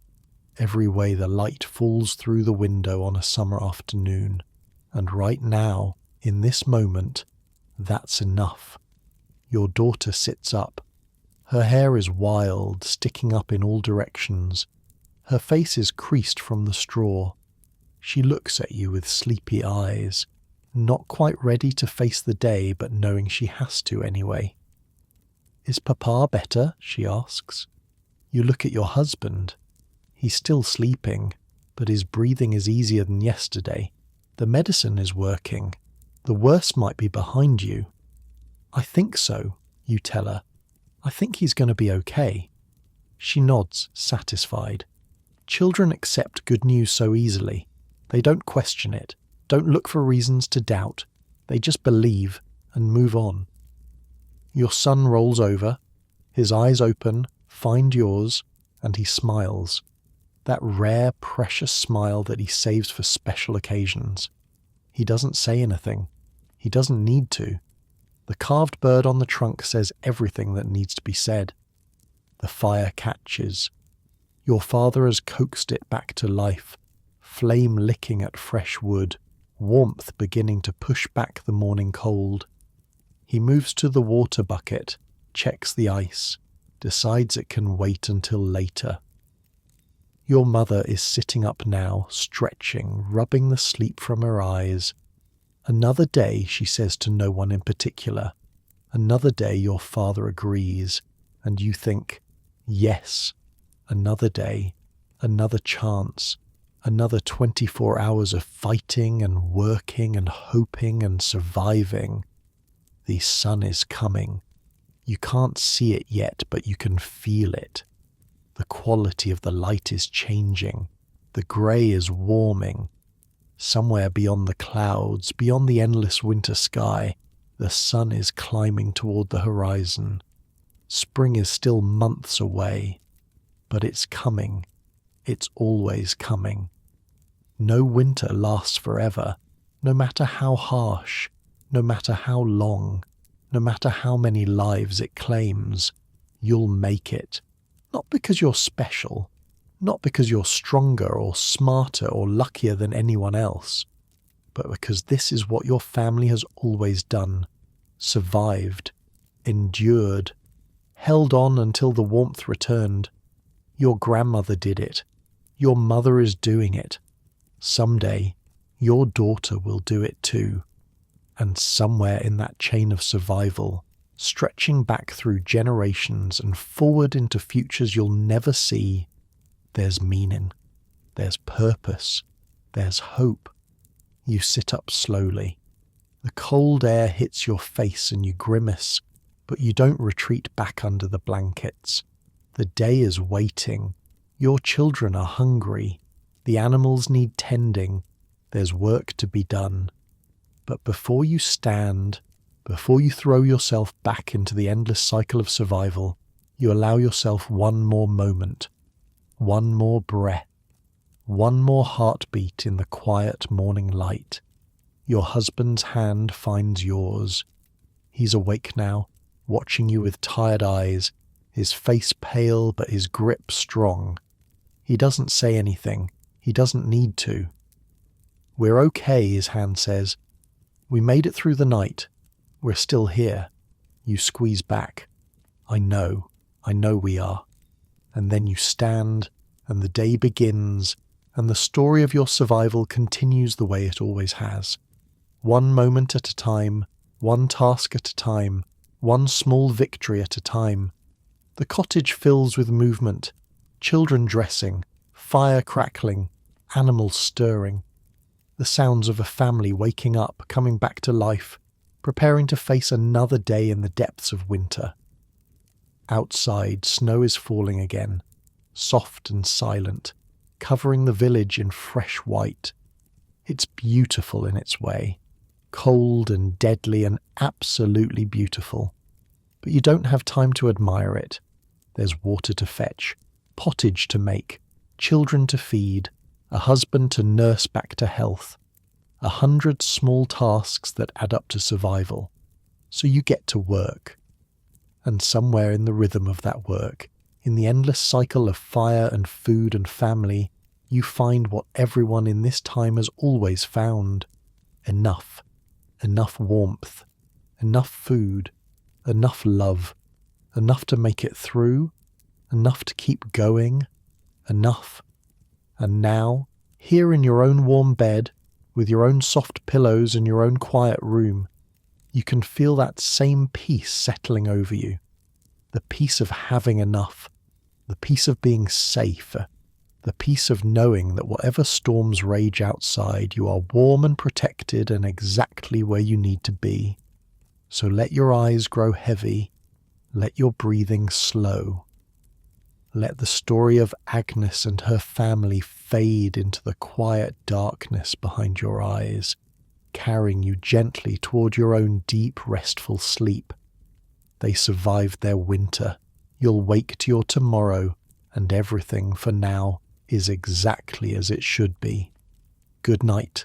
[SPEAKER 1] every way the light falls through the window on a summer afternoon. And right now, in this moment, that's enough. Your daughter sits up. Her hair is wild, sticking up in all directions. Her face is creased from the straw. She looks at you with sleepy eyes, not quite ready to face the day, but knowing she has to anyway. "Is Papa better?" she asks. You look at your husband. He's still sleeping, but his breathing is easier than yesterday. The medicine is working. The worst might be behind you. "I think so," you tell her. "I think he's going to be okay." She nods, satisfied. Children accept good news so easily. They don't question it, don't look for reasons to doubt. They just believe and move on. Your son rolls over, his eyes open, find yours, and he smiles. That rare, precious smile that he saves for special occasions. He doesn't say anything. He doesn't need to. The carved bird on the trunk says everything that needs to be said. The fire catches. Your father has coaxed it back to life, flame licking at fresh wood, warmth beginning to push back the morning cold. He moves to the water bucket, checks the ice, decides it can wait until later. Your mother is sitting up now, stretching, rubbing the sleep from her eyes. Another day, she says to no one in particular. Another day your father agrees, and you think, yes, another day, another chance, another 24 hours of fighting and working and hoping and surviving. The sun is coming. You can't see it yet, but you can feel it. The quality of the light is changing. The grey is warming. Somewhere beyond the clouds, beyond the endless winter sky, the sun is climbing toward the horizon. Spring is still months away, but it's coming. It's always coming. No winter lasts forever, no matter how harsh, no matter how long, no matter how many lives it claims. You'll make it. Not because you're special, not because you're stronger or smarter or luckier than anyone else, but because this is what your family has always done. Survived, endured, held on until the warmth returned. Your grandmother did it. Your mother is doing it. Someday, your daughter will do it too. And somewhere in that chain of survival, stretching back through generations and forward into futures you'll never see, there's meaning, there's purpose, there's hope. You sit up slowly. The cold air hits your face and you grimace, but you don't retreat back under the blankets. The day is waiting. Your children are hungry. The animals need tending. There's work to be done. But before you stand, before you throw yourself back into the endless cycle of survival, you allow yourself one more moment, one more breath, one more heartbeat in the quiet morning light. Your husband's hand finds yours. He's awake now, watching you with tired eyes, his face pale but his grip strong. He doesn't say anything. He doesn't need to. "We're okay," his hand says. "We made it through the night. We're still here." You squeeze back. I know we are." And then you stand, and the day begins, and the story of your survival continues the way it always has. One moment at a time, one task at a time, one small victory at a time. The cottage fills with movement, children dressing, fire crackling, animals stirring. The sounds of a family waking up, coming back to life, preparing to face another day in the depths of winter. Outside, snow is falling again, soft and silent, covering the village in fresh white. It's beautiful in its way, cold and deadly and absolutely beautiful. But you don't have time to admire it. There's water to fetch, pottage to make, children to feed, a husband to nurse back to health. 100 small tasks that add up to survival. So you get to work. And somewhere in the rhythm of that work, in the endless cycle of fire and food and family, you find what everyone in this time has always found. Enough. Enough warmth. Enough food. Enough love. Enough to make it through. Enough to keep going. Enough. And now, here in your own warm bed, with your own soft pillows and your own quiet room, you can feel that same peace settling over you. The peace of having enough. The peace of being safe. The peace of knowing that whatever storms rage outside, you are warm and protected and exactly where you need to be. So let your eyes grow heavy. Let your breathing slow. Let the story of Agnes and her family fade into the quiet darkness behind your eyes, carrying you gently toward your own deep, restful sleep. They survived their winter. You'll wake to your tomorrow, and everything for now is exactly as it should be. Good night.